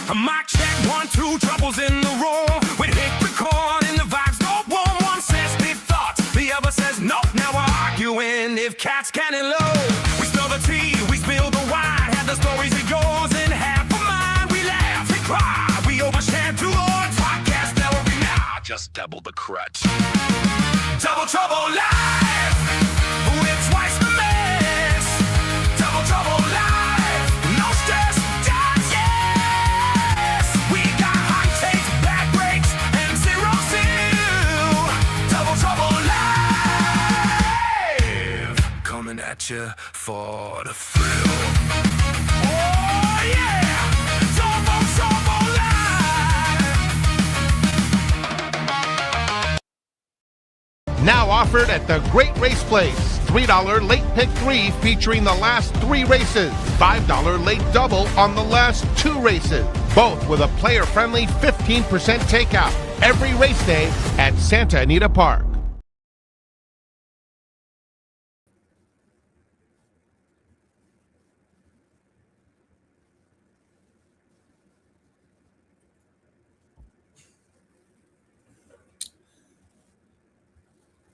A mic check, 1, 2, troubles in the room. We hit record and the vibes go boom. One says big thoughts, the other says no. Now we're arguing if cats can and low. We spill the tea, we spill the wine. Have the stories of yours and half of mine. We laugh and cry, we overshare too long. Podcast every now, just double the crutch. Double Trouble Live, with twice the mess. Double Trouble Live, no stress, just yes. We got hot takes, bad breaks, and zero seal. Double Trouble Live, coming at you for the thrill. Oh yeah, Double Trouble Live. Now offered at the Great Race Place. $3 late pick 3 featuring the last 3 races. $5 late double on the last 2 races. Both with a player-friendly 15% takeout. Every race day at Santa Anita Park.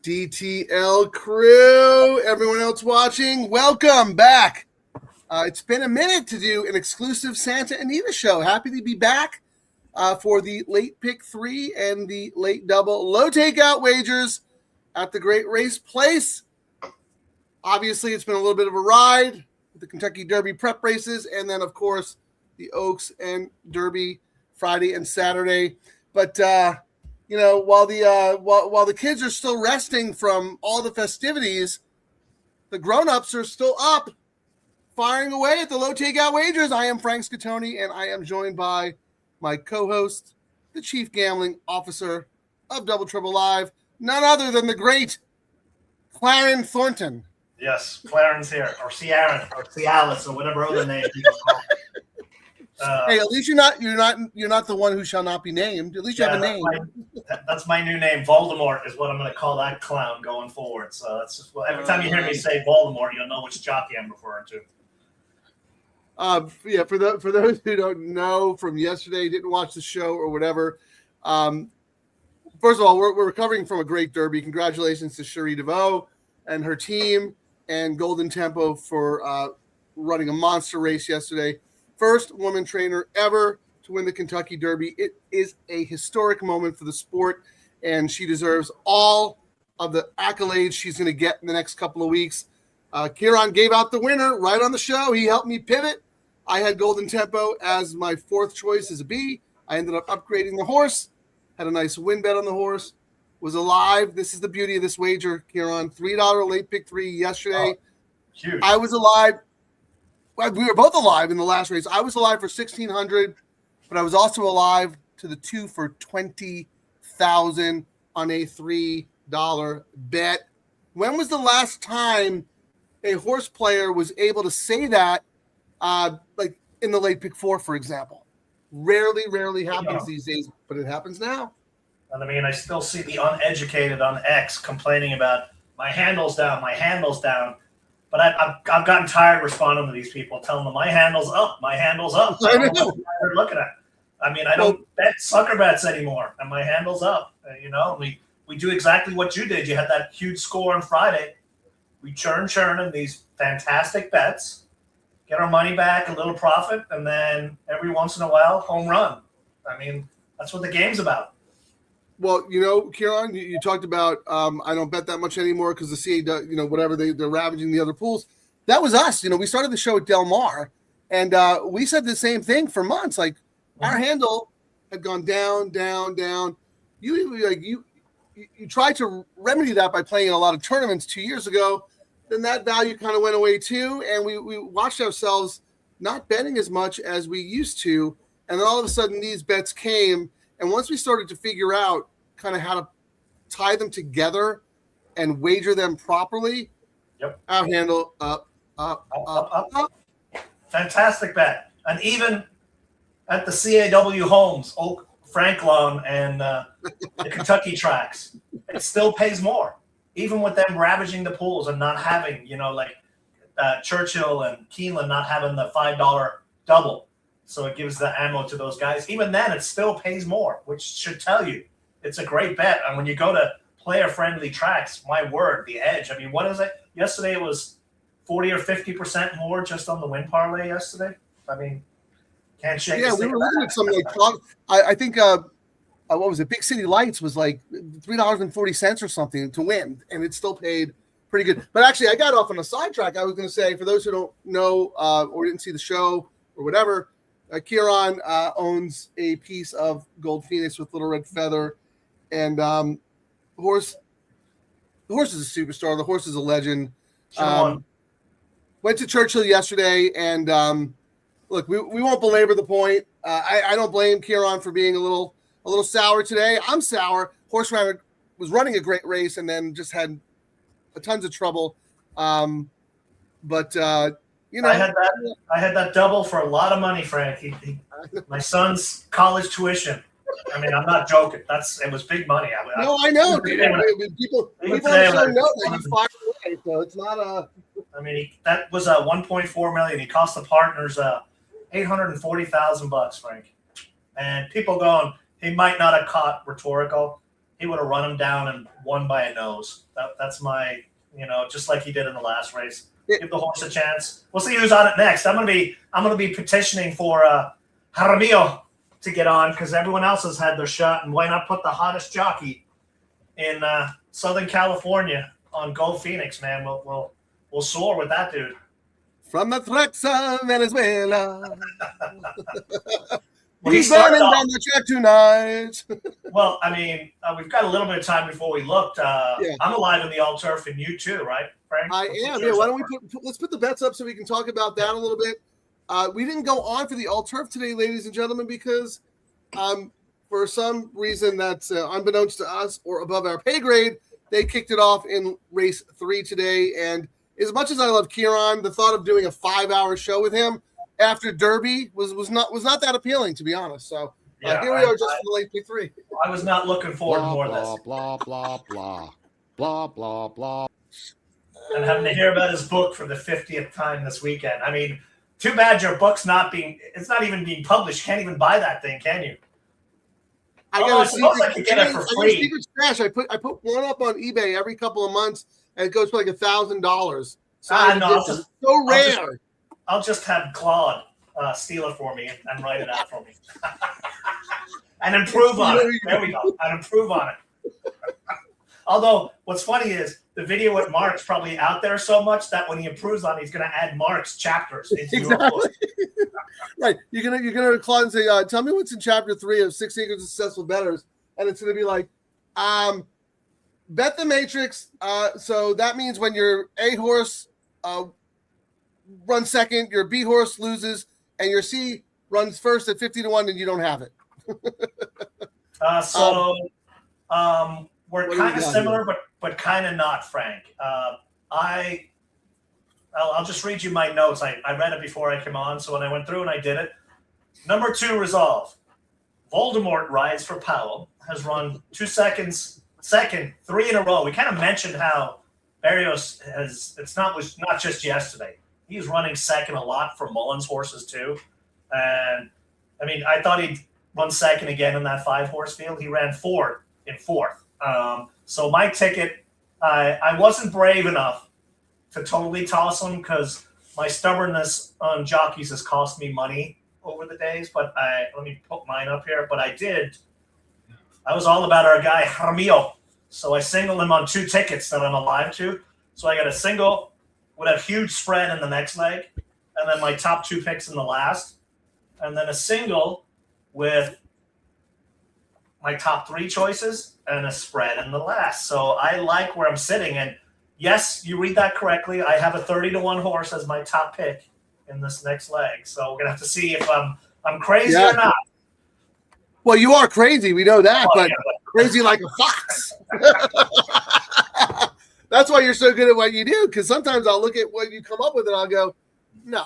DTL Crew, everyone else watching, welcome back. It's been a minute to do an exclusive Santa Anita show. Happy to be back for the late pick 3 and the late double low takeout wagers at the Great Race Place. Obviously, it's been a little bit of a ride with the Kentucky Derby prep races, and then, of course, the Oaks and Derby Friday and Saturday. But you know, while the kids are still resting from all the festivities, the grown-ups are still up, firing away at the low takeout wagers. I am Frank Scattoni, and I am joined by my co-host, the chief gambling officer of Double Trouble Live, none other than the great Ciaran Thornton. Yes, Claren's here, or Ciaran, or Cialis, or whatever other name people call it. Hey, at least you're not the one who shall not be named. At least you have a name. That's my new name. Voldemort is what I'm going to call that clown going forward. So that's just, well, every time you hear me say Voldemort, you'll know which jockey I'm referring to. Yeah, for those who don't know from yesterday, didn't watch the show or whatever. First of all, we're recovering from a great Derby. Congratulations to Cherie DeVoe and her team and Golden Tempo for running a monster race yesterday. First woman trainer ever to win the Kentucky Derby. It is a historic moment for the sport, and she deserves all of the accolades she's going to get in the next couple of weeks. Ciaran gave out the winner right on the show. He helped me pivot. I had Golden Tempo as my 4th choice as a B. I ended up upgrading the horse, had a nice win bet on the horse, was alive. This is the beauty of this wager, Ciaran. $3 late pick 3 yesterday. Oh, huge. I was alive. We were both alive in the last race. I was alive for $1,600, but I was also alive to the 2 for $20,000 on a $3 bet. When was the last time a horse player was able to say that, like in the late pick 4, for example? Rarely happens these days, but it happens now. And I mean, I still see the uneducated on X complaining about my handle's down. But I've gotten tired responding to these people, telling them my handle's up. I don't know what they're looking at. I mean, I don't bet sucker bets anymore, and my handle's up. You know, we do exactly what you did. You had that huge score on Friday. We churn in these fantastic bets, get our money back, a little profit, and then every once in a while, home run. I mean, that's what the game's about. Well, you know, Ciaran, you talked about I don't bet that much anymore because the CA, whatever, they're ravaging the other pools. That was us. You know, we started the show at Del Mar, and we said the same thing for months. Like, our handle had gone down. You tried to remedy that by playing in a lot of tournaments 2 years ago. Then that value kind of went away too, and we watched ourselves not betting as much as we used to. And then all of a sudden, these bets came, and once we started to figure out kind of how to tie them together and wager them properly. Yep. Our handle up. Fantastic bet. And even at the CAW homes, Oak, Franklin, and the Kentucky tracks, it still pays more. Even with them ravaging the pools and not having, Churchill and Keeneland not having the $5 double. So it gives the ammo to those guys. Even then, it still pays more, which should tell you it's a great bet. And when you go to player-friendly tracks, my word, the edge. I mean, what is it? Yesterday it was 40 or 50% more just on the win parlay yesterday. I mean, can't shake. Yeah, we were looking at something like I think what was it? Big City Lights was like $3.40 or something to win, and it still paid pretty good. But actually, I got off on a sidetrack. I was going to say, for those who don't know or didn't see the show or whatever, Ciaran owns a piece of Gold Phoenix with Little Red Feather, and the horse is a superstar. The horse is a legend. Went to Churchill yesterday, and look, we won't belabor the point. I don't blame Ciaran for being a little sour today. I'm sour. Horse was running a great race and then just had tons of trouble. But you know, I had that double for a lot of money, Frank. My son's college tuition. I mean, I'm not joking. It was big money. No, I know. People don't know that he fired away, so it's not a. I mean, that was a 1.4 million. He cost the partners $840,000, Frank. And people going, he might not have caught rhetorical. He would have run him down and won by a nose. That's my, just like he did in the last race. Give the horse a chance. We'll see who's on it next. I'm gonna be petitioning for Jaramillo to get on because everyone else has had their shot, and why not put the hottest jockey in Southern California on Gold Phoenix, man? We'll soar with that dude. From the threats of Venezuela. Well, he's burning down the track tonight. Well, I mean, we've got a little bit of time before we looked. I'm alive in the all turf, and you too, right, Frank? I am. Yeah. Why don't let's put the bets up so we can talk about that a little bit. We didn't go on for the all turf today, ladies and gentlemen, because for some reason that's unbeknownst to us or above our pay grade, they kicked it off in race 3 today. And as much as I love Ciaran, the thought of doing a 5-hour show with him after Derby was not that appealing, to be honest. So here we are, just for the late pick 3. I was not looking forward to more of this. Blah blah blah blah blah blah. And having to hear about his book for the 50th time this weekend. I mean, too bad your book's not even being published. Can't even buy that thing, can you? I suppose I could get it for free. Secret stash. I put one up on eBay every couple of months, and it goes for like $1,000. So so rare. I'll just have Claude steal it for me and write it out for me. And improve on it. There we go. And improve on it. Although, what's funny is the video with Mark's probably out there so much that when he improves on it, he's going to add Mark's chapters into your book. Right. You're gonna Claude and say, tell me what's in chapter 3 of 6 Secrets of Successful Bettors. And it's going to be like, bet the matrix. So that means when your A horse runs second, your B horse loses, and your C runs first at 50-1, and you don't have it. We're kind of similar, but kind of not, Frank. I'll just read you my notes. I read it before I came on, so when I went through and I did it. Number 2, resolve. Voldemort rides for Powell, has run 2 seconds, second, 3 in a row. We kind of mentioned how Barrios was not just yesterday. He's running second a lot for Mullins horses too. And I mean, I thought he'd run second again in that 5-horse field. He ran 4th in 4th. So my ticket, I wasn't brave enough to totally toss him because my stubbornness on jockeys has cost me money over the days. But let me put mine up here. But I did. I was all about our guy Jaramillo. So I singled him on 2 tickets that I'm alive to. So I got a single with a huge spread in the next leg, and then my top 2 picks in the last, and then a single with my top 3 choices and a spread in the last. So I like where I'm sitting. And yes, you read that correctly. I have a 30-1 horse as my top pick in this next leg. So we're gonna have to see if I'm crazy or not. Well, you are crazy. We know that, but crazy like a fox. That's why you're so good at what you do, because sometimes I'll look at what you come up with and I'll go, no.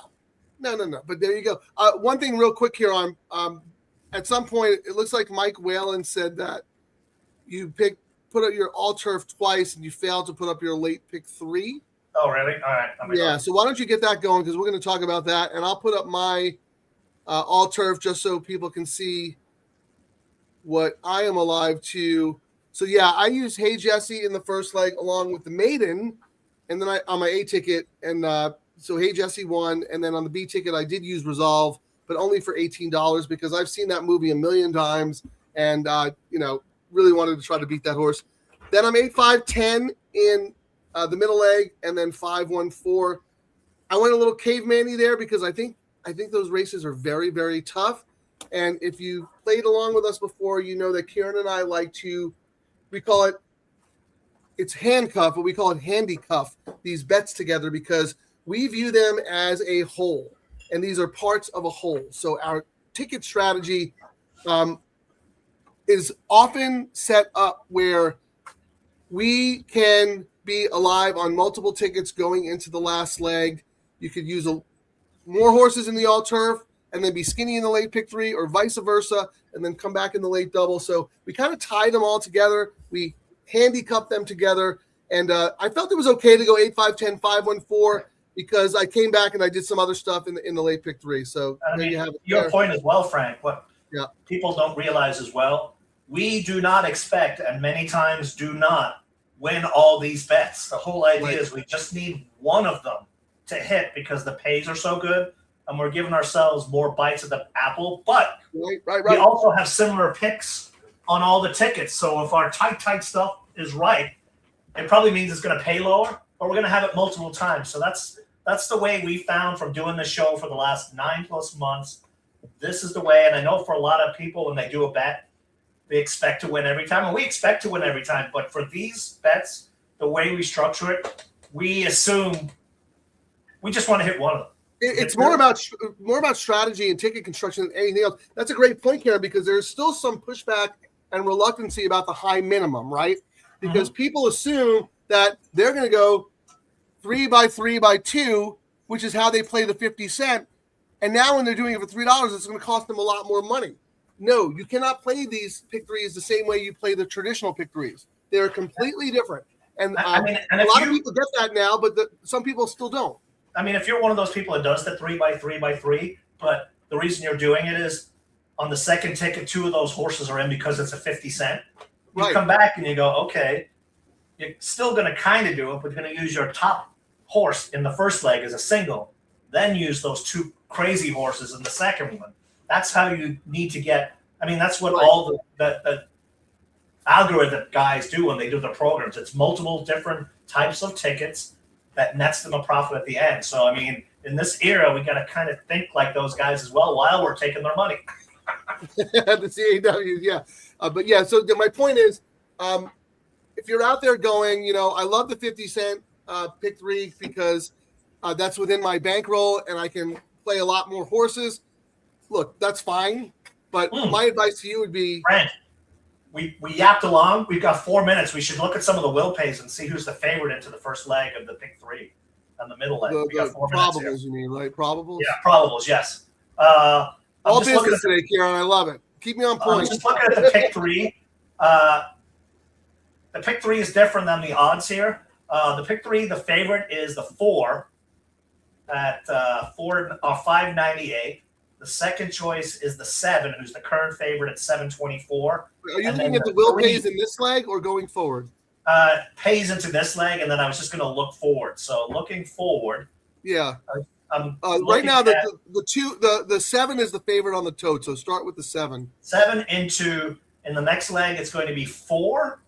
But there you go. One thing real quick here on at some point, it looks like Mike Whalen said that you put up your all turf twice and you failed to put up your late pick 3. Oh, really? All right. Yeah, so why don't you get that going, because we're going to talk about that. And I'll put up my all turf, just so people can see what I am alive to. So yeah, I use Hey Jesse in the first leg along with the maiden, and then on my A ticket, and so Hey Jesse won, and then on the B ticket I did use Resolve, but only for $18 because I've seen that movie a million times, and really wanted to try to beat that horse. Then I'm 8-5-10 in the middle leg, and then 5-1-4. I went a little caveman-y there because I think those races are very, very tough. And if you played along with us before, you know that Ciaran and I like to, we call it's handcuff, but we call it handicuff, these bets together because we view them as a whole. And these are parts of a whole. So our ticket strategy is often set up where we can be alive on multiple tickets going into the last leg. You could use more horses in the all turf and then be skinny in the late pick 3, or vice versa, and then come back in the late double. So we kind of tie them all together. We handicap them together. And I felt it was okay to go 8-5-10, 5-1-4 because I came back and I did some other stuff in the late pick 3. So there you have it. Your point as well, Frank, what people don't realize as well, we do not expect, and many times do not, win all these bets. The whole idea is we just need one of them to hit because the pays are so good and we're giving ourselves more bites of the apple. But we also have similar picks on all the tickets. So if our tight stuff is right, it probably means it's going to pay lower, but we're going to have it multiple times. So that's the way we found from doing the show for the last 9+ months. This is the way, and I know for a lot of people when they do a bet, they expect to win every time, and we expect to win every time. But for these bets, the way we structure it, we assume we just want to hit one of them. It's more about strategy and ticket construction than anything else. That's a great point, Ciaran, because there's still some pushback and reluctancy about the high minimum, right? Because people assume that they're going to go 3x3x2, which is how they play the 50 cent. And now when they're doing it for $3, it's going to cost them a lot more money. No, you cannot play these pick 3s the same way you play the traditional pick 3s. They're completely different. And a lot of people get that now, but some people still don't. I mean, if you're one of those people that does the 3x3x3, but the reason you're doing it is on the second ticket, 2 of those horses are in because it's a 50 cent. You come back and you go, okay, you're still going to kind of do it, but you're going to use your top horse in the first leg as a single, then use those 2 crazy horses in the second one. That's how you need to get. I mean, that's what all the algorithm guys do when they do the programs. It's multiple different types of tickets that nets them a profit at the end. So, I mean, in this era, we got to kind of think like those guys as well while we're taking their money. The CAW, yeah. But yeah, so my point is, if you're out there going, I love the 50 cent pick 3 because that's within my bankroll and I can play a lot more horses. Look, that's fine, but my advice to you would be... Frank, we yapped along. We've got 4 minutes. We should look at some of the will pays and see who's the favorite into the first leg of the pick 3 and the middle leg. We got 4 minutes here. Probables, you mean, right? Probables? Yeah, probables, yes. All business today, Ciaran. I love it. Keep me on point. I'm just looking at the pick 3. The pick 3 is different than the odds here. The pick 3, the favorite is the 4 at 598. The second choice is the 7, who's the current favorite at 724. Are you looking at the will pays in this leg or going forward? Pays into this leg, and then I was just going to look forward. So looking forward. Yeah. Right now, the 7 is the favorite on the tote. So start with the 7. 7 into, in the next leg, it's going to be 4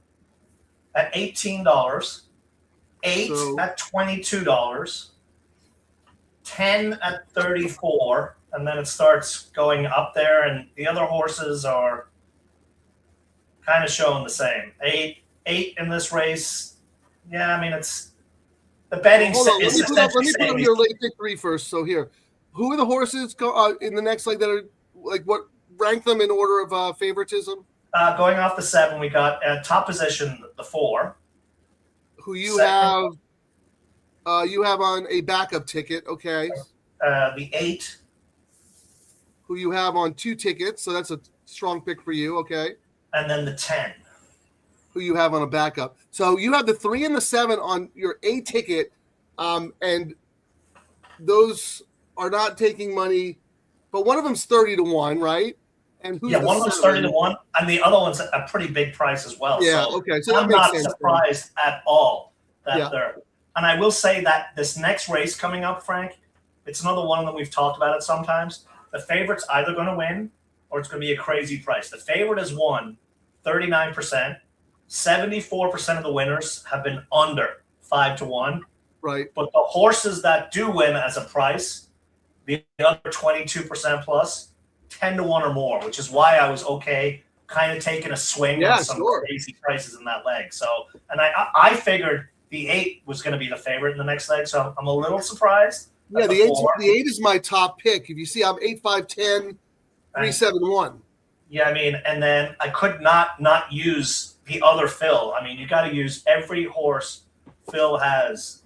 at $18, 8 at $22, 10 at 34. And then it starts going up there, and the other horses are kind of showing the same. 8 in this race. Yeah, I mean, it's the betting is let me put up your late pick 3 first. So here, who are the horses in the next leg that are like what? Rank them in order of favoritism. Going off the 7, we got at top position the 4. Who you have? You have on a backup ticket. Okay. The 8. Who you have on 2 tickets, so that's a strong pick for you, okay? And then the 10. Who you have on a backup. So you have the 3 and the 7 on your A ticket, and those are not taking money but one of them's 30-1, right? And who's Yeah, the one of them's 30-1, and the other one's a pretty big price as well. Yeah, so okay, so that I'm makes not sense then. surprised at all that Yeah. they're. And I will say that this next race coming up, Frank, it's another one that we've talked about it sometimes. The favorite's either going to win or it's going to be a crazy price. The favorite has won 39%. 74% of the winners have been under 5-1. Right. But the horses that do win as a price, the other 22% plus, 10-1 or more, which is why I was okay kind of taking a swing on some crazy prices in that leg. So, and I figured the 8 was going to be the favorite in the next leg, so I'm a little surprised. Yeah, the 8 is my top pick. If you see, I'm 8, 5, 10, 3, 7, 1. Yeah, I mean, and then I could not use the other Phil. I mean, you got to use every horse Phil has,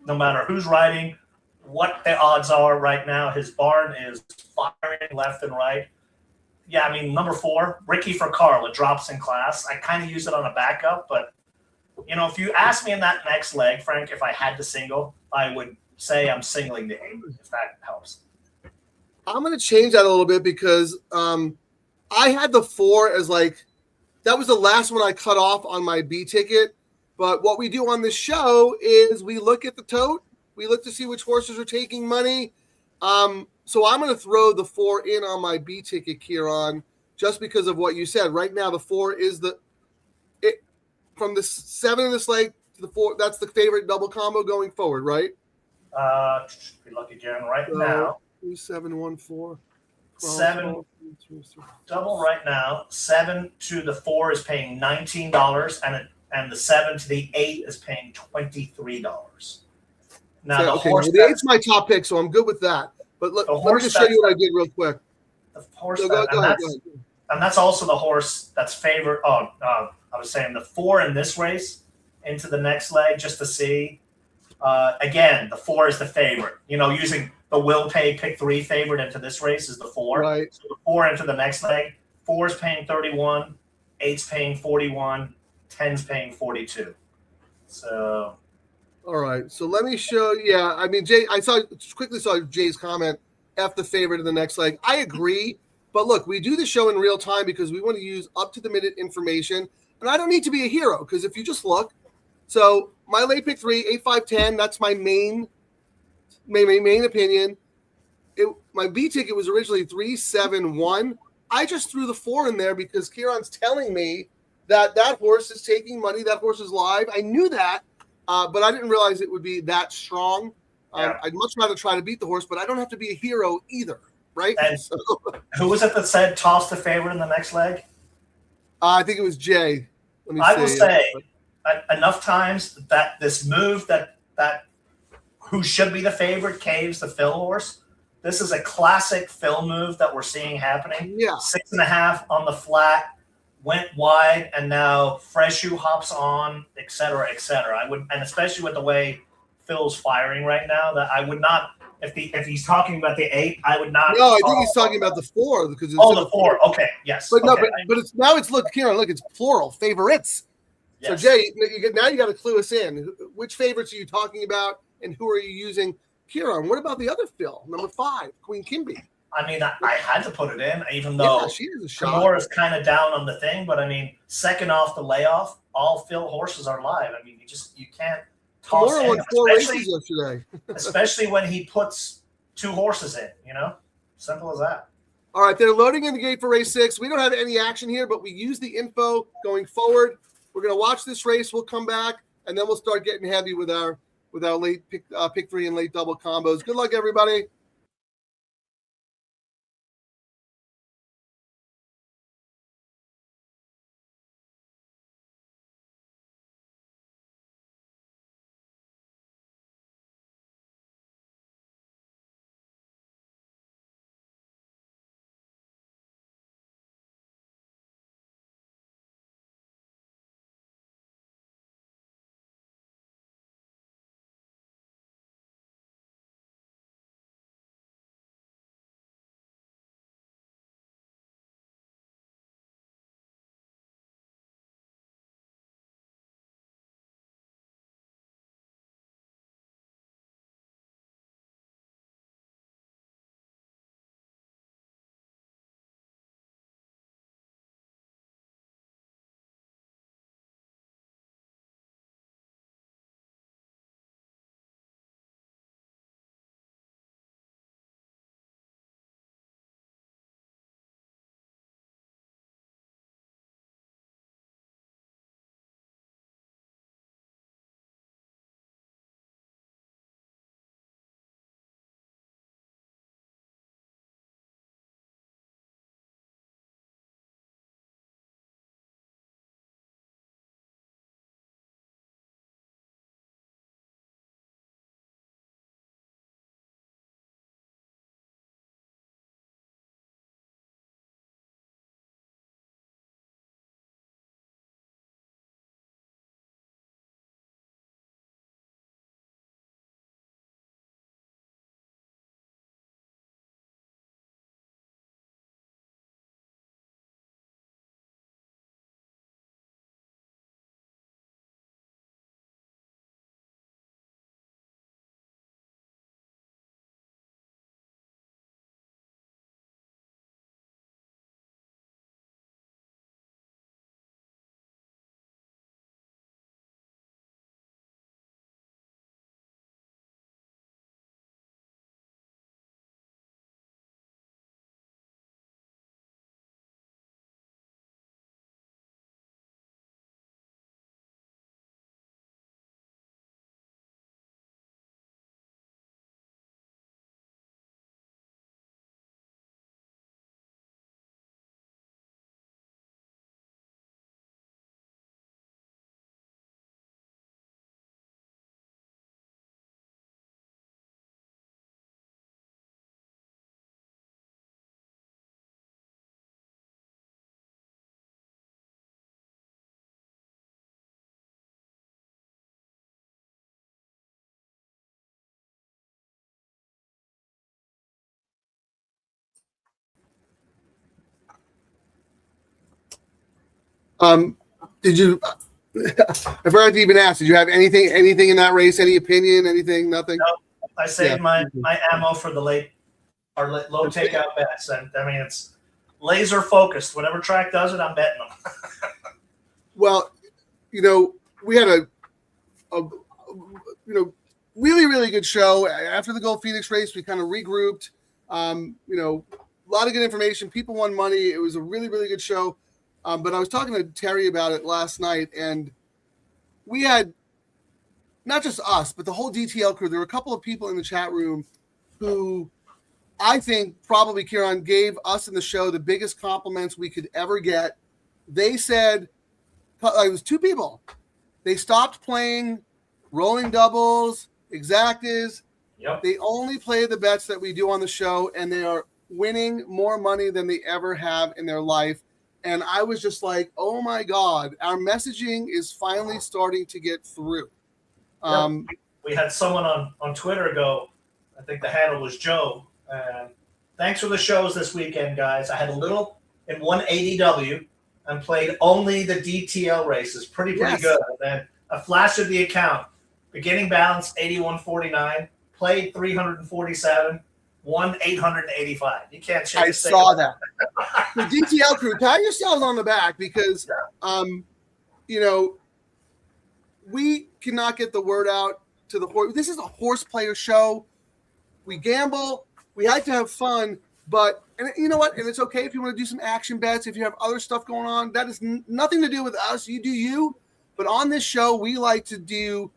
no matter who's riding, what the odds are right now. His barn is firing left and right. Yeah, I mean, number 4, Ricky for Carl, it drops in class. I kind of use it on a backup, but, you know, if you ask me in that next leg, Frank, if I had to single, I would say I'm singling the 8, if that helps. I'm going to change that a little bit because I had the 4 as like, that was the last one I cut off on my B ticket. But what we do on this show is we look at the tote. We look to see which horses are taking money. So I'm going to throw the 4 in on my B ticket, Ciaran, just because of what you said. Right now, the 4 is from the 7 in this leg to the 4. That's the favorite double combo going forward, right? Be lucky again right now. 2, 7, 1, 4. 7 double right now. 7 to the 4 is paying $19, and the 7 to the 8 is paying $23. Now the horse. Well, the 8's my top pick, so I'm good with that. But let me just show you what I did real quick. The horse, go ahead. And that's also the horse that's favored. I was saying the 4 in this race into the next leg just to see. Again, the 4 is the favorite. You know, using the will pay pick 3 favorite into this race is the 4. Right. So the 4 into the next leg. 4 is paying 31, 8's paying 41, 10's paying 42. So. All right. So let me show. Yeah, I mean, Jay. I quickly saw Jay's comment. F the favorite in the next leg. I agree. But look, we do the show in real time because we want to use up-to-the-minute information. And I don't need to be a hero because if you just look. So my late pick 3, 8, 5, 10, that's my main opinion. My B ticket was originally 3, 7, 1. I just threw the 4 in there because Ciaran's telling me that horse is taking money. That horse is live. I knew that, but I didn't realize it would be that strong. Yeah. I'd much rather try to beat the horse, but I don't have to be a hero either, right? And who was it that said toss the favorite in the next leg? I think it was Jay. I will say enough times that this move that who should be the favorite caves the Phil horse. This is a classic Phil move that we're seeing happening. Yeah. 6.5 on the flat, went wide, and now Freshu hops on, et cetera, et cetera. And especially with the way Phil's firing right now, that I would not. If he's talking about the 8, I would not. No, I think he's talking about the 4 because the 4. Okay, yes. But okay. but it's look, Ciaran, look, it's plural favorites. Yes. So Jay, now you got to clue us in. Which favorites are you talking about, and who are you using? Ciaran, what about the other Phil, number 5, Queen Kimby? I mean, I had to put it in, even though she is a shot. Kamora is kind of down on the thing. But I mean, second off the layoff, all Phil horses are live. I mean, you can't toss Kamora won 4 races yesterday. Especially when he puts 2 horses in. You know, simple as that. All right, they're loading in the gate for race 6. We don't have any action here, but we use the info going forward. We're going to watch this race. We'll come back, and then we'll start getting heavy with our late pick 3 and late double combos. Good luck, everybody. Did you? I forgot to even ask. Did you have anything in that race? Any opinion? Anything? Nothing. No, I saved my ammo for the low takeout bets, and I mean it's laser focused. Whatever track does it, I'm betting them. Well, we had a really, really good show after the Gold Phoenix race. We kind of regrouped. A lot of good information. People won money. It was a really, really good show. But I was talking to Terry about it last night, and we had not just us, but the whole DTL crew. There were a couple of people in the chat room who I think probably, Ciaran, gave us in the show the biggest compliments we could ever get. They said, it was two people. They stopped playing rolling doubles, exactas. Yep. They only play the bets that we do on the show, and they are winning more money than they ever have in their life. And I was just like, oh my God, our messaging is finally starting to get through. We had someone on Twitter go, I think the handle was Joe. Thanks for the shows this weekend, guys. I had a little in one ADW and played only the DTL races. Pretty Yes. good. And then a flash of the account. Beginning balance, 81.49. Played 347. Won 885. You can't change. I saw that. The DTL crew, pat yourselves on the back because, we cannot get the word out to the horse. This is a horse player show. We gamble. We like to have fun, but you know what? And it's okay if you want to do some action bets. If you have other stuff going on, that is nothing to do with us. You do you. But on this show, we like to do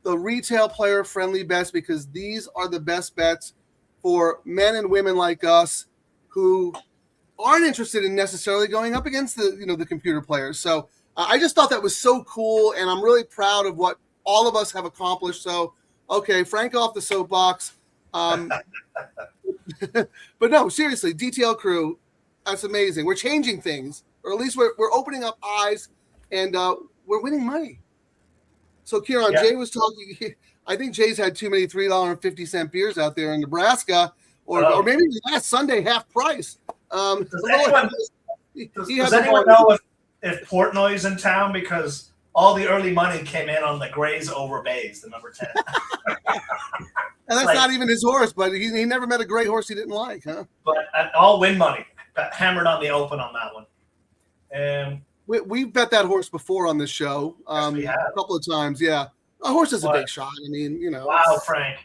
the retail player friendly bets because these are the best bets for men and women like us who aren't interested in necessarily going up against the computer players. So I just thought that was so cool, and I'm really proud of what all of us have accomplished. So, okay, Frank off the soapbox. But no, seriously, DTL crew, that's amazing. We're changing things, or at least we're opening up eyes, and we're winning money. So, Ciaran, Jay was talking. I think Jay's had too many $3.50 beers out there in Nebraska, or maybe last Sunday half price. Does anyone know if Portnoy's in town? Because all the early money came in on the Grays over Bays, the number 10. And that's not even his horse, but he never met a great horse he didn't like, huh? But all win money. Got hammered on the open on that one. We've bet that horse before on this show a couple of times, yeah. A horse is a big shot. I mean, Wow, Frank.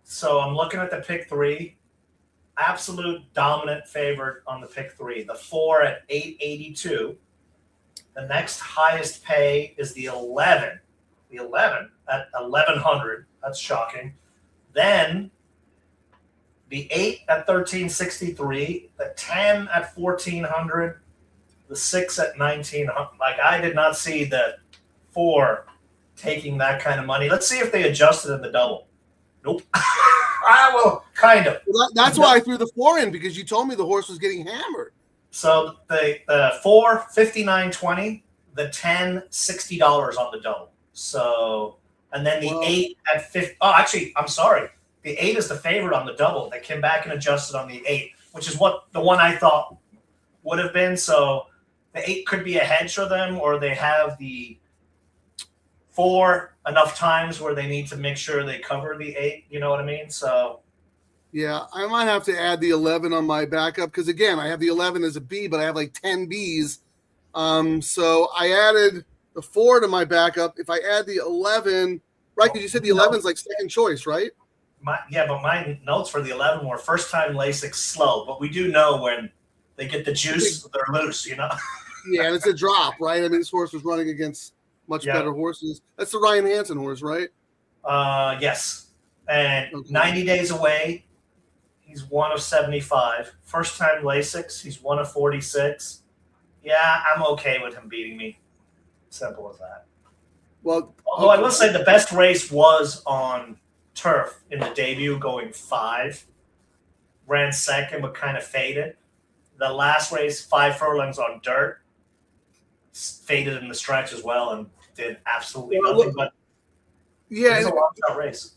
So I'm looking at the pick 3. Absolute dominant favorite on the pick 3. The 4 at 882. The next highest pay is the 11. The 11 at 1100. That's shocking. Then the 8 at 1363. The 10 at 1400. The 6 at 1900. Like, I did not see the 4 taking that kind of money. Let's see if they adjusted in the double. Nope. Well, kind of. Well, that's why I threw the 4 in, because you told me the horse was getting hammered. So the 4, 59.20, the 10, $60 on the double. So, and then the 8 at 50. Oh, actually, I'm sorry. The 8 is the favorite on the double. They came back and adjusted on the 8, which is what the one I thought would have been. So the 8 could be a hedge for them, or they have the 4 enough times where they need to make sure they cover the 8. You know what I mean? So, yeah, I might have to add the 11 on my backup because, again, I have the 11 as a B, but I have like 10 Bs. So I added the 4 to my backup. If I add the 11, right? Because you said the 11 is like second choice, right? But my notes for the 11 were first time LASIK slow. But we do know when they get the juice, they're loose. Yeah, and it's a drop, right? I mean, this horse was running against much better horses. That's the Ryan Hansen horse, right? Yes. And 90 days away, he's 1 of 75. First time LASIKs, he's 1 of 46. Yeah, I'm okay with him beating me. Simple as that. Well, although I will say the best race was on turf in the debut, going 5. Ran second, but kind of faded. The last race, 5 furlongs on dirt, faded in the stretch as well and did absolutely nothing. But it's a long shot race.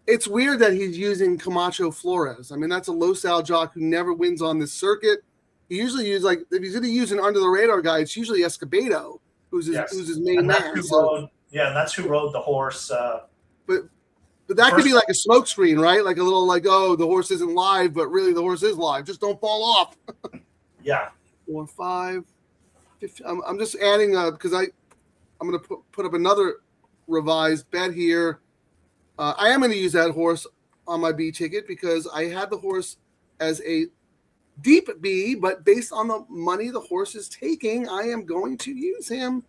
It's weird that he's using Camacho Flores. I mean, that's a low sal jock who never wins on this circuit. he usually uses, like, if he's going to use an under the radar guy, it's usually Escobedo, who's his main man. And that's who rode the horse. But that could be like a smoke screen, right? Like a little, like, oh, the horse isn't live, but really the horse is live. Just don't fall off. Yeah. 4, 5, 15. I'm just adding because I'm going to put up another revised bet here. I am going to use that horse on my B ticket because I had the horse as a deep B, but based on the money the horse is taking, I am going to use him.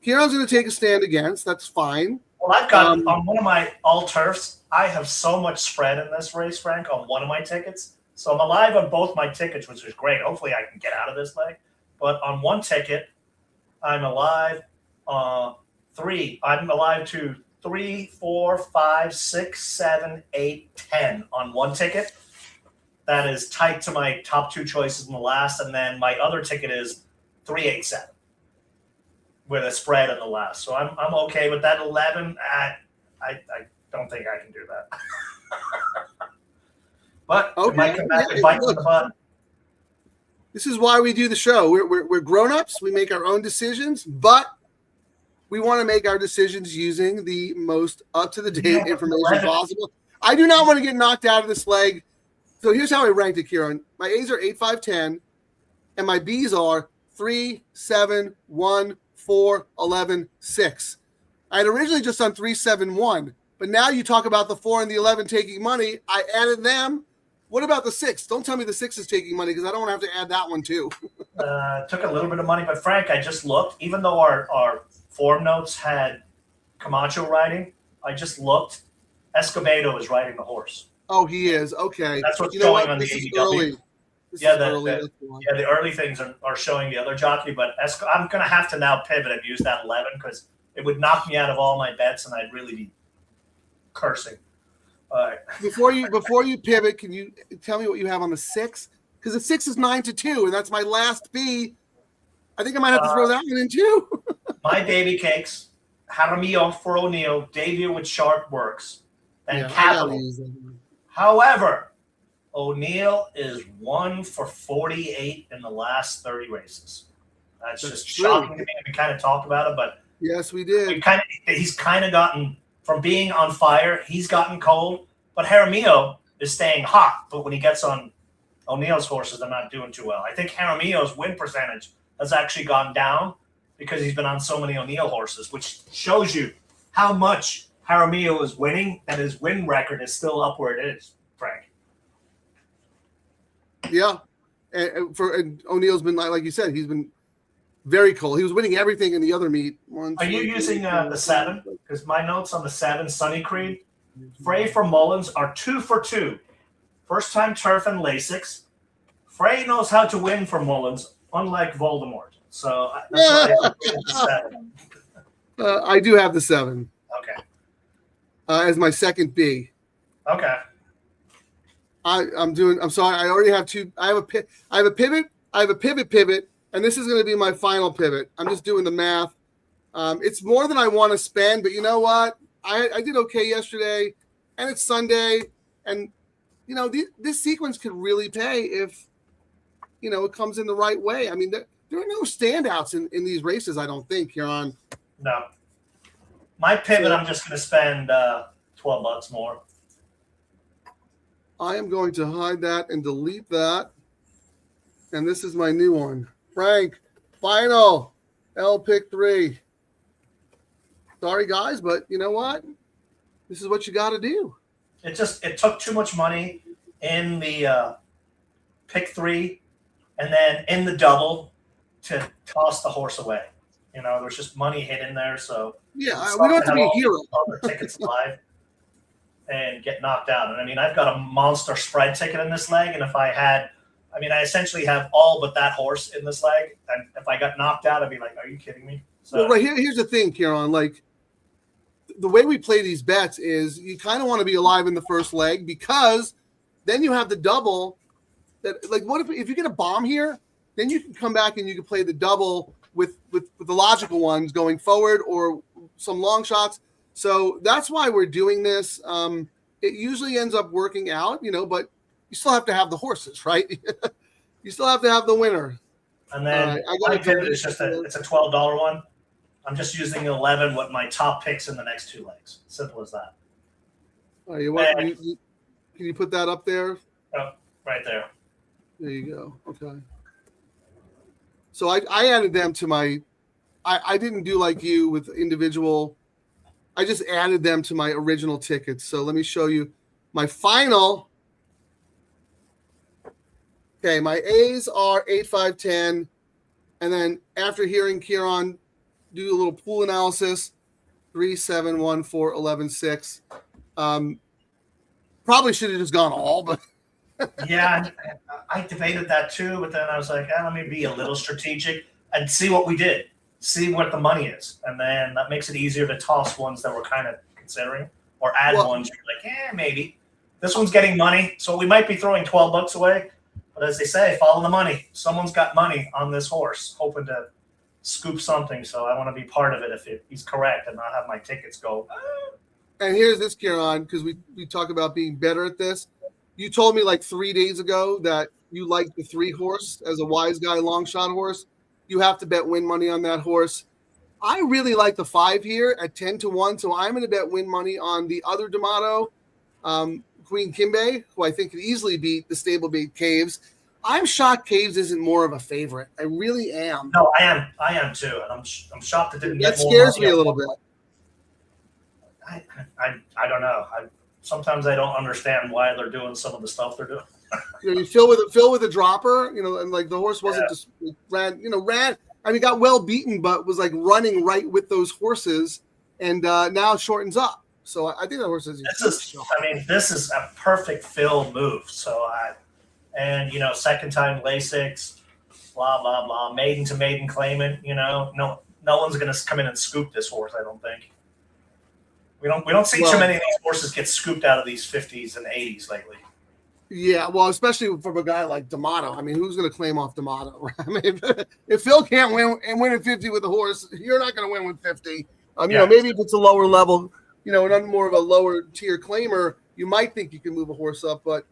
Ciaran's going to take a stand against. That's fine. Well, I've got on one of my all turfs, I have so much spread in this race, Frank, on one of my tickets. So I'm alive on both my tickets, which is great. Hopefully I can get out of this leg. But on one ticket, I'm alive 3. I'm alive to 3, 4, 5, 6, 7, 8, 10 on one ticket. That is tight to my top 2 choices in the last. And then my other ticket is 3, 8, 7. With a spread in the last. So I'm okay with that 11. I don't think I can do that. But okay. It might come back and bite in the butt. This is why we do the show. We're grown-ups. We make our own decisions, but we want to make our decisions using the most up-to-the-date information possible. I do not want to get knocked out of this leg. So here's how I ranked it, Ciaran. My A's are 8, 5, 10, and my B's are 3, 7, 1, 4, 11, 6. I had originally just done 3, 7, 1, but now you talk about the 4 and the 11 taking money. I added them. What about the 6? Don't tell me the 6 is taking money because I don't want to have to add that one too. Took a little bit of money, but Frank, I just looked. Even though our form notes had Camacho riding, I just looked. Escobedo is riding the horse. Oh, he is. Okay. That's what's showing on the AEW. The early things are showing the other jockey, but I'm going to have to now pivot and use that 11 because it would knock me out of all my bets, and I'd really be cursing. All right. Before you pivot, can you tell me what you have on the 6? Because the 6 is 9 to 2, and that's my last B. I think I might have to throw that one in too. My baby cakes, Jaramillo for O'Neill, debut with Sharp Works, and Capital. However, O'Neill is 1 for 48 in the last 30 races. That's just shocking to me. We kind of talked about it, but yes, we did. He's kind of gotten from being on fire. He's gotten cold, but Jaramillo is staying hot. But when he gets on O'Neill's horses, they're not doing too well. I think Jaramillo's win percentage has actually gone down because he's been on so many O'Neill horses, which shows you how much Jaramillo is winning, and his win record is still up where it is, Frank. Yeah, and O'Neill's been like you said, he's been very cold. He was winning everything in the other meet. Are you using the 7? Because my notes on the 7, Sunny Creed, Frey for Mullins are 2 for 2. First time turf and Lasix. Frey knows how to win for Mullins, unlike Voldemort. So that's why I put the 7. I do have the 7. Okay. As my second B. Okay. I'm sorry. I already have 2. I have a pivot. I have a pivot, and this is going to be my final pivot. I'm just doing the math. It's more than I want to spend, but you know what? I did okay yesterday, and it's Sunday, and you know this sequence could really pay if it comes in the right way. I mean, there are no standouts in these races. I don't think, Ciaran. No. My pivot, I'm just going to spend $12 more. I am going to hide that and delete that. And this is my new one. Frank, final L pick 3. Sorry, guys, but you know what? This is what you got to do. It took too much money in the pick 3 and then in the double to toss the horse away. There's just money hidden there. So yeah, we don't have to be a hero. Other tickets live and get knocked out. And I mean, I've got a monster spread ticket in this leg, and I essentially have all but that horse in this leg. And if I got knocked out, I'd be like, "Are you kidding me?" So well, right here's the thing, Ciaran. Like the way we play these bets is you kind of want to be alive in the first leg because then you have the double. That like, what if you get a bomb here? Then you can come back and you can play the double with the logical ones going forward or some long shots. So that's why we're doing this. It usually ends up working out, but you still have to have the horses, right? You still have to have the winner. And then I my got pivot is just it's a $12 one. I'm just using 11 with my top picks in the next 2 legs. Simple as that. Can you put that up there? Oh, right there. There you go. Okay. So I added them to my. I didn't do like you with individual. I just added them to my original tickets. So let me show you my final. Okay, my A's are 8, 5, 10. And then after hearing Ciaran do a little pool analysis, 3, 7, 1, 4, 11, 6. Probably should have just gone all, but Yeah, I debated that too, but then I was like, let me be a little strategic and see what we did, see what the money is. And then that makes it easier to toss ones that we're kind of considering or add ones you're like, maybe. This one's getting money, so we might be throwing $12 away. But as they say, follow the money. Someone's got money on this horse, hoping to scoop something. So I want to be part of it if he's correct and not have my tickets go. And here's this, Ciaran, because we talk about being better at this. You told me like 3 days ago that you like the 3 horse as a wise guy long shot horse. You have to bet win money on that horse. I really like the 5 here at 10-1, so I'm going to bet win money on the other D'Amato, Queen Kimbe, who I think could easily beat the stablemate Caves. I'm shocked Caves isn't more of a favorite. I really am. No, I am too, and I'm shocked it didn't. That scares me a little bit. I don't know. Sometimes I don't understand why they're doing some of the stuff they're doing. You fill with a dropper, and like the horse wasn't just ran. I mean, got well beaten, but was like running right with those horses, and now shortens up. So I think that horse is. This is a perfect fill move. So second time Lasix, blah blah blah, maiden to maiden claimant. No one's gonna come in and scoop this horse. I don't think. We don't see too many of these horses get scooped out of these 50s and 80s lately. Yeah, well, especially from a guy like D'Amato. I mean, who's going to claim off D'Amato? I mean, if Phil can't win at 50 with a horse, you're not going to win with 50. Maybe if it's a lower level, and more of a lower tier claimer, you might think you can move a horse up. But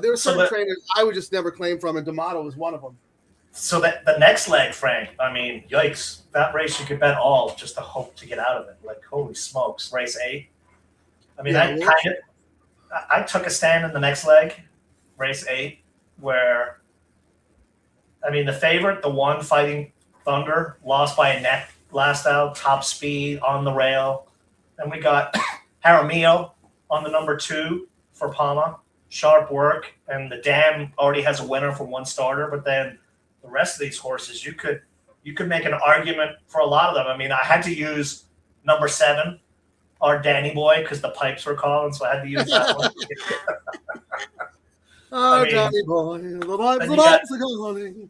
there are certain trainers I would just never claim from, and D'Amato is one of them. So that the next leg, Frank, I mean, yikes. That race you could bet all just to hope to get out of it. Like, holy smokes, race 8. I mean, I took a stand in the next leg, race 8, where, I mean, the favorite, the 1 Fighting Thunder, lost by a neck last out, top speed on the rail. Then we got Jaramillo on the number 2 for Palma, sharp work, and the Dam already has a winner from 1 starter, but then the rest of these horses, you could make an argument for a lot of them. I mean, I had to use number 7, our Danny Boy, because the pipes were calling, so I had to use that one. Danny Boy, the pipes are calling.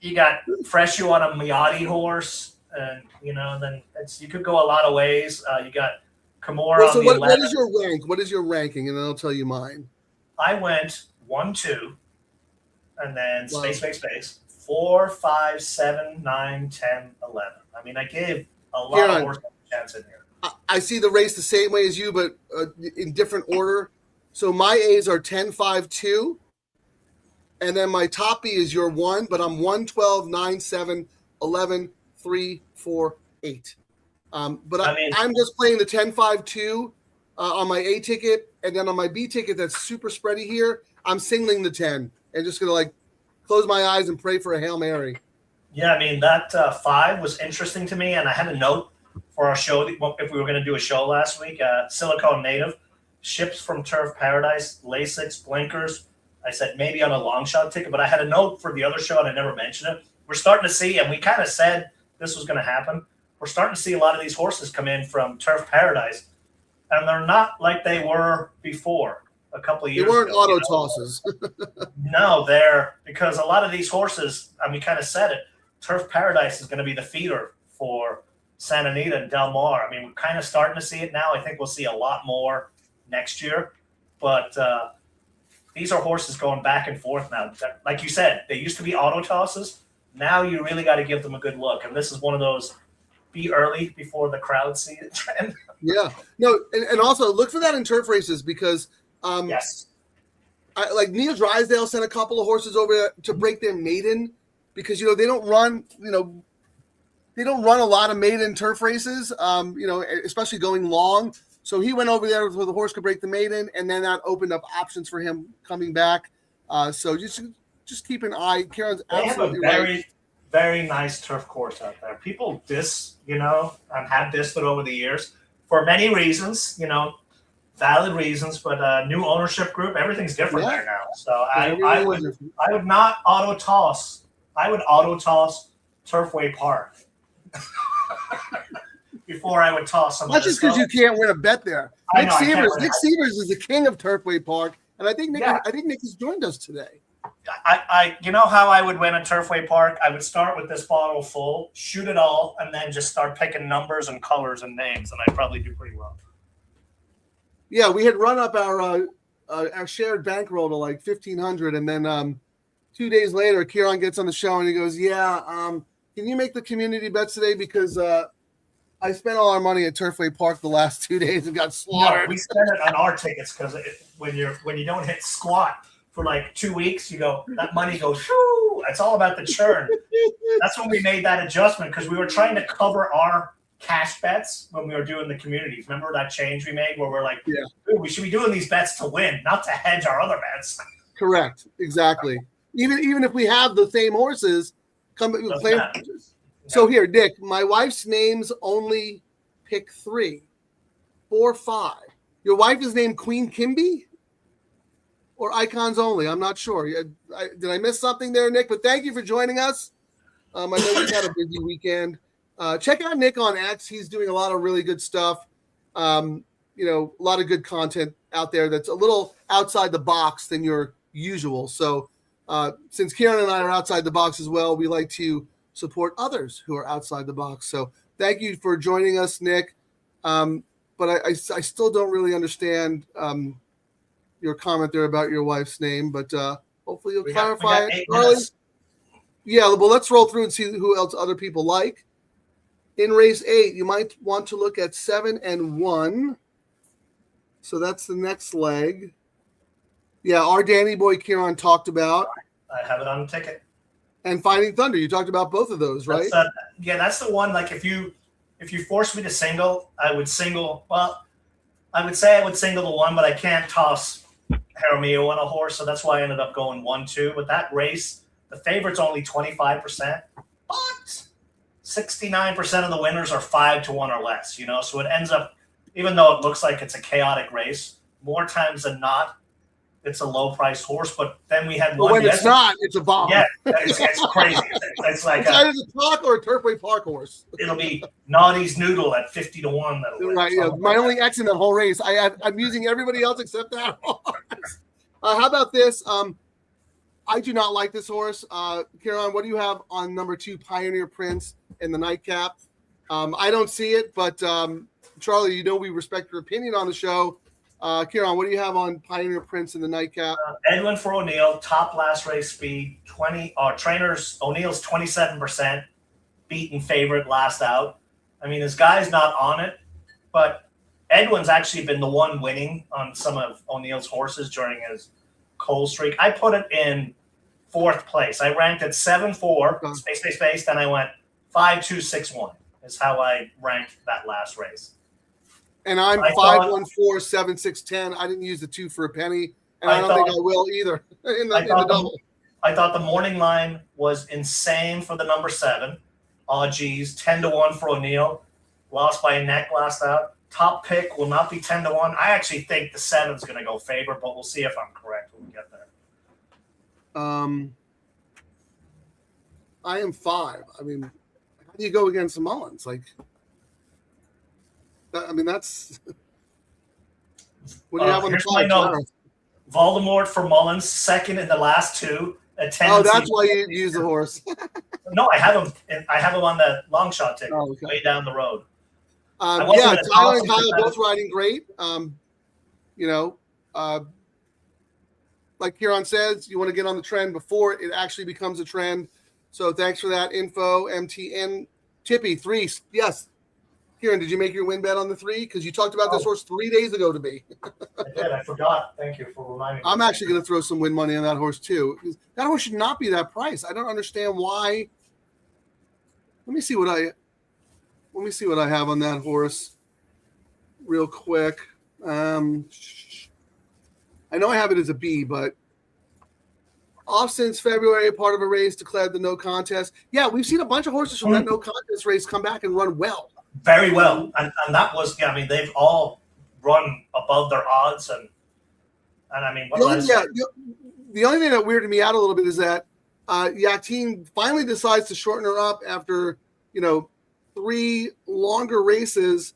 You got Freshu on a Miati horse, and then you could go a lot of ways. You got Kimura on the 11. What is your rank? What is your ranking? And then I'll tell you mine. I went 1, 2, and then space. 4, 5, 7, 9, 10, 11. I mean, I gave a lot of horses a chance in here. I see the race the same way as you, but in different order. So my A's are 10, 5, 2. And then my top B is your 1, but I'm 1, 12, 9, 7, 11, 3, 4, 8. I'm just playing the 10, 5, 2 on my A ticket. And then on my B ticket that's super spready here, I'm singling the 10 and just going to close my eyes and pray for a Hail Mary. Yeah, I mean, that 5 was interesting to me, and I had a note for our show if we were going to do a show last week. Silicone Native, ships from Turf Paradise, Lasix, blinkers. I said maybe on a long shot ticket, but I had a note for the other show, and I never mentioned it. We're starting to see, and we kind of said this was going to happen, we're starting to see a lot of these horses come in from Turf Paradise, and they're not like they were before. A couple of years ago. They weren't auto tosses. No, because a lot of these horses, we kind of said it, Turf Paradise is going to be the feeder for Santa Anita and Del Mar. I mean, we're kind of starting to see it now. I think we'll see a lot more next year. But these are horses going back and forth now. Like you said, they used to be auto tosses. Now you really got to give them a good look. And this is one of those be early before the crowd see it trend. Yeah. No, and also look for that in turf races because yes. like Neil Drysdale sent a couple of horses over there to break their maiden because they don't run they don't run a lot of maiden turf races, especially going long. So he went over there where the horse could break the maiden, and then that opened up options for him coming back. So just keep an eye. Ciaran's absolutely they have a very, right. very nice turf course out there. People diss, and have dissed it over the years for many reasons, valid reasons, but new ownership group, everything's different there now. So I would not auto toss. I would auto toss Turfway Park before I would toss some. Not just because you can't win a bet there. Nick Severs is the king of Turfway Park, and I think Nick has joined us today. You know how I would win at Turfway Park? I would start with this bottle full, shoot it all, and then just start picking numbers and colors and names, and I'd probably do pretty well. Yeah, we had run up our shared bankroll to like $1,500, and then 2 days later, Ciaran gets on the show and he goes, can you make the community bets today? Because I spent all our money at Turfway Park the last 2 days and got slaughtered. No, we spent it on our tickets because when you don't hit squat for like 2 weeks, that money goes, shoo. It's all about the churn. That's when we made that adjustment because we were trying to cover our cash bets when we were doing the communities. Remember that change we made where we're like, dude, we should be doing these bets to win, not to hedge our other bets. Correct. Exactly. Even if we have the same horses, play. So here, Nick, my wife's names only pick 3, 4, 5. Your wife is named Queen Kimby or Icons Only? I'm not sure. Did I miss something there, Nick? But thank you for joining us. I know you've had a busy weekend. Check out Nick on X. He's doing a lot of really good stuff. A lot of good content out there that's a little outside the box than your usual. So since Ciaran and I are outside the box as well, we like to support others who are outside the box. So thank you for joining us, Nick. But I still don't really understand your comment there about your wife's name, but hopefully you'll clarify it. Charlie? Yeah, well, let's roll through and see who else other people like. In race 8, you might want to look at 7 and 1. So that's the next leg. Yeah, our Danny Boy Ciaran talked about. I have it on the ticket. And Fighting Thunder, you talked about both of those, right? That's the one. Like if you force me to single, I would single. Well, I would say I would single the one, but I can't toss Jaramillo on a horse, so that's why I ended up going 1-2. But that race, the favorite's only 25%, but 69% of the winners are 5-1 or less. So it ends up, even though it looks like it's a chaotic race, more times than not, it's a low-priced horse. But then we had one. When it's not, it's a bomb. Yeah, it's crazy. It's like either a Park or a Turfway Park horse. It'll be Naughty's Noodle at 50-1. That'll win. Right. Yeah. My only X in that whole race. I'm using everybody else except that horse. How about this? I do not like this horse. Ciaran, what do you have on number 2, Pioneer Prince in the nightcap? I don't see it, but Charlie, we respect your opinion on the show. Ciaran, what do you have on Pioneer Prince in the nightcap? Edwin for O'Neill, top last race speed, 20. Trainers O'Neill's 27%, beaten favorite last out. I mean, this guy's not on it, but Edwin's actually been the one winning on some of O'Neill's horses during his cold streak. I put it in 4th place. I ranked it 7-4, space. Then I went 5-2-6-1 is how I ranked that last race. And I'm 5-1-4-7-6-10. I didn't use the 2 for a penny, and I don't think I will either in the double. I thought the morning line was insane for the number 7. Oh, geez, 10-1 for O'Neill. Lost by a neck last out. Top pick will not be 10-1. I actually think the 7's going to go favorite, but we'll see if I'm correct when we get there. I am 5. I mean, how do you go against the Mullins? That's what do you have on the my note. Voldemort for Mullins, 2nd in the last 2. Oh, that's why you use the horse. No, I have him. I have him on the long shot ticket, way down the road. Tyler and Kyle both riding great. Like Ciaran says, you want to get on the trend before it actually becomes a trend. So thanks for that info, MTN. Tippy, 3. Yes. Ciaran, did you make your win bet on the 3? Because you talked about this horse 3 days ago to me. I did. I forgot. Thank you for reminding me. I'm actually going to throw some win money on that horse too. That horse should not be that price. I don't understand why. Let me see what I have on that horse real quick. I know I have it as a B, but off since February, part of a race declared the no contest. Yeah, we've seen a bunch of horses from that no contest race come back and run well. Very well. And that was, I mean, they've all run above their odds. And I mean, the only thing that weirded me out a little bit is that Yakteen finally decides to shorten her up after, 3 longer races,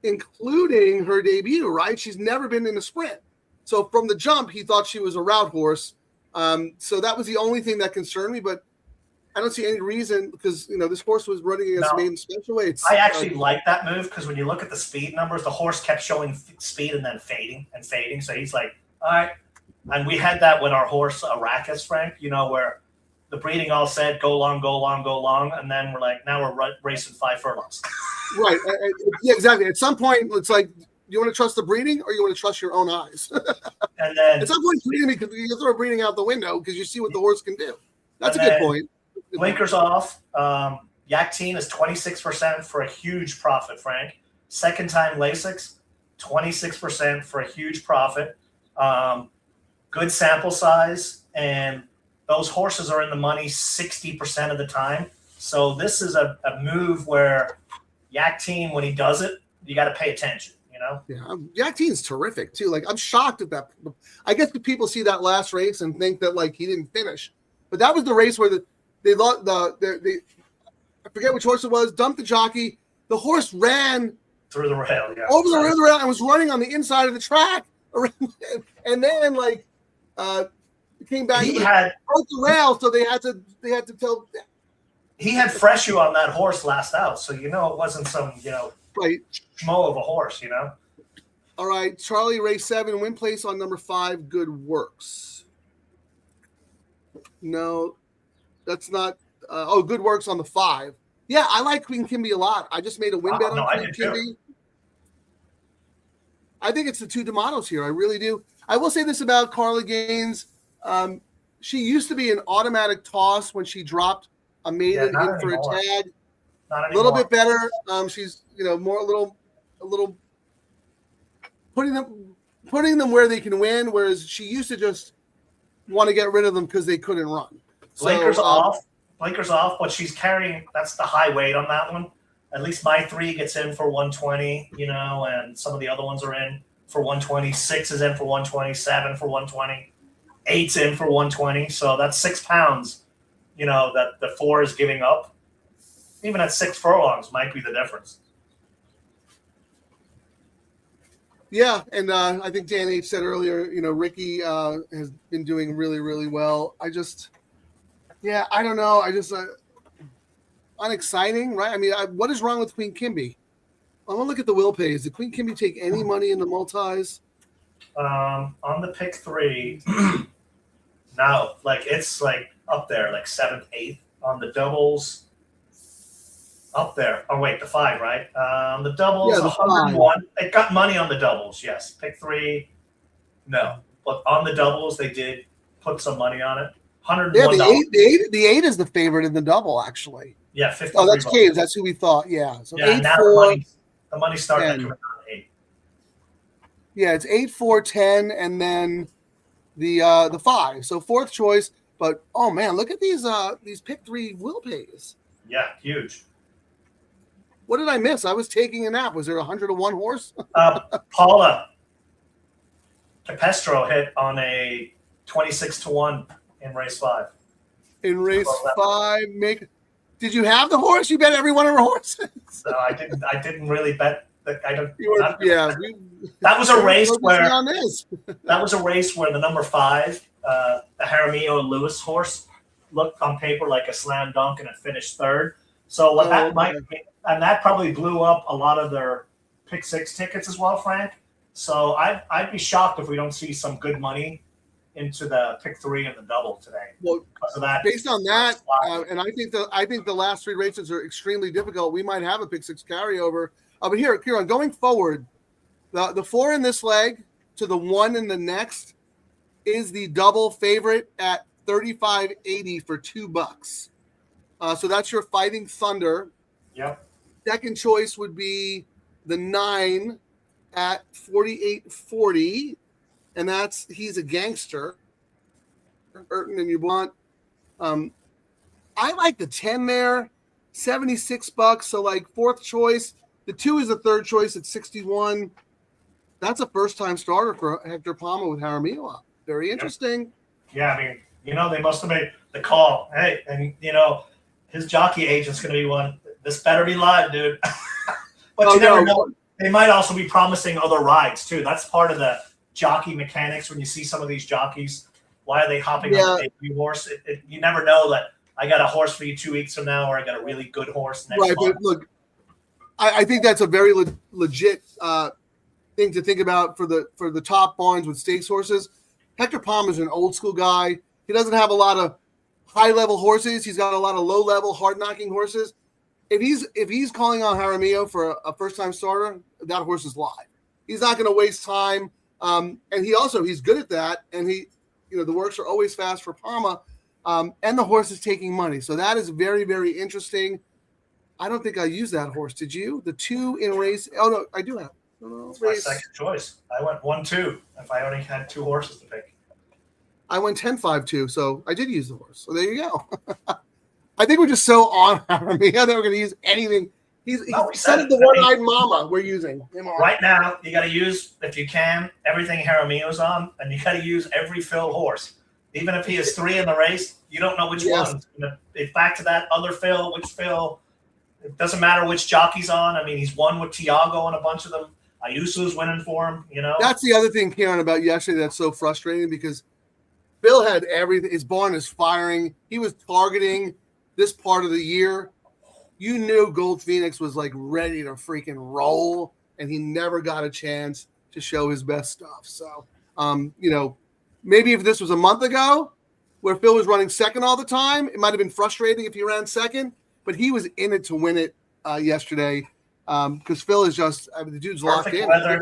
including her debut, right? She's never been in a sprint. So from the jump, he thought she was a route horse. So that was the only thing that concerned me, but I don't see any reason because, this horse was running against maiden special weights. I actually like that move because when you look at the speed numbers, the horse kept showing speed and then fading. So he's like, all right. And we had that with our horse, Arrakis, Frank, where the breeding all said, go long, go long, go long. And then we're like, now we're racing 5 furlongs. Right. Yeah, exactly. At some point, it's like, you want to trust the breeding or you want to trust your own eyes? And then at some point, breeding, because you throw breeding out the window because you see what the horse can do. That's a good point. Blinkers off. Yakteen is 26% for a huge profit, Frank. Second time Lasix, 26% for a huge profit. Good sample size, and those horses are in the money 60% of the time. So this is a move where Yakteen, when he does it, you got to pay attention. Yeah, Yakteen's terrific too. Like, I'm shocked at that. I guess the people see that last race and think that he didn't finish, but that was the race where they I forget which horse it was. Dumped the jockey. The horse ran through the rail, over the rail, and was running on the inside of the track. And then came back. He broke the rail, so they had to tell. He had Freshu on that horse last out, so it wasn't some right schmo of a horse, All right, Charlie, race 7, win place on number 5, Good Works. No, that's not. Good Works on the 5. Yeah, I like Queen Kimby a lot. I just made a win bet on Queen Kimby. I think it's the 2 D'Amatos here. I really do. I will say this about Carla Gaines. She used to be an automatic toss when she dropped a maiden in for a tag. A little bit better. She's more a little putting them where they can win, whereas she used to just want to get rid of them because they couldn't run. Blinkers off, but she's carrying. That's the high weight on that one. At least my 3 gets in for 120, and some of the other ones are in for 120. 6 is in for 120. 7 for 120. 8's in for 120. So that's 6 pounds. That the 4 is giving up. Even at 6 furlongs might be the difference. Yeah, and I think Dan H said earlier, Ricky has been doing really, really well. I don't know. Unexciting, right? I mean, what is wrong with Queen Kimby? I'm going to look at the will pays. Did Queen Kimby take any money in the multis? On the pick 3, no. It's up there, 7th, 8th. On the doubles, up there. Oh, wait, the 5, right? The doubles, yeah, the 101. It got money on the doubles, yes. Pick 3, no. But on the doubles, they did put some money on it. $101. Yeah, the 8 is the favorite in the double, actually. Yeah, 50. Oh, that's Caves. That's who we thought. Yeah. So yeah, 8, now 4, the money's starting to come out on 8. Yeah, it's 8, 4, 10, and then the 5. So 4th choice. But oh man, look at these pick 3 will pays. Yeah, huge. What did I miss? I was taking a nap. Was there 101 horse? Paula Capestro hit on a 26-1 in race 5. In race 5, did you have the horse? You bet every one of her horses. No, I didn't. I didn't really bet. That was a race where that was a race where the number 5, the Jaramillo Lewis horse, looked on paper like a slam dunk and it finished 3rd. So what that might mean, and that probably blew up a lot of their pick 6 tickets as well, Frank. So I'd be shocked if we don't see some good money into the pick 3 and the double today. Well, Because of that, based on that, and I think the last 3 races are extremely difficult. We might have a pick 6 carryover. But here, Ciaran, going forward, the 4 in this leg to the 1 in the next is the double favorite at $35.80 for $2. So that's your Fighting Thunder. Yep. Second choice would be the 9 at $48.40, and he's a gangster. Burton and you want. I like the 10 there, $76. So like fourth choice. The 2 is the third choice at 61. That's a first-time starter for Hector Palmer with Jaramillo up. Very interesting. Yeah, I mean, they must have made the call. Hey, and his jockey agent's going to be one. This better be live, dude. But you never know. They might also be promising other rides too. That's part of the jockey mechanics. When you see some of these jockeys, why are they hopping on a debut horse? You never know that I got a horse for you 2 weeks from now, or I got a really good horse next month. But look, I think that's a very legit thing to think about for the top barns with stakes horses. Hector Palmer's an old school guy. He doesn't have a lot of high level horses. He's got a lot of low level, hard knocking horses. If he's calling on Jaramillo for a first time starter, that horse is live. He's not going to waste time. And he's good at that. And the works are always fast for Palmer. And the horse is taking money. So that is very, very interesting. I don't think I used that horse. Did you? The 2 in race. Oh, no, I do have. That's my second choice. I went 1-2 if I only had 2 horses to pick. I went 10-5-2, so I did use the horse. So there you go. I think we're just so on Jaramillo that we're going to use anything. He's the one-eyed mama we're using. Right now, you got to use, if you can, everything Jaramillo's on, and you got to use every Phil horse. Even if he is 3 in the race, you don't know which one. If back to that other Phil, which Phil. It doesn't matter which jockey's on. I mean, he's won with Tiago and a bunch of them. Ayuso's winning for him, That's the other thing, Ciaran, about yesterday that's so frustrating because Phil had everything. His barn is firing. He was targeting this part of the year. You knew Gold Phoenix was like ready to freaking roll, and he never got a chance to show his best stuff. So, maybe if this was a month ago where Phil was running second all the time, it might have been frustrating if he ran second, but he was in it to win it yesterday because Phil is just, the dude's locked in. Weather,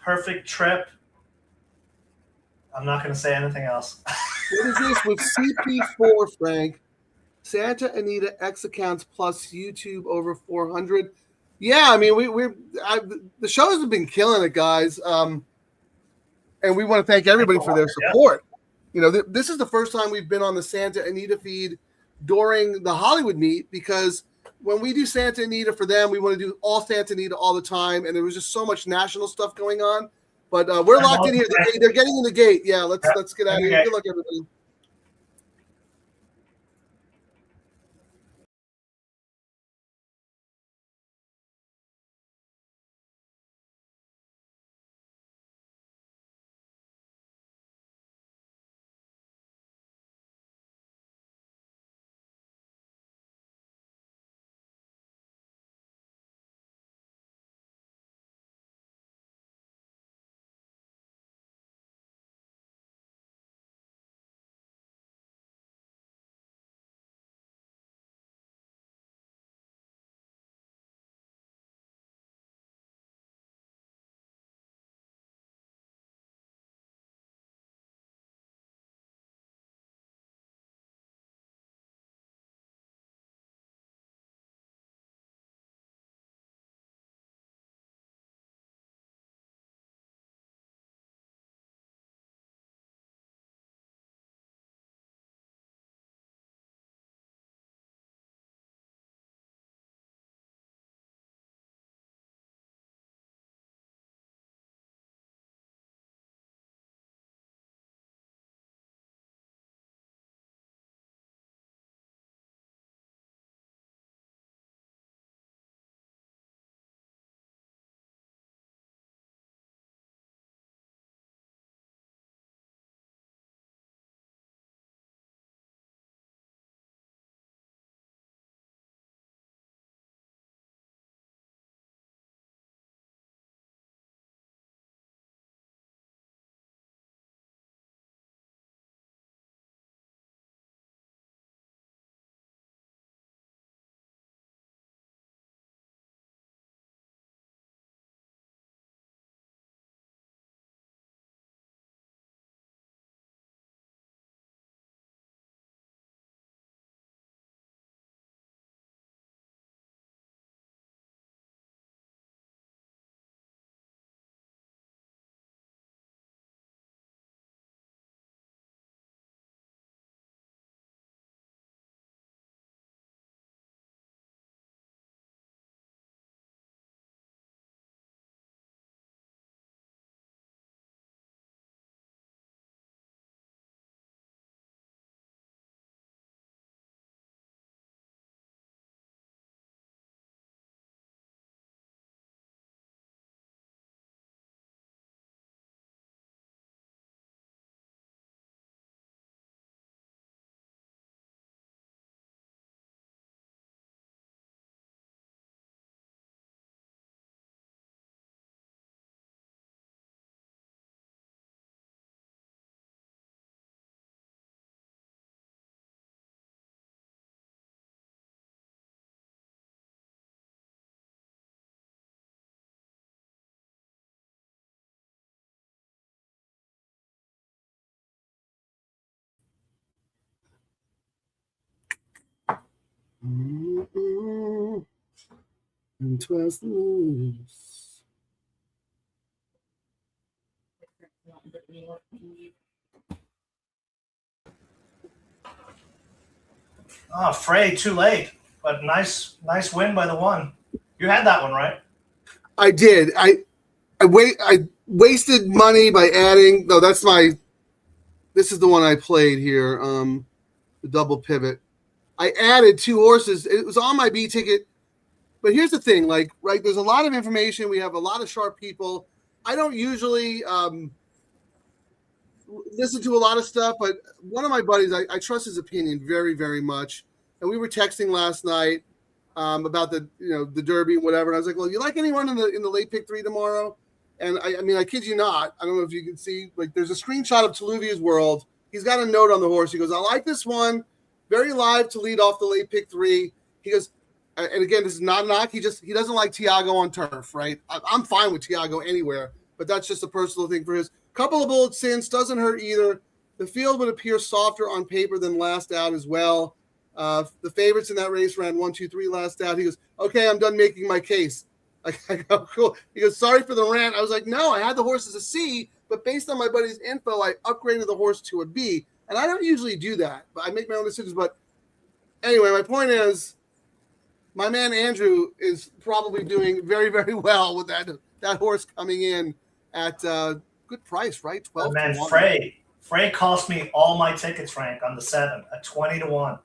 perfect trip. I'm not going to say anything else. What is this with CP4, Frank? Santa Anita X accounts plus YouTube over 400. Yeah, I mean, the shows have been killing it, guys. And we want to thank everybody for their support. This is the first time we've been on the Santa Anita feed during the Hollywood meet because when we do Santa Anita for them, we want to do all Santa Anita all the time. And there was just so much national stuff going on. But we're locked in here. They're getting in the gate. Yeah, let's get out of here. Good luck, everybody. And 'twas the news. Oh, Frey, too late. But nice win by the one. You had that one, right? I did. I wasted money by adding. No, that's my. This is the one I played here. The double pivot. I added 2 horses. It was on my B ticket. But here's the thing, like, right, there's a lot of information. We have a lot of sharp people. I don't usually listen to a lot of stuff, but one of my buddies, I trust his opinion very, very much. And we were texting last night about the Derby and whatever. And I was like, well, you like anyone in the late pick 3 tomorrow? And I mean, I kid you not. I don't know if you can see, like, there's a screenshot of Taluvia's World. He's got a note on the horse. He goes, I like this one. Very live to lead off the late pick 3. He goes, and again, this is not a knock. He doesn't like Tiago on turf, right? I'm fine with Tiago anywhere, but that's just a personal thing for his. Couple of bullets since, doesn't hurt either. The field would appear softer on paper than last out as well. The favorites in that race ran 1, 2, 3 last out. He goes, okay, I'm done making my case. I go, cool. He goes, sorry for the rant. I was like, no, I had the horse as a C, but based on my buddy's info, I upgraded the horse to a B. And I don't usually do that, but I make my own decisions. But anyway, my point is, my man Andrew is probably doing very, very well with that horse coming in at good price, right? 12. Man, Frey cost me all my tickets, Frank, on the 7 at 20-1.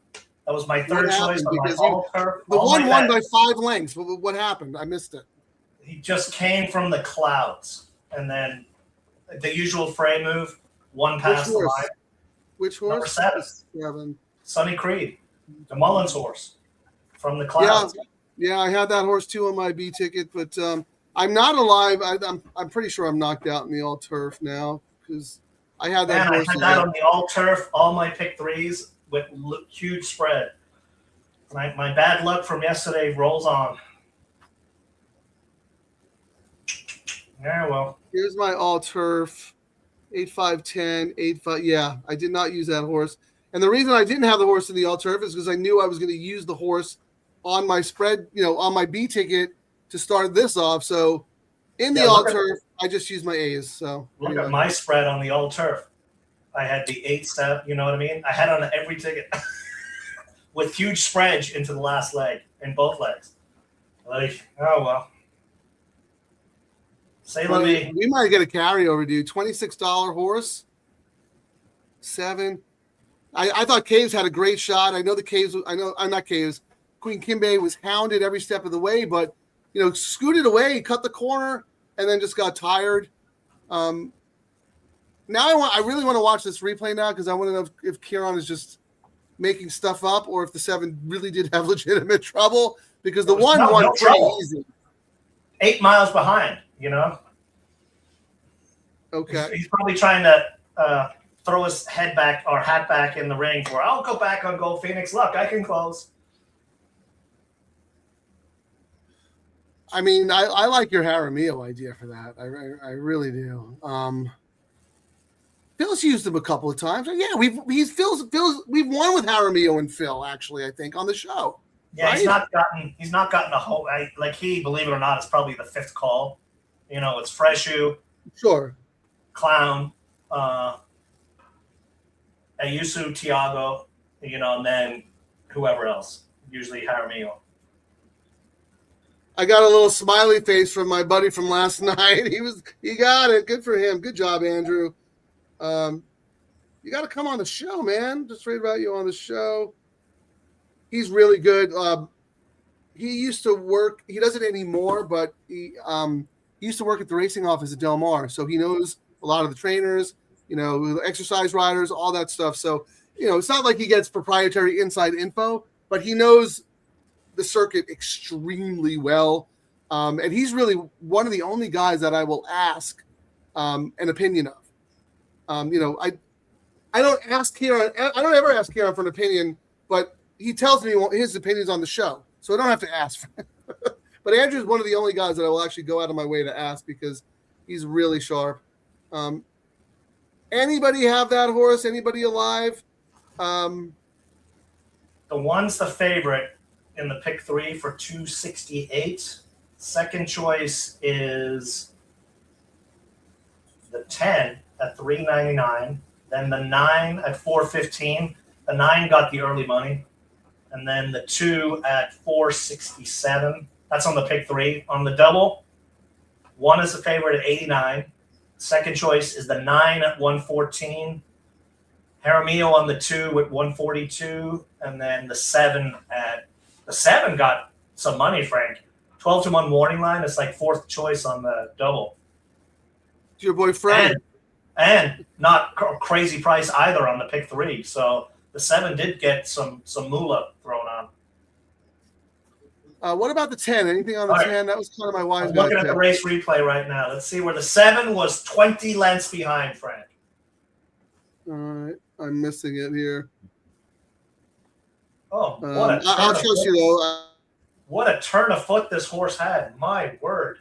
That was my third choice on my all-turf. The one won by 5 lengths. What happened? I missed it. He just came from the clouds, and then the usual Frey move, one past the line. Which horse? Number 7. Sonny Creed, the Mullins horse from the clouds. Yeah, I had that horse too on my B ticket, but I'm not alive. I'm pretty sure I'm knocked out in the all turf now because I had that horse. I had that on the all turf, all my pick 3s with huge spread. My bad luck from yesterday rolls on. Yeah, well. Here's my all turf. 8, 5, 10, 8, 5. Yeah, I did not use that horse. And the reason I didn't have the horse in the all turf is because I knew I was going to use the horse on my spread, on my B ticket to start this off. So in the all turf, I just used my A's. So look at my spread on the all turf. I had the 8 step, you know what I mean? I had on every ticket with huge spread into the last leg, in both legs. Like, oh well. We might get a carryover, dude. $26 horse. 7. I thought Caves had a great shot. I know the Caves. I'm not Caves. Queen Kimbe was hounded every step of the way, but scooted away, cut the corner, and then just got tired. Now I really want to watch this replay now because I want to know if Ciaran is just making stuff up or if the 7 really did have legitimate trouble because the one won pretty easy. 8 miles behind. Okay. He's probably trying to throw his head back or hat back in the ring for, I'll go back on Gold Phoenix. Look, I can close. I mean, I like your Jaramillo idea for that. I really do. Phil's used him a couple of times. Yeah, we've won with Jaramillo and Phil, actually, I think, on the show. Yeah, right? he's not gotten a whole believe it or not, it's probably the 5th call. It's Freshu, sure, Clown, Ayusu, Tiago, and then whoever else. Usually Jaramillo. I got a little smiley face from my buddy from last night. He got it. Good for him. Good job, Andrew. You got to come on the show, man. Just read about you on the show. He's really good. He used to work. He doesn't anymore, but he used to work at the racing office at Del Mar, so he knows a lot of the trainers, exercise riders, all that stuff. So, it's not like he gets proprietary inside info, but he knows the circuit extremely well. And he's really one of the only guys that I will ask an opinion of. I don't ask Ciaran. I don't ever ask Ciaran for an opinion, but he tells me his opinions on the show, so I don't have to ask for him. But Andrew's one of the only guys that I will actually go out of my way to ask because he's really sharp. Anybody have that horse? Anybody alive? The one's the favorite, in the pick 3 for $268. Second choice is the 10 at $399. Then the 9 at $415. The 9 got the early money. And then the 2 at $467. That's on the pick 3. On the double, 1 is the favorite at $89. Second choice is the 9 at $114. Jaramillo on the 2 at $142. And then the 7 got some money, Frank. 12-1 morning line. It's like fourth choice on the double. It's your boy Frank. And not a crazy price either on the pick 3. So the 7 did get some moolah thrown on. What about the 10? Anything on the 10? That was kind of my wise guy. Looking at the race replay right now. Let's see where the 7 was 20 lengths behind, Frank. All right. I'm missing it here. Oh, what a I'll trust you, though. What a turn of foot this horse had. My word.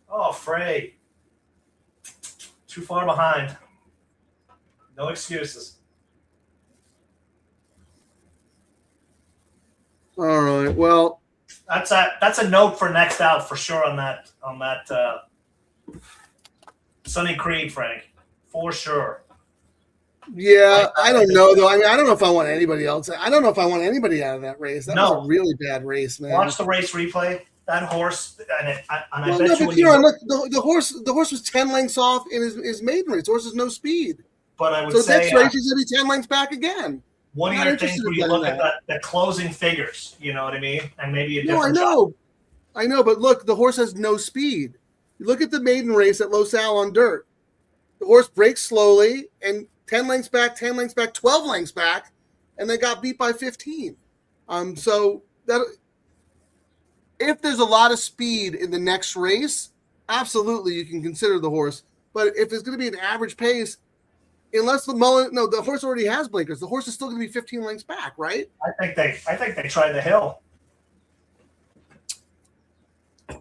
Oh, Frey. Too far behind. No excuses. All right. Well, that's a note for next out for sure on that Sonny Creed, Frank. For sure. Yeah, I don't know though. I mean, I don't know if I want anybody else. I don't know if I want anybody out of that race. That was a really bad race, man. Watch the race replay. That horse, I bet no, you. But Ciaran, look, the horse was 10 lengths off in his maiden race. The horse has no speed. But I would say next race he's gonna be 10 lengths back again. One of your things where you look at the closing figures, you know what I mean, and maybe a different. I know, but look, the horse has no speed. You look at the maiden race at Los Al on dirt. The horse breaks slowly and 10 lengths back, 10 lengths back, 12 lengths back, and they got beat by 15. So that if there's a lot of speed in the next race, absolutely you can consider the horse. But if it's going to be an average pace, unless the horse already has blinkers, the horse is still going to be 15 lengths back, right? I think they tried the hill.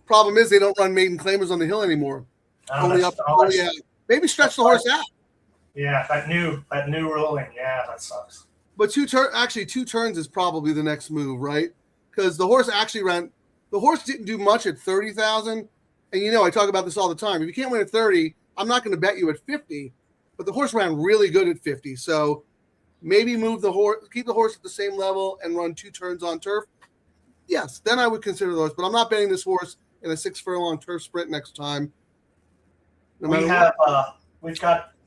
Problem is they don't run maiden claimers on the hill anymore. Maybe stretch the horse out. Yeah, that new ruling. Yeah, that sucks. But two turns is probably the next move, right? Because the horse didn't do much at 30,000. And I talk about this all the time. If you can't win at 30, I'm not going to bet you at 50. But the horse ran really good at 50. So maybe move the horse, keep the horse at the same level and run 2 turns on turf. Yes, then I would consider the horse. But I'm not betting this horse in a 6 furlong turf sprint next time. We've got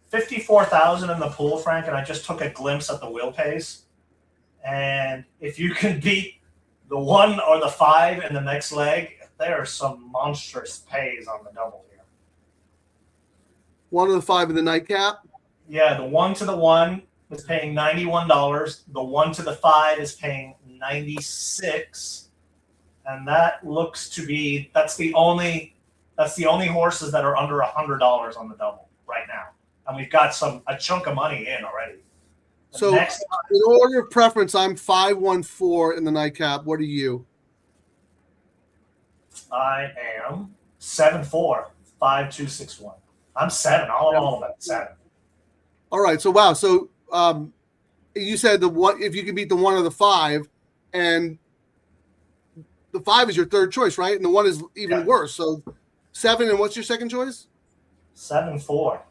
54,000 in the pool, Frank, and I just took a glimpse at the wheel pace. And if you can beat the 1 or the 5 in the next leg, there are some monstrous pays on the double here. 1 or the 5 in the nightcap? Yeah, the 1 to the 1 is paying $91. The 1 to the 5 is paying $96. And that looks to be that's the only horses that are under $100 on the double right now. And we've got a chunk of money in already. So in order of preference, I'm 514 in the nightcap. What are you? I am 7-4, 5-2-6-1. I'm 7. All about 7. All right. So wow. So you said the 1 if you can beat the 1 or the 5, and the 5 is your third choice, right? And the 1 is even worse. So 7, and what's your second choice? 7-4.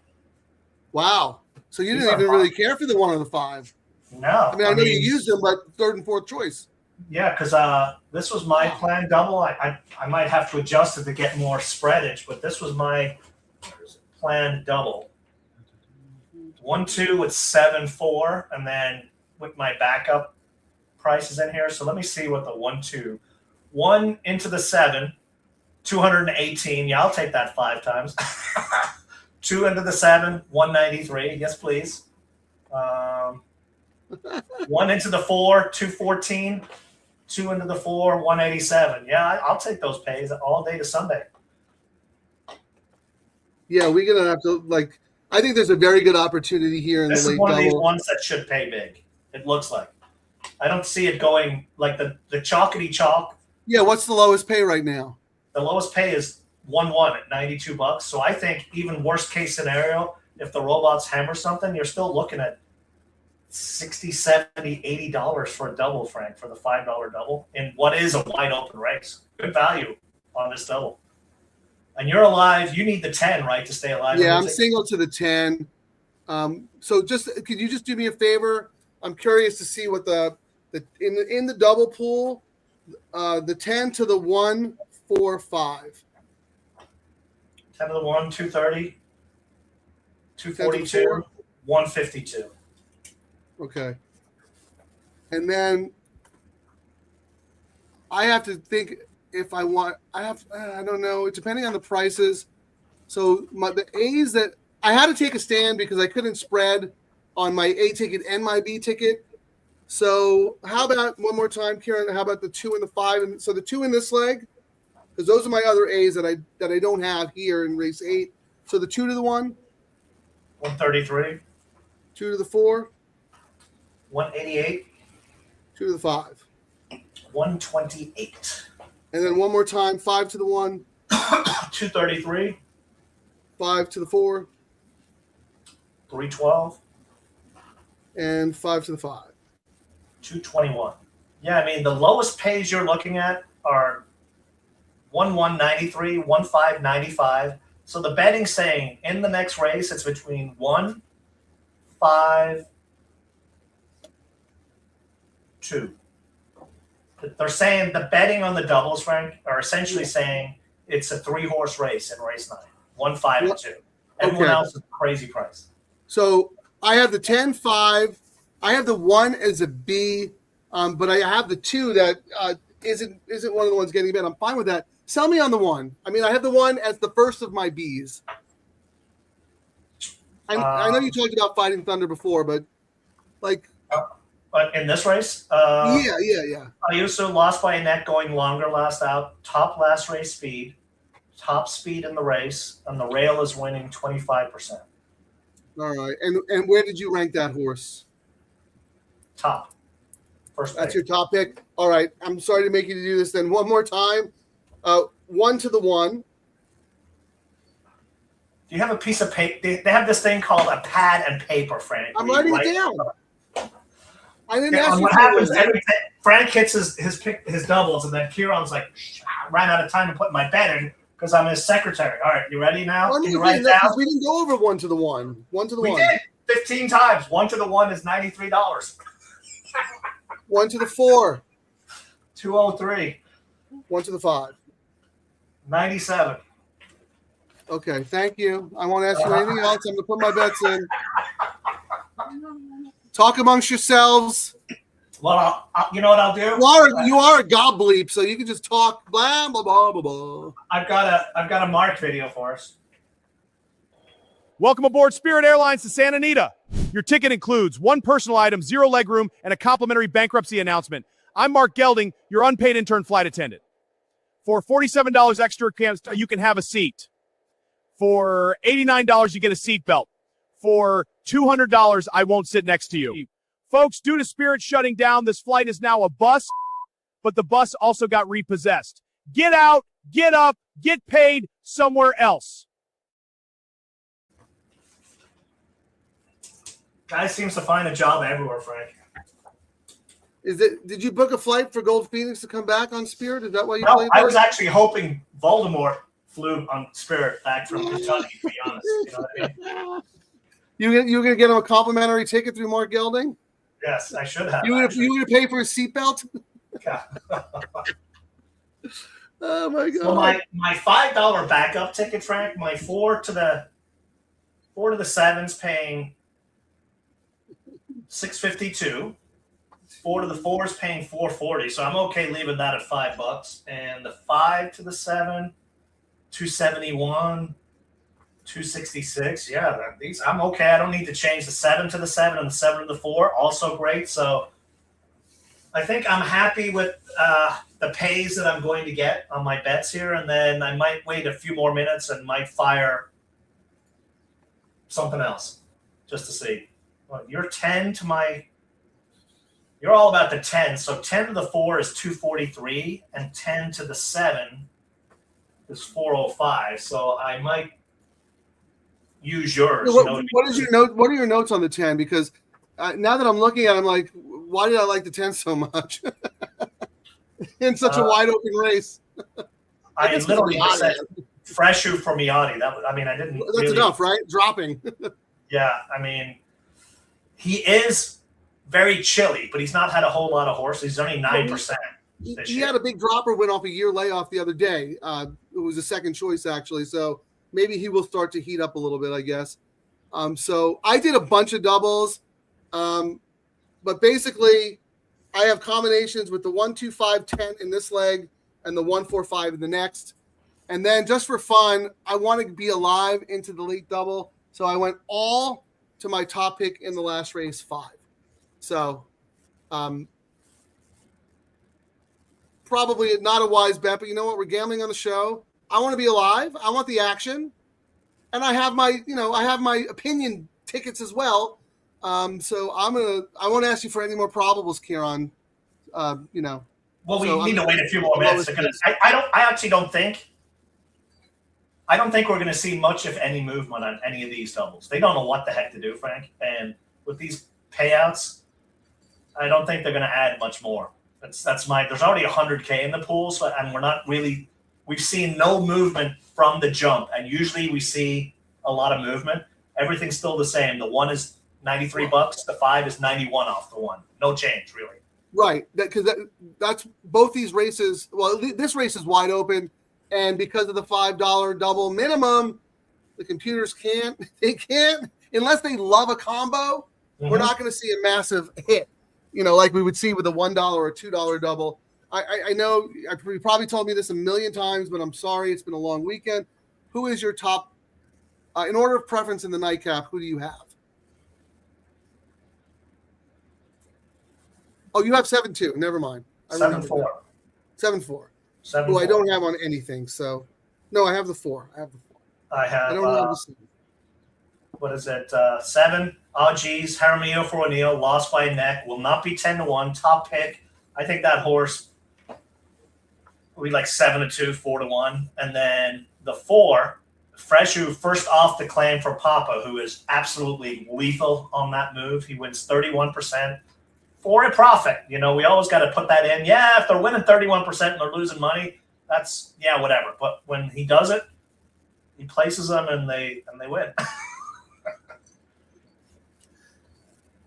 Wow. So you didn't even really care for the 1 or the 5. No. I mean, I know you used them, but third and fourth choice. Yeah, because this was my planned double. I might have to adjust it to get more spreadage, but this was my planned double. 1-2 with 7-4, and then with my backup prices in here. So let me see what the 1-2. 1 into the 7, 218. Yeah, I'll take that 5 times. 2 into the 7, 193. Yes, please. 1 into the 4, 214. 2 into the 4, 187. Yeah, I'll take those pays all day to Sunday. Yeah, we're gonna have to I think there's a very good opportunity here in the late double. This is one of these ones that should pay big. It looks like. I don't see it going like the chalkity chalk. Yeah, what's the lowest pay right now? The lowest pay is 1-1 at $92. So I think even worst case scenario, if the robots hammer something, you're still looking at $60, $70, $80 for a double, Frank, for the $5 double in what is a wide open race. Good value on this double. And you're alive. You need the 10, right, to stay alive? Yeah, I'm single to the 10. So could you just do me a favor? I'm curious to see what in the double pool, the 10 to the 1, 4, 5. 10 to the 1, 230, 242, 152. Okay. And then I have to think if I want. I don't know. Depending on the prices. So the A's that I had to take a stand because I couldn't spread on my A ticket and my B ticket. So how about one more time, Ciaran? How about the 2 and the 5? And so the 2 in this leg, because those are my other A's that I don't have here in race 8. So the 2 to the 1, 133, 2 to the 4, 188, 2 to the 5, 128, and then one more time, 5 to the 1, 233, 5 to the 4, 312, and 5 to the 5. 221. Yeah, I mean, the lowest pays you're looking at are 1193, 1595. So the betting's saying in the next race, it's between 1, 5, 2. They're saying the betting on the doubles, Frank, are essentially saying it's a 3-horse race in race 9. 1, 5, and 2. Everyone else is a crazy price. So I have the 10, 5. I have the 1 as a B, but I have the 2 that isn't one of the ones getting bet. I'm fine with that. Sell me on the 1. I mean, I have the 1 as the first of my Bs. I know you talked about Fighting Thunder before, but like. But in this race, yeah. Ayuso lost by a neck going longer last out. Top last race speed, top speed in the race, and the rail is winning 25%. All right, and where did you rank that horse? Top. First pick. That's your top pick. All right, I'm sorry to make you do this. Then one more time, 1 to the 1. Do you have a piece of paper? They have this thing called a pad and paper, Frank. I'm writing it down. I didn't ask you. What happens? Frank hits his doubles, and then Ciaran's like, ran out of time to put my bet in because I'm his secretary. All right, you ready now? Can you write it down? We didn't go over 1 to the 1. 1 to the 1. We did 15 times. 1 to the 1 is $93. 1 to the 4. 203. 1 to the 5. 97. Okay, thank you. I won't ask you anything else. I'm going to put my bets in. Talk amongst yourselves. Well, you know what I'll do? You are a gob bleep, so you can just talk blah blah blah blah blah. I've got a Mark video for us. Welcome aboard Spirit Airlines to Santa Anita. Your ticket includes 1 personal item, 0 legroom, and a complimentary bankruptcy announcement. I'm Mark Gelding, your unpaid intern flight attendant. For $47 extra, you can have a seat. For $89, you get a seat belt. For $200, I won't sit next to you. Folks, due to Spirit shutting down, this flight is now a bus, but the bus also got repossessed. Get out, get up, get paid somewhere else. Guy seems to find a job everywhere, Frank. Did you book a flight for Gold Phoenix to come back on Spirit? Is that why you No, played? I was actually hoping Voldemort flew on Spirit back from Kentucky, to be honest. You know what I mean? You were going to get him a complimentary ticket through Mark Gelding? Yes, I should have. You were going to pay for his seatbelt? Yeah. Oh, my God. So my $5 backup ticket, Frank, my 4 to the 7's paying $652. 4 to the 4 is paying $440, so I'm okay leaving that at $5. And the 5 to the 7, $271, $266. Yeah, I'm okay. I don't need to change the 7 to the 7 and the 7 to the 4. Also great. So I think I'm happy with the pays that I'm going to get on my bets here, and then I might wait a few more minutes and might fire something else just to see. Well, you're 10 to my. You're all about the 10. So 10 to the 4 is 243, and 10 to the 7 is 405. So I might use yours. What are your notes on the 10? Because now that I'm looking at it, I'm like, why did I like the 10 so much in such a wide open race? I literally just said Freshu for Miotti. I didn't. That's really, enough, right? Dropping. Yeah, he is very chilly, but he's not had a whole lot of horses. He's only 9%. He had a big dropper, went off a year layoff the other day. It was a second choice, actually. So maybe he will start to heat up a little bit, I guess. So I did a bunch of doubles. But basically, I have combinations with the 1, 2, 5, 10 in this leg and the 1, 4, 5 in the next. And then just for fun, I want to be alive into the late double. So I went all to my top pick in the last race, 5. So probably not a wise bet, but you know what? We're gambling on the show. I want to be alive. I want the action. And I have my opinion tickets as well. So I won't ask you for any more probables, Ciaran. Well, we need to wait a few more minutes. I don't think we're going to see much, if any, movement on any of these doubles. They don't know what the heck to do, Frank. And with these payouts, I don't think they're going to add much more. There's already 100K in the pool, and we've seen no movement from the jump. And usually we see a lot of movement. Everything's still the same. The 1 is $93. The 5 is 91 off the 1. No change, really. Right. Because that's both these races. Well, this race is wide open. And because of the $5 double minimum, the computers can't, unless they love a combo, we're not going to see a massive hit, like we would see with a $1 or $2 double. I know you probably told me this a million times, but I'm sorry. It's been a long weekend. Who is your top, in order of preference in the nightcap, who do you have? Oh, you have 7-2. Never mind. 7-4. 7-4. 7-4. Who I don't have on anything. So, no, I have the 4. I don't have the 7. What is it? 7. Oh, geez. Jaramillo for O'Neill. Lost by a neck. Will not be 10-1. Top pick. I think that horse will be like 7-2, 4-1. And then the 4, Freshu, first off the claim for Papa, who is absolutely lethal on that move. He wins 31%. For a profit. We always got to put that in. Yeah, if they're winning 31% and they're losing money, that's, whatever. But when he does it, he places them and they win.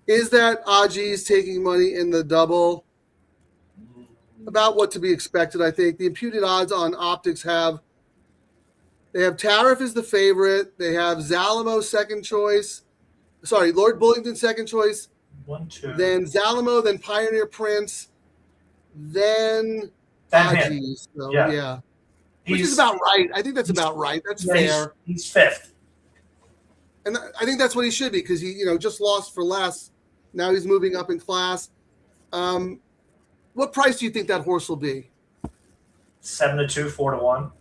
Is that Aji's taking money in the double? About what to be expected, I think. The imputed odds on optics they have Tariff as the favorite. They have Zalamo second choice. Sorry, Lord Bullington second choice. 1, 2. Then Zalamo, then Pioneer Prince, then Aji. So, yeah. Which is about right. I think that's about right. That's fair. He's 5th. And I think that's what he should be because he, just lost for less. Now he's moving up in class. What price do you think that horse will be? 7-2, 4-1.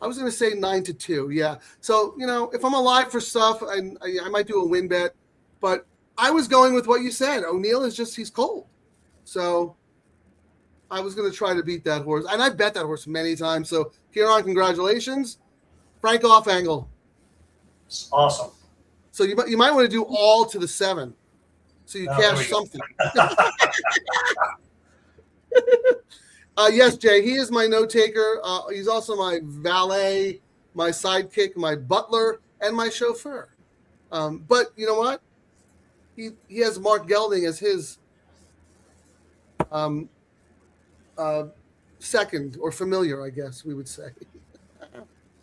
I was going to say 9-2. Yeah. So, if I'm alive for stuff, I might do a win bet, but I was going with what you said. O'Neill he's cold. So I was going to try to beat that horse. And I've bet that horse many times. So, Ciaran, congratulations. Frank off angle. It's awesome. So you might want to do all to the 7. So you cash something. Yes, Jay, he is my note taker. He's also my valet, my sidekick, my butler, and my chauffeur. But you know what? He has Mark Gelding as his second or familiar, I guess we would say.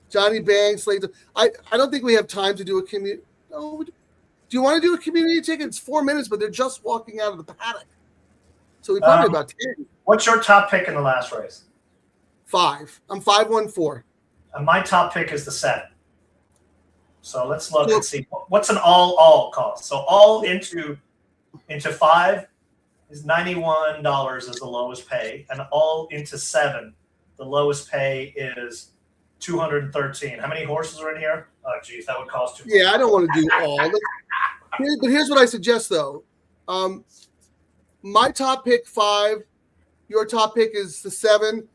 Johnny Banks. I don't think we have time to do a community. No, do you want to do a community ticket? It's 4 minutes, but they're just walking out of the paddock. So we probably about 10. What's your top pick in the last race? 5. I'm 5-1-4. And my top pick is the 7. So let's look and see what's an all cost. So all into 5 is $91 is the lowest pay, and all into 7, the lowest pay is $213. How many horses are in here? Oh, geez, that would cost too much. Yeah, I don't want to do all. But here's what I suggest, though. My top pick 5. Your top pick is the 7.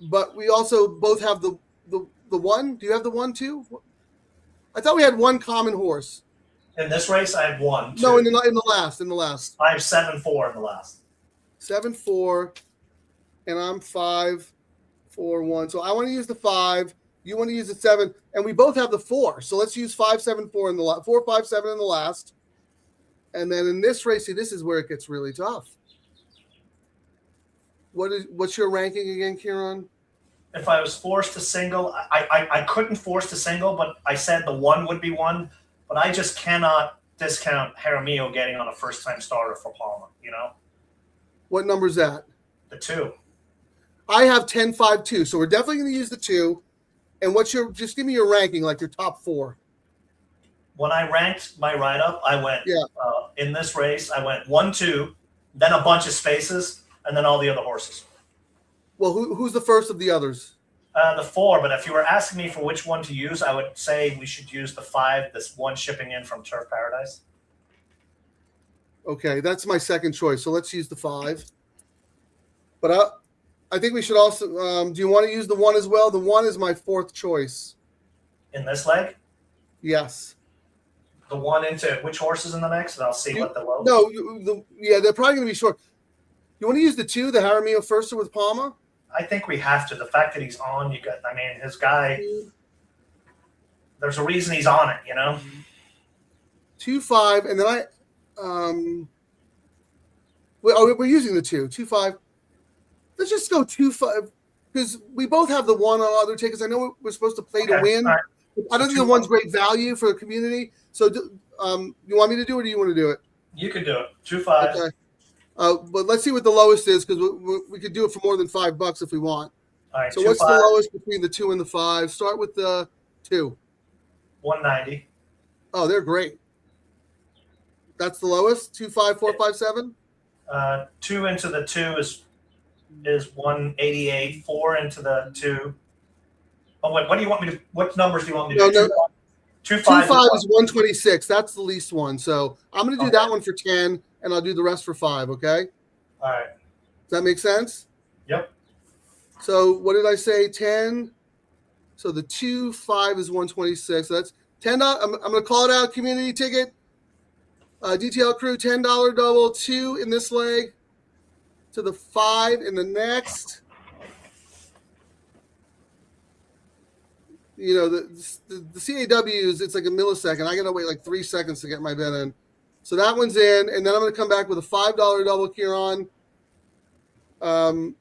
But we also both have the 1. Do you have the 1 too? I thought we had one common horse. In this race, I have 1, 2. No, in the last. I have 7-4 in the last. 7-4, and I'm 5-4-1. So I want to use the 5. You want to use the 7, and we both have the 4. So let's use 5-7-4 in the 4-5-7 in the last. And then in this race, see, this is where it gets really tough. What's your ranking again, Ciaran? If I was forced to single, I couldn't force to single, but I said the 1 would be 1. But I just cannot discount Jaramillo getting on a first-time starter for Palma, you know? What number is that? The 2. I have 10-5-2, so we're definitely going to use the 2. And just give me your ranking, like your top 4. When I ranked my write-up, I went, Yeah. In this race, I went 1, 2, then a bunch of spaces, and then all the other horses. Well, who's the first of the others? The 4, but if you were asking me for which one to use, I would say we should use the 5, this one shipping in from Turf Paradise. Okay, that's my second choice. So let's use the 5. But I think we should also. Do you want to use the 1 as well? The 1 is my 4th choice. In this leg? Yes. The 1 into which horse is in the next, and I'll see what the low. No, they're probably going to be short. You want to use the 2, the Jaramillo First with Palma? I think we have to. The fact that he's on, his guy. There's a reason he's on it, you know. 2-5, and then we're using the 2-5. Let's just go 2-5 because we both have the 1 on other tickets. I know we're supposed to play to win. Right. I don't think the 1's great value for the community. So, you want me to do it, or do you want to do it? You can do it. 2-5. Okay. But let's see what the lowest is because we could do it for more than $5 if we want. All right. So what's the lowest between the 2 and the 5? Start with the 2. 190. Oh, they're great. That's the lowest. 2-5, 4-5-7. 2 into the 2 is 188. 4 into the 2. Oh, what do you want me to? What numbers do you want me to do? 2-5 is 126. That's the least one. So I'm going to do that one for 10, and I'll do the rest for 5. Okay. All right. Does that make sense? Yep. So what did I say? 10. So the 2-5 is 126. So that's $10. I'm going to call it out. Community ticket. DTL Crew $10 double. 2 in this leg. To the 5 in the next. You know, the CAWs, it's like a millisecond. I got to wait like 3 seconds to get my bet in. So that one's in, and then I'm going to come back with a $5 double, Ciaran. I'm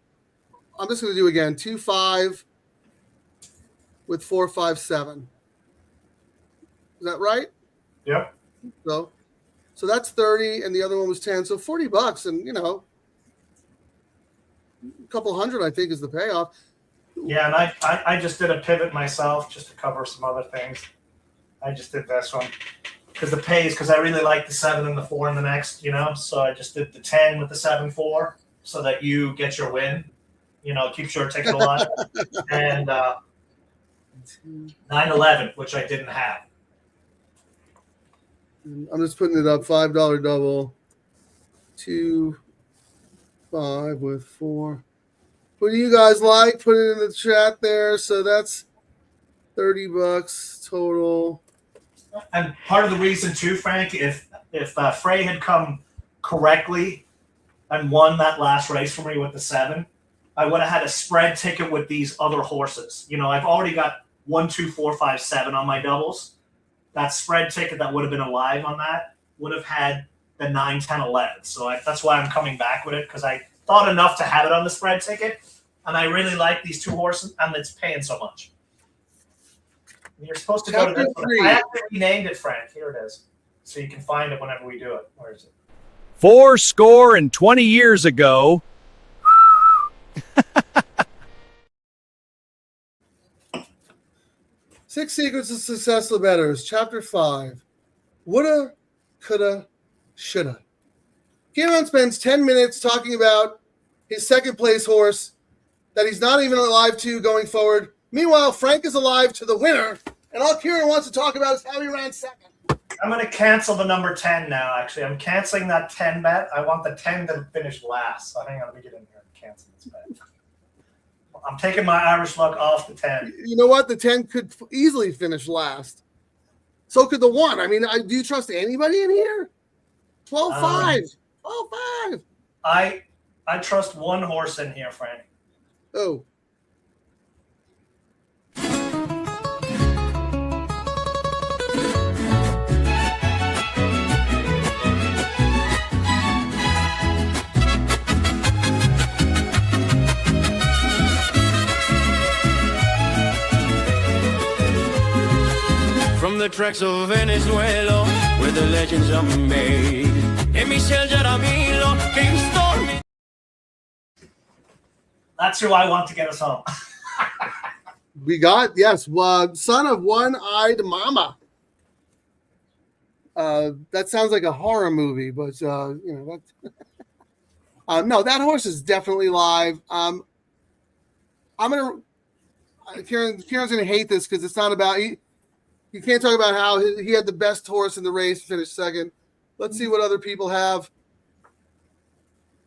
just going to do again 2-5 with 4-5-7. Is that right? Yep. So that's 30, and the other one was 10. So $40, and a couple hundred, I think, is the payoff. Yeah, and I just did a pivot myself just to cover some other things. I just did this one because the pays, because I really like the 7 and the 4 in the next, So I just did the 10 with the 7-4 so that you get your win. Keeps your ticket alive. And 9-11, which I didn't have. I'm just putting it up. $5 double. 2-5 with 4. What do you guys like? Put it in the chat there. So that's $30 total. And part of the reason too, Frank, if Frey had come correctly and won that last race for me with the 7, I would have had a spread ticket with these other horses. I've already got 1, 2, 4, 5, 7 on my doubles. That spread ticket that would have been alive on that would have had the 9, 10, 11. So that's why I'm coming back with it, because I thought enough to have it on the spread ticket, and I really like these 2 horses, and it's paying so much. You're supposed to go to this one. I actually renamed it, Frank. Here it is. So you can find it whenever we do it. Where is it? 80 years ago. 6 Secrets of Successful Bettors, Chapter 5. Woulda, coulda, shoulda. Ciaran spends 10 minutes talking about his second place horse that he's not even alive to going forward. Meanwhile, Frank is alive to the winner, and all Ciaran wants to talk about is how he ran second. I'm going to cancel the number 10 now, actually. I'm canceling that 10 bet. I want the 10 to finish last. So hang on, let me get in here and cancel this bet. I'm taking my Irish luck off the 10. You know what? The 10 could easily finish last. So could the one. I mean, do you trust anybody in here? 12-5. 12-5. I trust one horse in here, Frank. Oh. From the tracks of Venezuela, where the legends are made. And Michelle Jaramillo came storming. That's who I want to get us home. We got, yes, son of one-eyed mama. That sounds like a horror movie, but you know, no, that horse is definitely live. I'm gonna Ciaran's gonna hate this because it's not about you can't talk about how he had the best horse in the race, finished second. Let's see what other people have.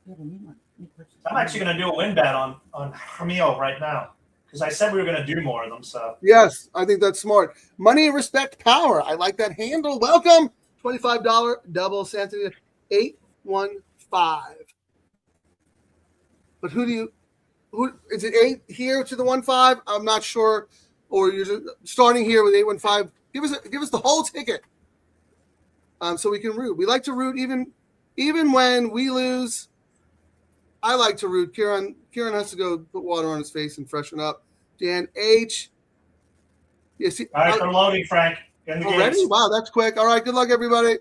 I'm actually going to do a win bet on Hermio right now because I said we were going to do more of them. So Yes, I think that's smart. Money, respect, power. I like that handle. Welcome. $25 double Santa Anita 815. But who is it 8 here to the 1-5? I'm not sure. Or you're just starting here with 815. Give us the whole ticket. So we can root. We like to root even when we lose. I like to root. Ciaran has to go put water on his face and freshen up. Dan H. Yes. all right, they're loading, Frank. In the Already? gates. Wow, that's quick. All right, good luck, everybody.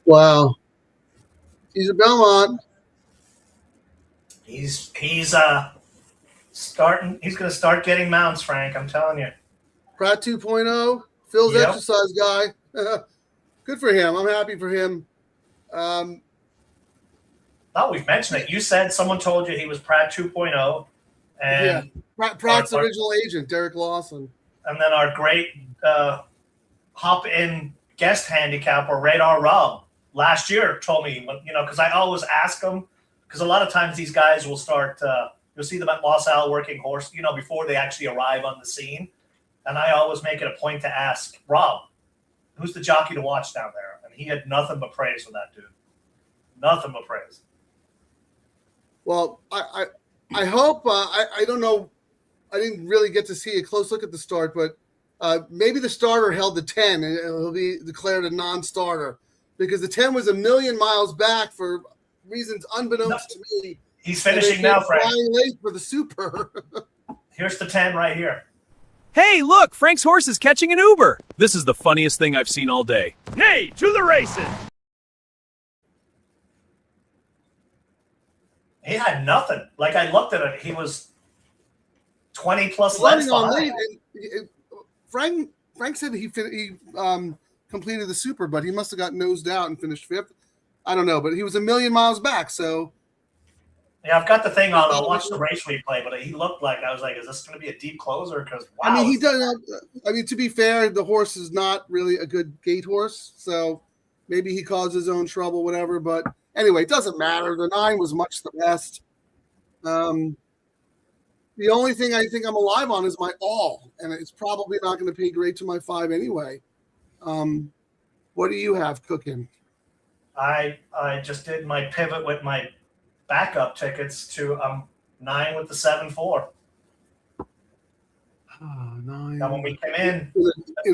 Wow. He's a Belmont. He's starting. He's going to start getting mounts, Frank. I'm telling you. Pratt 2.0. Phil's Yep. exercise guy. Good for him. I'm happy for him. Oh, we've mentioned it. You said someone told you he was Pratt 2.0. And Pratt's original agent, Derek Lawson. And then our great hop-in guest handicapper, Radar Rob, last year told me, because I always ask them, because a lot of times these guys will start, you'll see them at Los Al working horse, before they actually arrive on the scene. And I always make it a point to ask, Rob, who's the jockey to watch down there? And he had nothing but praise for that dude. Nothing but praise. Well, I hope, I don't know, I didn't really get to see a close look at the start, but maybe the starter held the 10 and it'll be declared a non-starter because the 10 was a million miles back for reasons unbeknownst to me. He's finishing now, Frank. Flying late for the Super. Here's the 10 right here. Hey, look, Frank's horse is catching an Uber. This is the funniest thing I've seen all day. Hey, to the races! He had nothing. Like, I looked at it, he was 20 plus lengths behind. Frank said he completed the Super, but he must have got nosed out and finished 5th. I don't know, but he was a million miles back, so. Yeah, I've got the thing on. I'll watch the race replay, but he looked like, I was like, is this going to be a deep closer? Because, wow. I mean, he does. To be fair, the horse is not really a good gate horse, so maybe he caused his own trouble, whatever, but anyway, it doesn't matter. The 9 was much the best. The only thing I think I'm alive on is my all, and it's probably not going to pay great to my 5 anyway. What do you have cooking? I just did my pivot with my backup tickets to 9 with the 7-4. 9. Now when we came in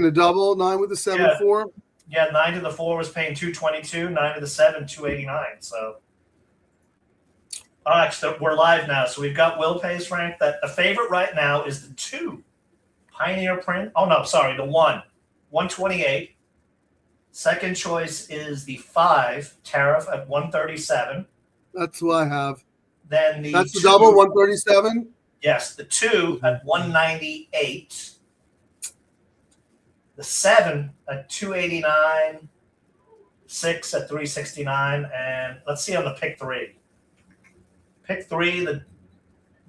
the double, 9 with the 7-4. Yeah, 9 to the 4 was paying $222, 9 to the 7, $289. So, actually, we're live now. So we've got Will Pays, Frank. That the favorite right now is the 2, Pioneer Print. Oh no, sorry, the 1, 128. Second choice is the 5, Tariff at 137. That's what I have. Then that's the double, 137. Yes, the 2 at 198. The 7 at 289, 6 at 369, and let's see on the pick 3. Pick 3, the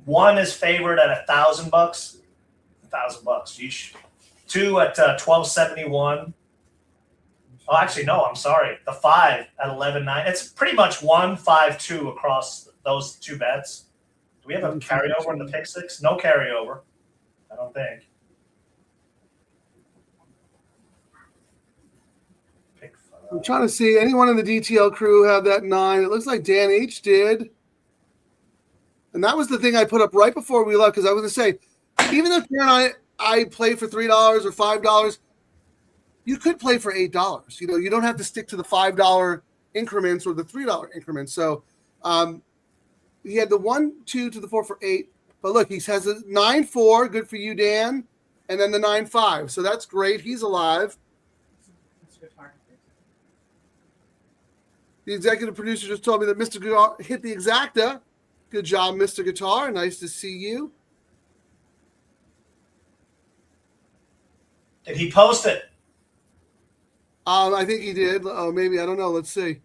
1 is favored at $1,000. $1,000. Yeesh. 2 at 1271. Oh, actually, no, I'm sorry. The 5 at 11.9. It's pretty much 1-5-2 across those 2 bets. Do we have a carryover in the pick 6? No carryover, I don't think. I'm trying to see anyone in the DTL crew have that 9. It looks like Dan H did. And that was the thing I put up right before we left because I was going to say, even though Ciaran and I play for $3 or $5, you could play for $8. You don't have to stick to the $5 increments or the $3 increments. So he had the 1, 2 to the 4 for 8. But look, he has a 9-4. Good for you, Dan. And then the 9-5. So that's great. He's alive. The executive producer just told me that Mr. Guitar hit the exacta. Good job, Mr. Guitar. Nice to see you. Did he post it? I think he did. Oh, maybe. I don't know. Let's see.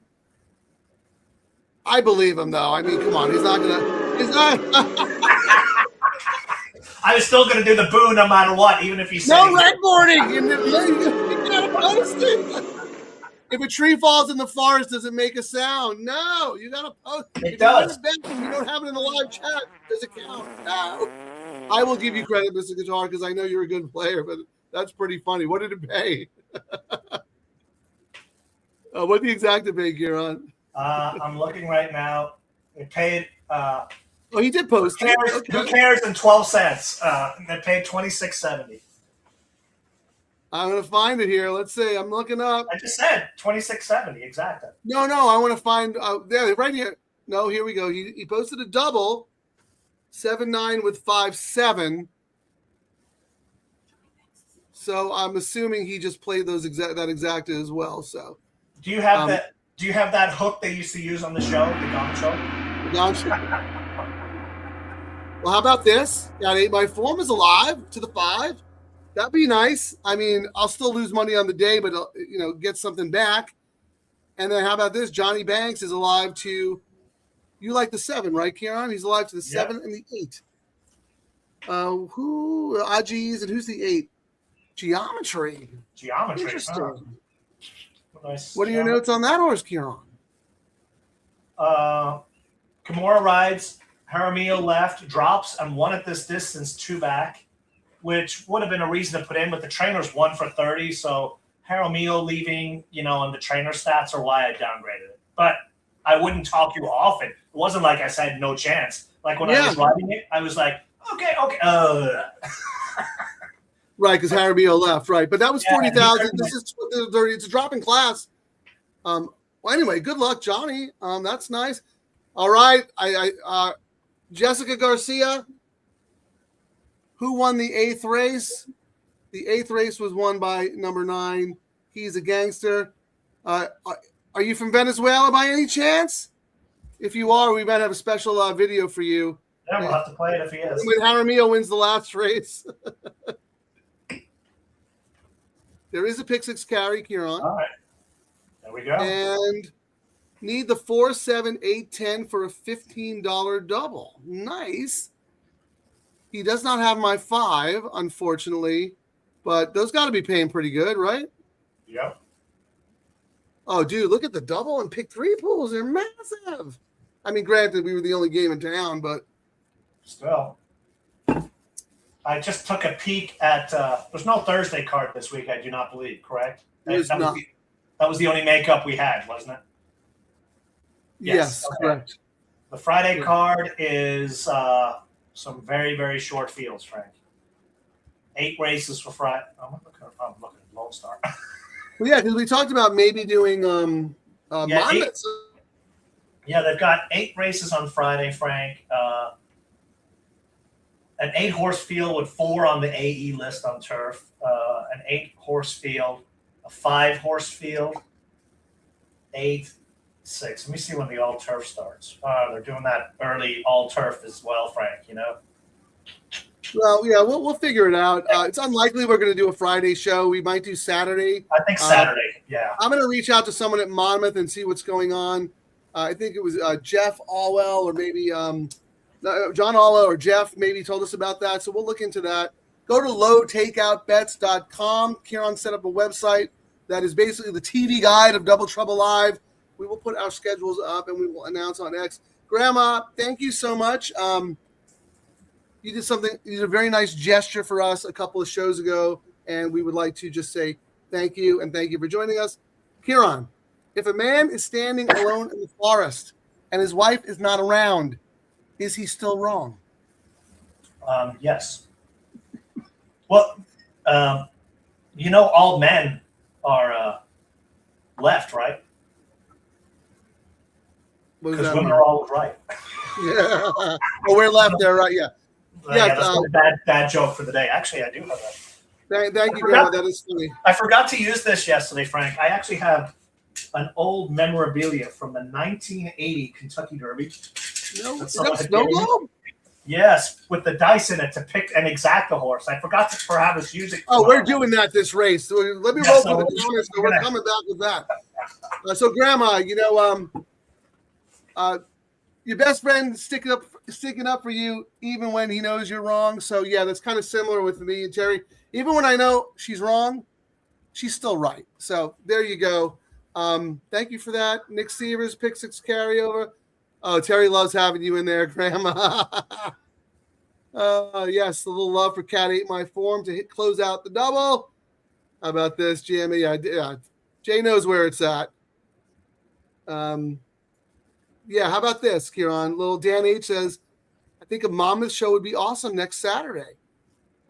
I believe him, though. I mean, come on. He's not going to. He's not. I was still going to do the boo no matter what, even if he said. No redboarding. You got to post it. If a tree falls in the forest, does it make a sound? No. You got to post it. It does. If you don't have it in the live chat, does it count? No. I will give you credit, Mr. Guitar, because I know you're a good player, but that's pretty funny. What did it pay? What the exacta pay, Ciaran? I'm looking right now. It paid. He did post. Who cares? In 12 cents. It paid $26.70. I'm gonna find it here. Let's see. I'm looking up. I just said $26.70 exactly. No. I want to find. There, right here. No, here we go. He posted a double, 7-9 with 5-7. So I'm assuming he just played that exacta as well. So. Do you have that? Do you have that hook they used to use on the show, the Gong Show? Well, how about this? Got 8 by 4 is alive to the 5. That'd be nice. I mean, I'll still lose money on the day, but get something back. And then how about this? Johnny Banks is alive to. You like the 7, right, Ciaran? He's alive to the 7 and the 8. Who Ajis and who's the 8? Geometry. Interesting. Huh. Nice. What are your notes on that horse, Ciaran? Kimura rides, Jaramillo left, drops, and 1 at this distance, 2 back, which would have been a reason to put in, but the trainer's 1 for 30, so Jaramillo leaving, and the trainer stats are why I downgraded it. But I wouldn't talk you off it. It wasn't like I said no chance. Like when I was riding it, I was like, okay. Right, because Jaramillo left, right. But that was 40,000. This is 30. It's a drop in class. Well, anyway, good luck, Johnny. That's nice. All right. Jessica Garcia, who won the 8th race? The 8th race was won by number 9. He's a gangster. Are you from Venezuela by any chance? If you are, we might have a special video for you. Yeah, we'll have to play it if he is. When Jaramillo wins the last race. There is a pick 6 carry, Ciaran. All right. There we go. And need the 4, 7, 8, 10 for a $15 double. Nice. He does not have my 5, unfortunately, but those got to be paying pretty good, right? Yep. Oh, dude, look at the double and pick 3 pools. They're massive. I mean, granted, we were the only game in town, but still. I just took a peek at there's no Thursday card this week, I do not believe, correct? That was the only makeup we had, wasn't it? Yes, okay. Correct. The Friday card is some very, very short fields, Frank. 8 races for Friday. I'm looking at Lone Star. Well, yeah, because we talked about maybe doing Monmouth. Yeah, they've got 8 races on Friday, Frank. An 8-horse field with 4 on the AE list on turf, an 8-horse field, a 5-horse field, 8, 6. Let me see when the all turf starts. They're doing that early all turf as well, Frank. Well, yeah, we'll figure it out. It's unlikely we're going to do a Friday show. We might do Saturday. I think Saturday. Yeah. I'm going to reach out to someone at Monmouth and see what's going on. I think it was Jeff Allwell or maybe John Allwell or Jeff maybe told us about that. So we'll look into that. Go to lowtakeoutbets.com. Ciaran set up a website that is basically the TV guide of Double Trouble Live. We will put our schedules up and we will announce on X. Grandma, thank you so much. You did a very nice gesture for us a couple of shows ago, and we would like to just say thank you and thank you for joining us. Ciaran, if a man is standing alone in the forest and his wife is not around, is he still wrong? Yes. Well, all men are left, right? Because women are always right. Yeah. Well, we're left there, right? Yeah. That's a bad joke for the day. Actually, I do have that. Thank you, Grandma. That is funny. I forgot to use this yesterday, Frank. I actually have an old memorabilia from the 1980 Kentucky Derby. No, is that Snow Globe? Yes, with the dice in it to pick an exacta horse. I forgot to perhaps use it. Oh, we're doing that this race. So let me roll for the corners. So we're coming back with that. So, Grandma, your best friend sticking up for you even when he knows you're wrong. So, yeah, that's kind of similar with me and Terry. Even when I know she's wrong, she's still right. So there you go. Thank you for that. Nick Severs, pick 6 carryover. Oh, Terry loves having you in there, Grandma. Yes, a little love for Cat 8 my form to close out the double. How about this, Jamie? Yeah, Jay knows where it's at. Yeah, how about this, Ciaran? Little Dan H says, I think a Monmouth show would be awesome next Saturday.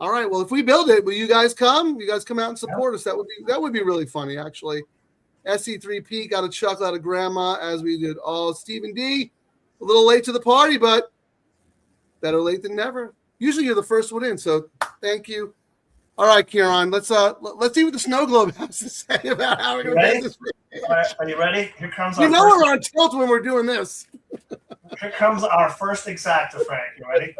All right, well, if we build it, will you guys come? You guys come out and support us. That would be really funny, actually. SC3P got a chuckle out of Grandma as we did all. Stephen D, a little late to the party, but better late than never. Usually you're the first one in, so thank you. All right, Ciaran, let's see what the Snow Globe has to say about how we're going to make this. All right, are you ready? Here comes You our know first, we're on tilt when we're doing this. here comes our first exacta, Frank. You ready?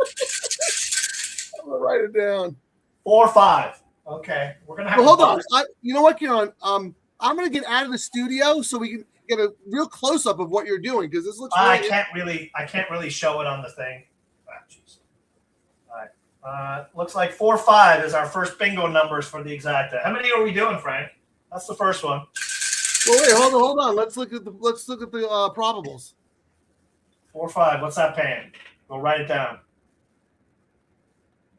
I'm gonna write it down. 4 or 5. Okay, we're gonna have. Well, hold to on. box. You know what, Ciaran? I'm gonna get out of the studio so we can get a real close up of what you're doing because this looks. I Really can't really show it on the thing. Ah, jeez. All right. Looks like 4 or 5 is our first bingo numbers for the exacta. How many are we doing, Frank? That's the first one. Well, wait, hold on. Let's look at the probables. 4 or 5. What's that paying? Go write it down.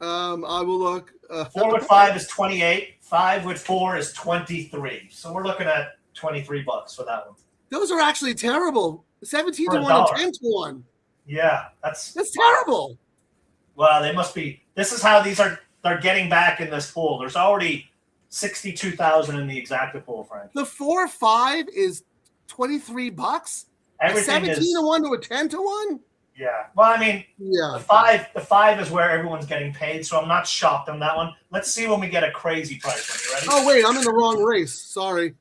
I will look. 4 with 5 is 28. 5 with 4 is 23. So we're looking at $23 for that one. Those are actually terrible. 17 For to a 1 and dollar. 10 to 1. Yeah, that's terrible. well, they must be. This is how they're getting back in this pool. There's already 62,000 in the exacta pool, Frank. The 4 or 5 is $23. Everything 17 is to 1 to a 10 to 1. yeah. Well, I mean, Yeah. the five is where everyone's getting paid, so I'm not shocked on that one. Let's see when we get a crazy price one. You ready? Oh wait, I'm in the wrong race. Sorry.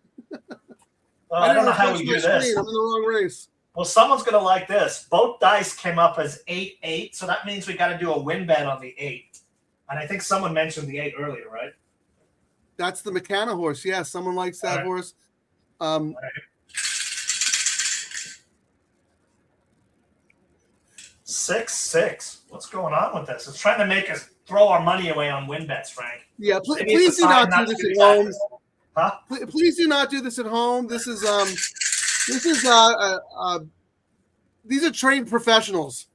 I don't know how refresh we my do this. screen. I'm in the wrong race. Well, someone's gonna like this. Both dice came up as 8-8, so that means we got to do a win bet on the 8. And I think someone mentioned the 8 earlier, right? That's the McCanna horse. Yeah, someone likes that Right. horse. 6-6. What's going on with this? It's trying to make us throw our money away on win bets, Frank. Yeah, Maybe please it's a do sign not do to this do at that. home. Huh? Please do not do this at home. These are trained professionals.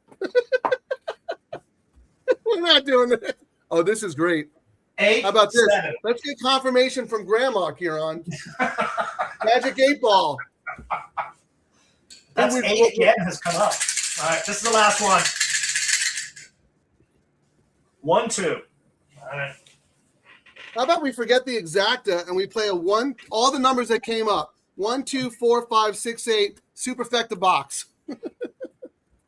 We're not doing this. Oh, this is great. 8. How about this? 7. Let's get confirmation from Grandma, Ciaran. Magic 8 ball. That's And 8 again has come up. All right, this is the last one. 1-2. All right. How about we forget the exacta and we play a 1? All the numbers that came up: 1, 2, 4, 5, 6, 8. Superfecta box. All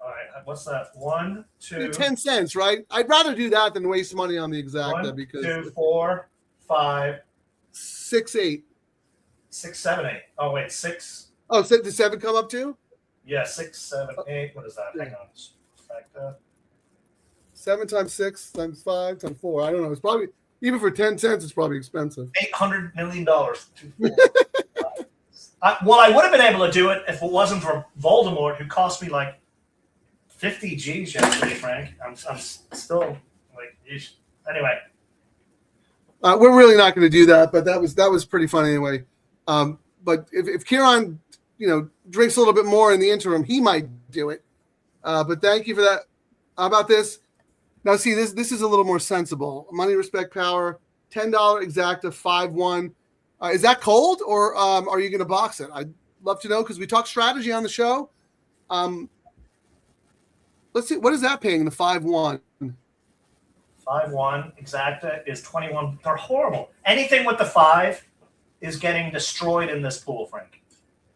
right. What's that? 1, 2. 10 cents, right? I'd rather do that than waste money on the exacta 1, because 2, 4, 5, 6, 8. 6, 7, 8. Oh wait, 6. Oh, so did 7 come up too? Yeah, 6, 7, 8. What is that? Hang on. Superfecta. 7 times 6 times 5 times 4. I don't know. It's probably, even for 10 cents, it's probably expensive. $800 million. Well, I would have been able to do it if it wasn't for Voldemort, who cost me like 50 G's yesterday, Frank. I'm still like, yeesh. Anyway. We're really not going to do that, but that was pretty fun anyway. But if Ciaran, drinks a little bit more in the interim, he might do it. But thank you for that. How about this? Now, see, this is a little more sensible. Money, respect, power, $10 exacta, 5-1. Is that cold, or are you going to box it? I'd love to know because we talk strategy on the show. Let's see. What is that paying, the 5-1? 5-1 exacta is 21. They're horrible. Anything with the 5 is getting destroyed in this pool, Frank.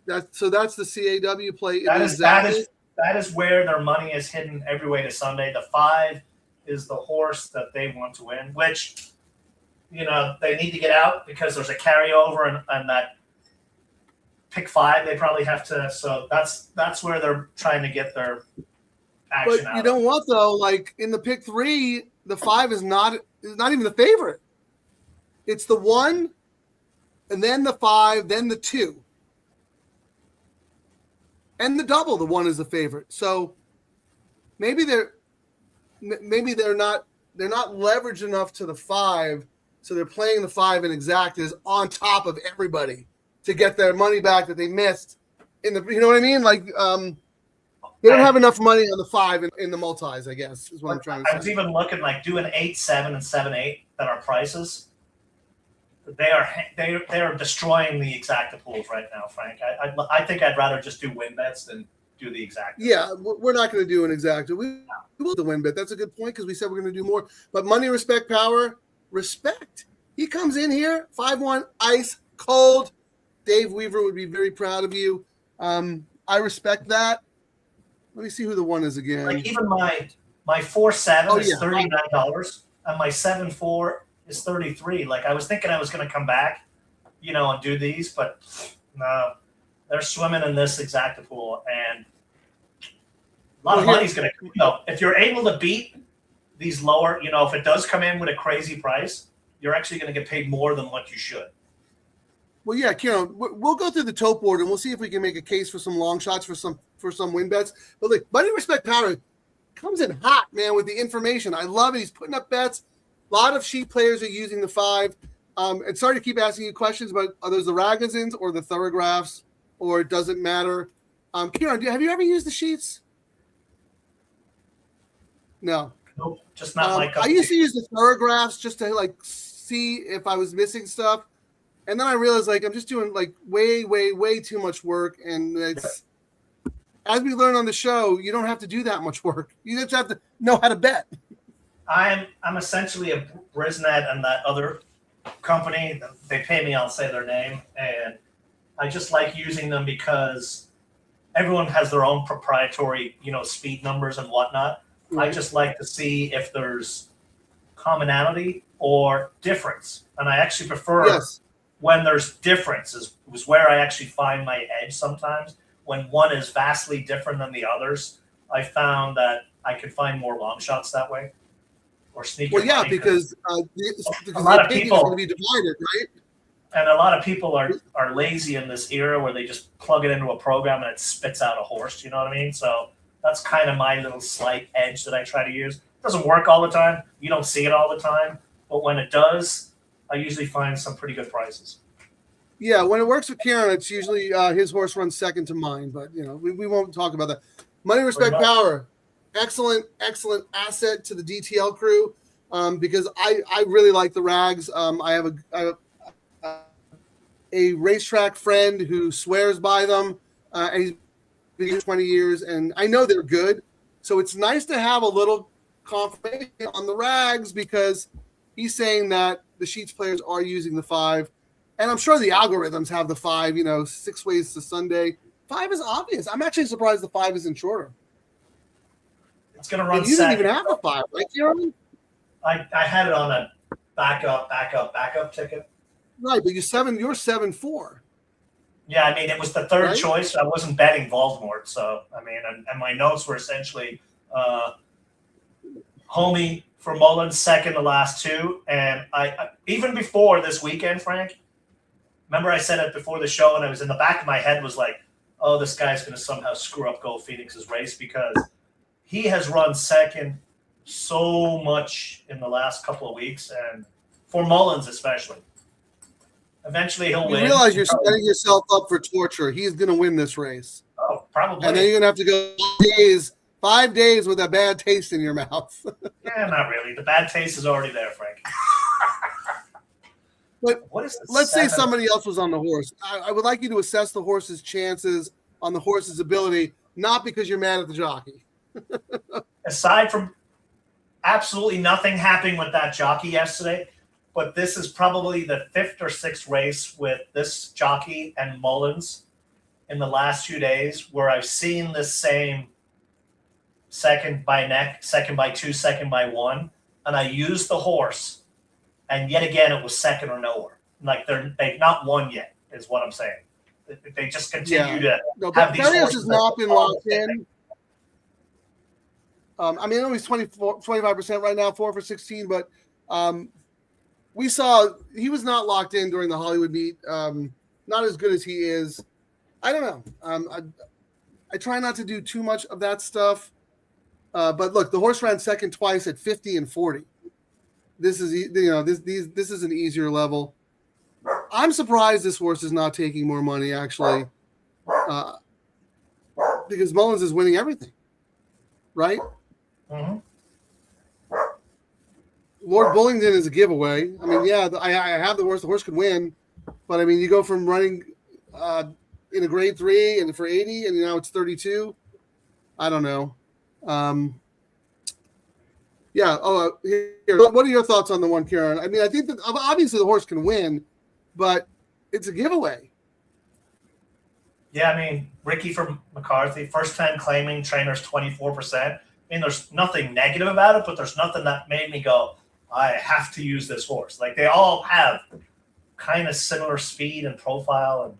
That's the CAW play. That is where their money is hidden every way to Sunday. The 5 is the horse that they want to win, which they need to get out because there's a carryover and that pick 5 they probably have to. So that's where they're trying to get their action but out. You know what though? Like in the pick 3, the 5 is not even the favorite. It's the 1, and then the 5, then the 2. And the double, the 1 is the favorite. So maybe they're not leveraged enough to the 5, so they're playing the 5 in exactas on top of everybody to get their money back that they missed in the. You know what I mean? Like they don't have enough money on the 5 in the multis. I guess is what I'm trying to say. I was even looking like doing 8-7 and 7-8 that are prices. They are destroying the exacta pools right now, Frank. I think I'd rather just do win bets than do the exacta. Yeah, we're not going to do an exacta. We will do win bet. That's a good point because we said we're going to do more. But money, respect, power, respect. He comes in here 5-1, ice cold. Dave Weaver would be very proud of you. I respect that. Let me see who the 1 is again. Like even my 4-7 is $39, and my 7-4 is 33. Like I was thinking I was going to come back, and do these, but no. they're swimming in this exact pool, and a lot of money's going to, if you're able to beat these lower, if it does come in with a crazy price, you're actually going to get paid more than what you should. Well, yeah, Ciaran, we'll go through the tote board and we'll see if we can make a case for some long shots for some win bets. But look, Money Respect Power comes in hot, man, with the information. I love it. He's putting up bets. A lot of sheep players are using the 5. And sorry to keep asking you questions, but are those the Ragazins or the Thoroughgraphs, or it doesn't matter? Ciaran, have you ever used the sheets? No. Nope, just not like. I used to use the Thoroughgraphs just to see if I was missing stuff, and then I realized I'm just doing way too much work, and it's as we learned on the show, you don't have to do that much work. You just have to know how to bet. I'm essentially a Brisnet and that other company. They pay me, I'll say their name, and I just like using them because everyone has their own proprietary, speed numbers and whatnot. Mm-hmm. I just like to see if there's commonality or difference, and I actually prefer when there's difference is where I actually find my edge sometimes. When one is vastly different than the others, I found that I could find more long shots that way. Or sneaky. Well, yeah, because a lot of people are going to be divided, right? And a lot of people are lazy in this era where they just plug it into a program and it spits out a horse. You know what I mean? So that's kind of my little slight edge that I try to use. It doesn't work all the time. You don't see it all the time, but when it does, I usually find some pretty good prices. Yeah, when it works with Ciaran, it's usually his horse runs second to mine, but we won't talk about that. Money, Respect, Power. Excellent asset to the DTL crew because I really like the rags. I have a racetrack friend who swears by them, and he's been here 20 years, and I know they're good. So it's nice to have a little confirmation on the rags because he's saying that the Sheets players are using the 5, and I'm sure the algorithms have the 5. 6 ways to Sunday. 5 is obvious. I'm actually surprised the 5 isn't shorter. It's going to run. You didn't even have a 5, right, Ciaran? I had it on a backup ticket. Right, but you're 7-4. Yeah, I mean, it was the third choice. I wasn't betting Voldemort, so I mean, and my notes were essentially Homie for Mullins, second the last 2, and I even before this weekend, Frank. Remember, I said it before the show, and I was in the back of my head was like, "Oh, this guy's going to somehow screw up Gold Phoenix's race because." He has run second so much in the last couple of weeks, and for Mullins especially. Eventually he'll win. You realize you're setting yourself up for torture. He's going to win this race. Oh, probably. And then you're going to have to go 5 days with a bad taste in your mouth. Yeah, not really. The bad taste is already there, Frank. But let's say somebody else was on the horse. I would like you to assess the horse's chances on the horse's ability, not because you're mad at the jockey. Aside from absolutely nothing happening with that jockey yesterday, but this is probably the 5th or 6th race with this jockey and Mullins in the last 2 days where I've seen this same second by neck, second by 2, second by 1, and I used the horse, and yet again it was second or nowhere. Like they've not won yet, is what I'm saying. They just continue to have these horses. Has not been locked in. I mean, he's 25% right now, 4 for 16, but we saw he was not locked in during the Hollywood meet. Not as good as he is. I don't know. I try not to do too much of that stuff. But look, the horse ran second twice at 50 and 40. This is this is an easier level. I'm surprised this horse is not taking more money actually, because Mullins is winning everything, right? Mm-hmm. Lord Bullingdon is a giveaway. I mean, yeah, I have the horse. The horse could win, but I mean, you go from running in a grade 3 and for 80, and now it's 32. I don't know. Yeah. Oh, here. What are your thoughts on the one, Ciaran? I mean, I think that obviously the horse can win, but it's a giveaway. Yeah, I mean, Ricky from McCarthy, first time claiming trainers 24%. I mean, there's nothing negative about it, but there's nothing that made me go, I have to use this horse. Like, they all have kind of similar speed and profile and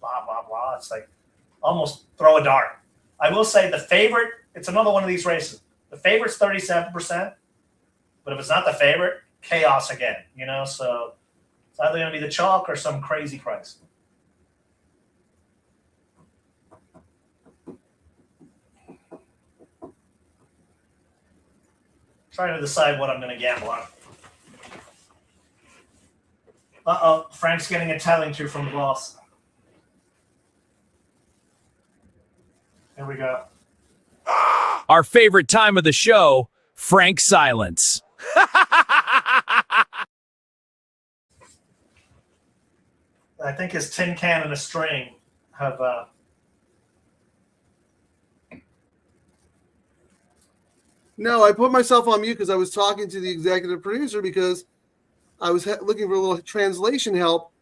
blah, blah, blah. It's like almost throw a dart. I will say the favorite, it's another one of these races. The favorite's 37%, but if it's not the favorite, chaos again, so it's either going to be the chalk or some crazy price. Trying to decide what I'm going to gamble on. Uh-oh, Frank's getting a telling to from the boss. Here we go. Our favorite time of the show, Frank silence. I think his tin can and a string have No, I put myself on mute because I was talking to the executive producer because I was looking for a little translation help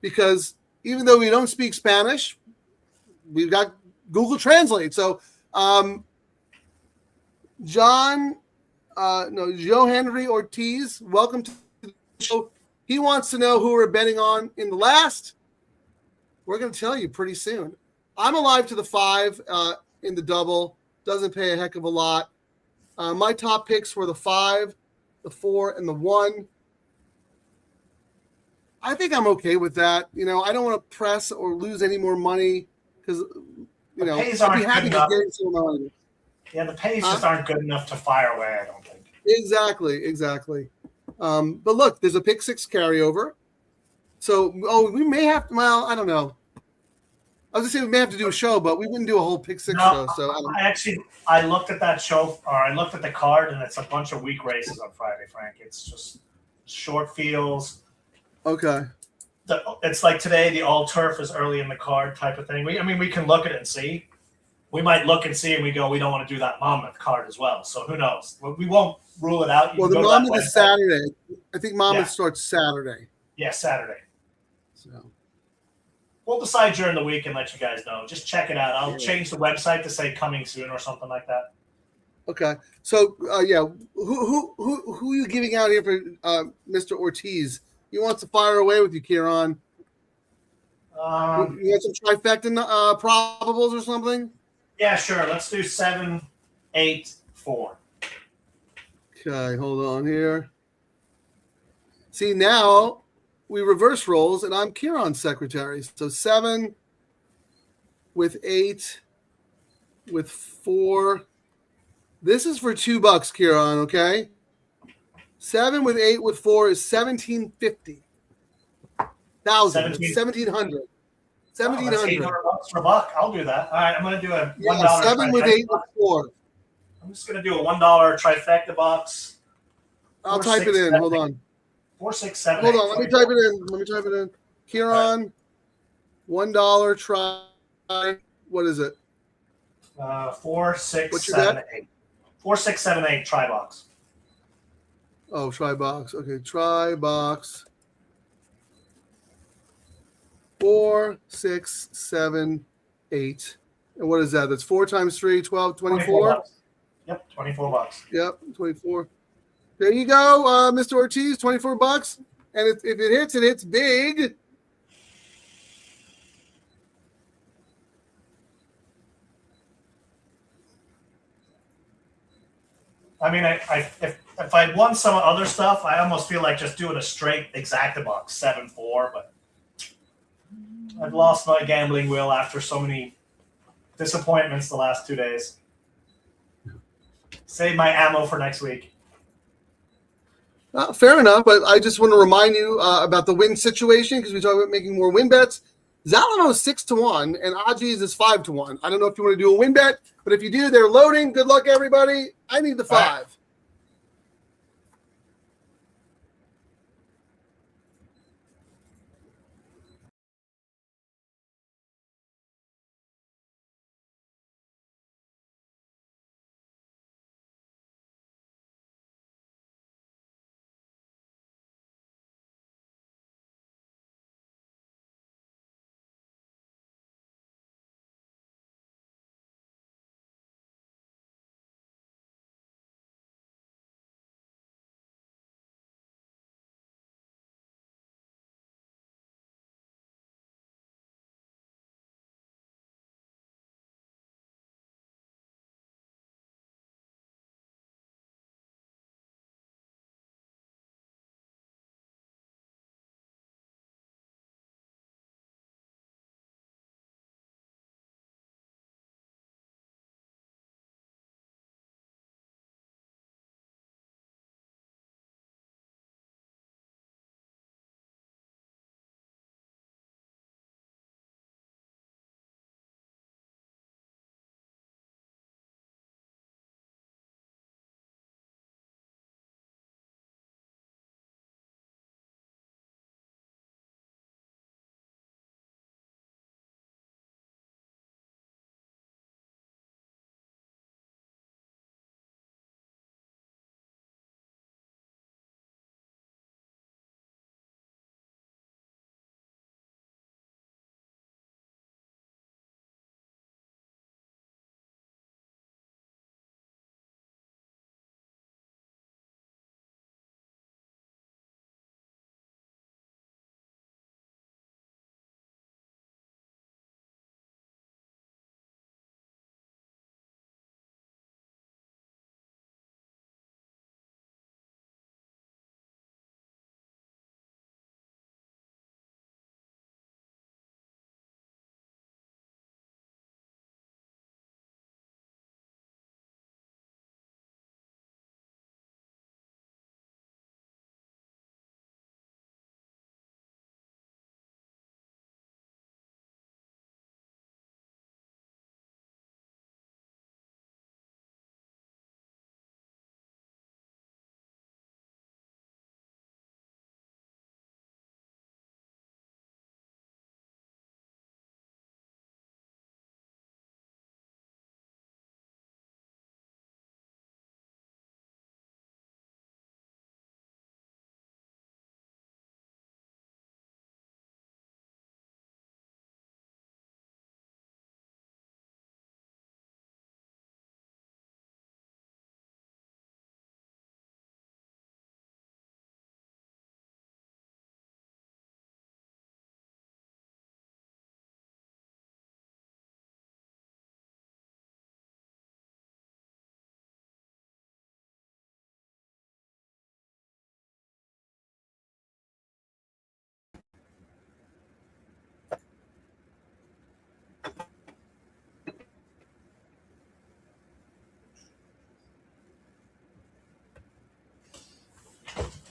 because even though we don't speak Spanish, we've got Google Translate. So, Joe Henry Ortiz, welcome to the show. He wants to know who we're betting on in the last. We're going to tell you pretty soon. I'm alive to the 5 in the double. Doesn't pay a heck of a lot. My top picks were the 5, the 4, and the 1. I think I'm okay with that. I don't want to press or lose any more money because, pays I'd be aren't happy good to enough. get some money. Yeah, the pays just aren't good enough to fire away, I don't think. Exactly. But look, there's a pick 6 carryover. So, we may have to, well, I don't know. I was going to say we may have to do a show, but we wouldn't do a whole pick 6 show. So I looked at that show, or I looked at the card, and it's a bunch of weak races on Friday, Frank. It's just short fields. Okay. It's like today, the all turf is early in the card type of thing. We can look at it and see. We might look and see, and we go, we don't want to do that Monmouth card as well. So who knows? We won't rule it out. Well, the Monmouth is Saturday. I think Monmouth starts Saturday. Yeah, Saturday. So we'll decide during the week and let you guys know. Just check it out. I'll change the website to say coming soon or something like that. Okay. So who are you giving out here for Mr. Ortiz? He wants to fire away with you, Ciaran. You want some trifecta probables or something? Yeah, sure. Let's do 7, 8, 4. Okay, hold on here. See, now we reverse roles, and I'm Ciaran's secretary. So 7 with 8 with 4. This is for $2, Ciaran, okay? 7 with 8 with 4 is $1,750. 1,700. $1,700 for a buck. I'll do that. All right, I'm going to do a $1. 7 with 8 with 4. I'm just going to do a $1 trifecta box. I'll type it in. Hold on. 4, 6, 7. Hold on. Let me type it in. Ciaran, $1 try. What is it? 4, 6, What's your 7, bet? 8. 4, 6, 7, 8. Try box. Oh, try box. Okay, try box. 4, 6, 7, 8. And what is that? That's 4 times 3, 12, 24? Yep, $24. Yep, 24. There you go, Mr. Ortiz, $24. And if it hits big. I mean, if I'd won some other stuff, I almost feel like just doing a straight exacta box, 7-4, but I've lost my gambling will after so many disappointments the last 2 days. Save my ammo for next week. Fair enough, but I just want to remind you about the win situation because we talked about making more win bets. Zalamo 6-1 and Aji's is 5-1. I don't know if you want to do a win bet, but if you do, they're loading. Good luck, everybody. I need the 5.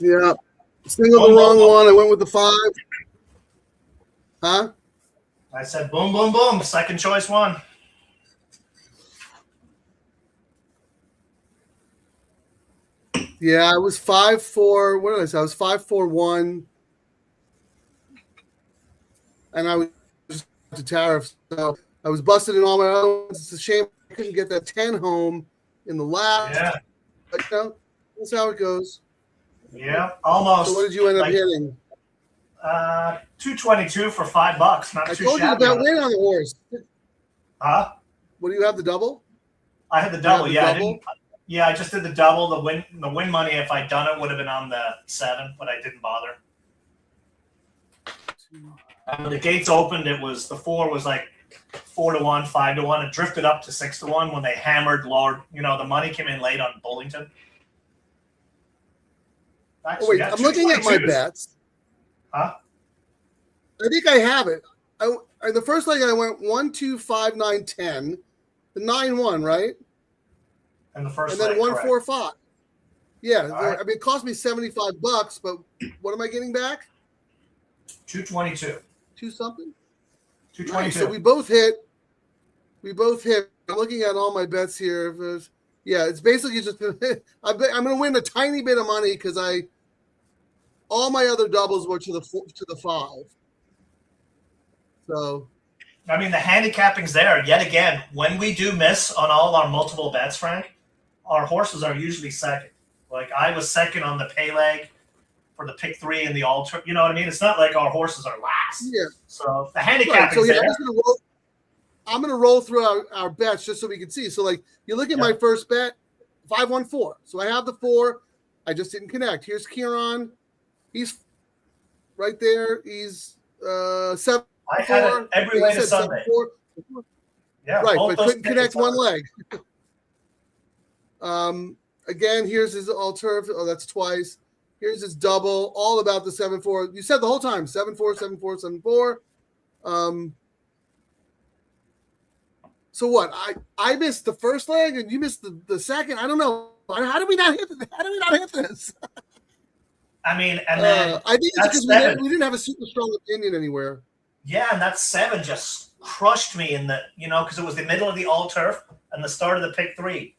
Yeah. Single the Boom, wrong boom, boom. one. I went with the 5. Huh? I said boom, boom, boom. Second choice one. Yeah, I was 5-4. What did I say? I was 5-4-1. And I was just to tariffs. So I was busted in all my other ones. It's a shame I couldn't get that 10 home in the last. Yeah. But that's how it goes. Yeah. Almost. So what did you end up like, hitting? 222 for $5. Not I too told you shabby. about win on the horse. Huh? What do you have, the double? I had the double. the Yeah, double? I didn't. Yeah, I just did the double. The win money, if I'd done it, would have been on the 7, but I didn't bother. When the gates opened, it was the 4 was like 4-1, 5-1. It drifted up to 6-1 when they hammered Lord. You know, the money came in late on Bullington. Oh, wait, I'm looking at my bets. Huh? I think I have it. The first leg I went 1, 2, 5, 9, 10. The 9-1, right? And the first And then leg, 1, correct. 4, 5. Yeah, right. I mean, it cost me $75, but what am I getting back? 222. 2 something? 222. Nice. So we both hit. I'm looking at all my bets here. Yeah, it's basically just I'm going to win a tiny bit of money because all my other doubles were to the 5. So, I mean, the handicapping's there. Yet again, when we do miss on all our multiple bets, Frank, our horses are usually second. Like I was second on the pay leg for the pick 3 and the altar. You know what I mean? It's not like our horses are last. yeah. So the Right. handicapping's So, yeah, there. I'm going to roll through our bets just so we can see. So, like, you look at my first bet, 5-1-4. So I have the 4. I just didn't connect. Here's Ciaran. He's right there. He's 7. I had it every way to Sunday. 7-4. Yeah, Right, both but those couldn't connect tickets one are- leg. Again, here's his alter. Oh, that's twice. Here's his double. All about the 7-4. You said the whole time 7-4, 7-4, 7-4. So what? I missed the first leg and you missed the second. I don't know. How did we not hit this? I mean, and then I think it's that's because we didn't have a super strong opinion anywhere. yeah, and that 7 just crushed me in the because it was the middle of the all turf and the start of the pick 3,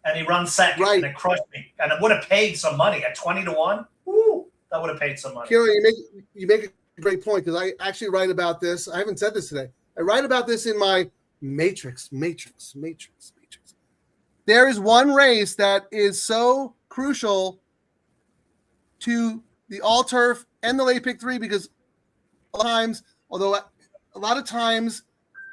and he runs second, Right. and it crushed me, and it would have paid some money at 20-1. Woo, that would have paid some money. Ciaran, you make a great point because I actually write about this. I haven't said this today. I write about this in my Matrix. There is one race that is so crucial to the all turf and the late pick 3 because a lot of times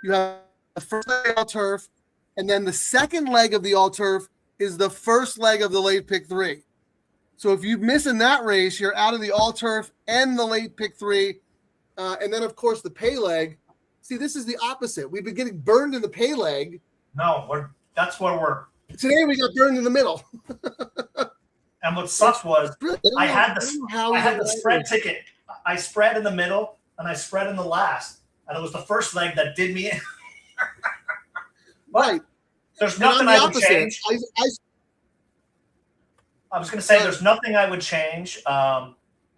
you have the first leg of the all turf and then the second leg of the all turf is the first leg of the late pick 3. So if you miss in that race, you're out of the all turf and the late pick 3. And then, of course, the pay leg. See, this is the opposite. We've been getting burned in the pay leg. No, that's where we're. Today we got burned in the middle. And what sucked was I had the spread ticket. ticket. I spread in the middle and I spread in the last, and it was the first leg that did me in. Right. There's And I'm nothing the I would opposite. change. I was going to say there's nothing I would change.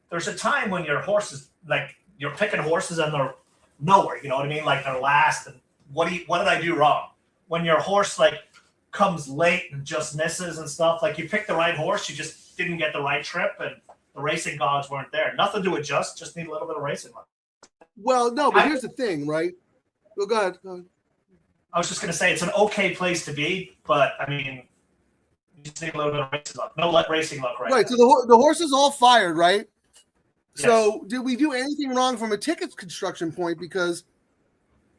There's a time when your horses, like you're picking horses and they're nowhere. You know what I mean? Like they're last. And what did I do wrong? When your horse like comes late and just misses and stuff, like you picked the right horse, you just didn't get the right trip, and the racing gods weren't there. Nothing to adjust. Just need a little bit of racing luck. Well, no, but here's the thing, right? Well, go ahead. I was just going to say it's an okay place to be, but I mean, you just need a little bit of racing luck. No racing luck right Right. now. So the horse is all fired, right? Yes. So did we do anything wrong from a ticket construction point? Because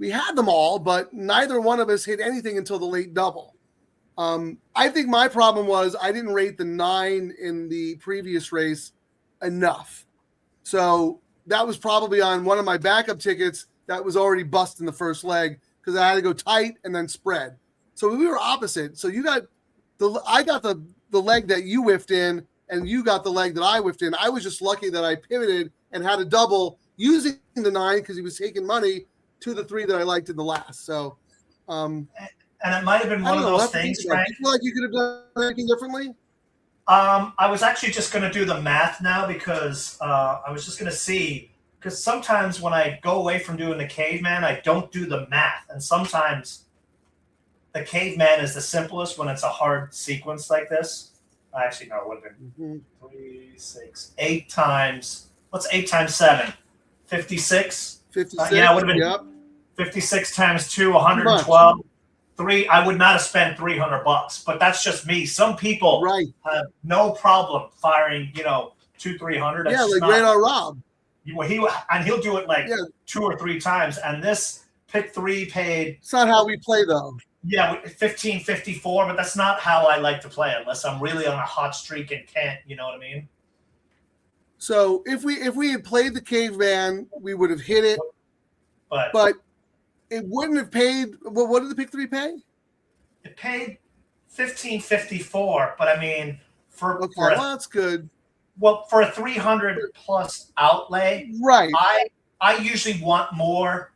we had them all, but neither one of us hit anything until the late double. I think my problem was I didn't rate the 9 in the previous race enough. So that was probably on one of my backup tickets that was already bust in the first leg because I had to go tight and then spread. So we were opposite. So I got the leg that you whiffed in, and you got the leg that I whiffed in. I was just lucky that I pivoted and had a double using the 9 because he was taking money to the 3 that I liked in the last. So, and it might have been one of those things, Frank. You feel like you could have done anything differently? I was actually just going to do the math now because I was just going to see, because sometimes when I go away from doing the caveman, I don't do the math. And sometimes the caveman is the simplest when it's a hard sequence like this. Actually, no, it would have been 3, 6, 8 times. What's 8 times 7? 56? 56. Yeah, it would have been Yep. 56 times 2, 112. 3, I would not have spent $300, but that's just me. Some people Right. have no problem firing, 200-300. Yeah, like Radar Rob. He'll do it like Yeah. 2 or 3 times. And this pick 3 paid, It's not how we play, though. 15.54, but that's not how I like to play unless I'm really on a hot streak and can't. You know what I mean? So if we had played the caveman, we would have hit it, But it wouldn't have paid. Well, what did the pick 3 pay? it paid 15.54. But I mean, for Well, that's good. for a 300 plus outlay, Right. I usually want more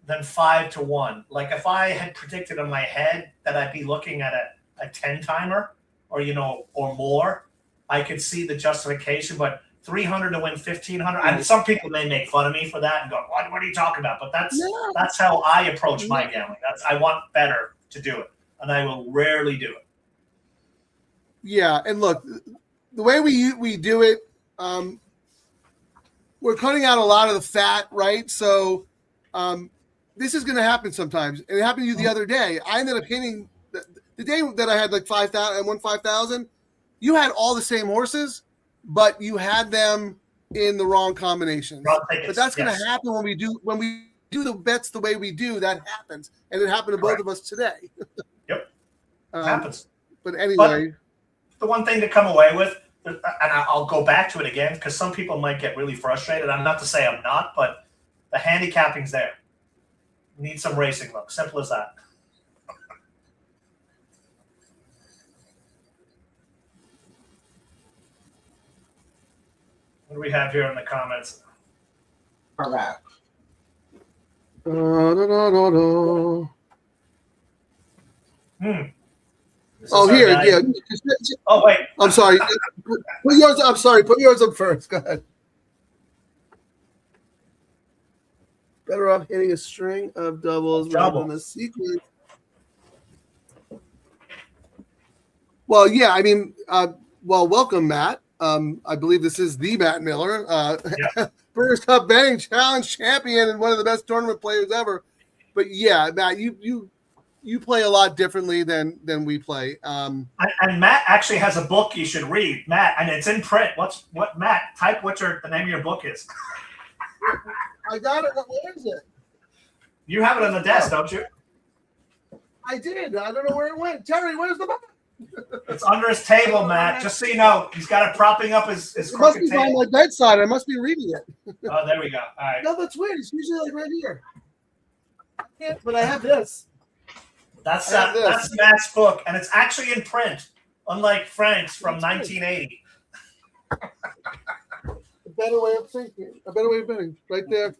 than 5 to 1. Like if I had predicted in my head that I'd be looking at a 10 timer or or more, I could see the justification. But 300 to win 1,500. And some people may make fun of me for that and go, "What are you talking about?" But that's how I approach my gambling. I want better to do it, and I will rarely do it. Yeah, and look, the way we do it, we're cutting out a lot of the fat, right? So this is going to happen sometimes. And it happened to you the other day. I ended up hitting the day that I had like 5,000. I won 5,000. You had all the same horses, but you had them in the wrong combinations. But that's going to happen when we do the bets the way we do. That happens, and it happened to both of us today. Yep, happens. But anyway, the one thing to come away with, and I'll go back to it again because some people might get really frustrated. I'm not to say I'm not, but the handicapping's there. Need some racing look. Simple as that. What do we have here in the comments? Oh, here, yeah. Oh, wait. I'm sorry. Put yours. I'm sorry. Put yours up first. Go ahead. Better off hitting a string of doubles rather than a sequence. Well, yeah. I mean, welcome, Matt. I believe this is the Matt Miller, Brewers Cup betting challenge champion and one of the best tournament players ever. But yeah, Matt, you play a lot differently than we play. And Matt actually has a book you should read, Matt, and it's in print. Matt? Type what the name of your book is. I got it. Where is it? You have it on the desk, don't you? I did. I don't know where it went. Terry, where's the book? It's under his table, Matt. Just so you know, he's got it propping up his It must be table. by my bedside. I must be reading it. Oh, there we go. All right. No, that's weird. It's usually like right here. I can't, but I have this. That's Matt's book, and it's actually in print, unlike Frank's from 1980. A better way of thinking. A better way of betting. Right there.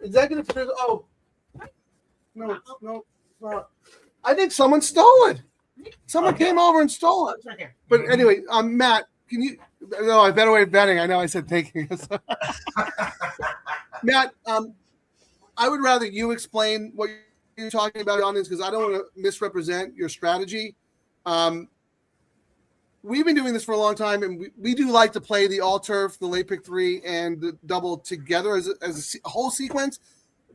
Executive producer. Oh. No, it's not. I think someone stole it. Someone came over and stole it. But anyway, Matt, can you? No, a better way of betting. I know I said taking. Matt, I would rather you explain what you're talking about, audience, because I don't want to misrepresent your strategy. We've been doing this for a long time, and we do like to play the all turf, the late pick 3, and the double together as a whole sequence.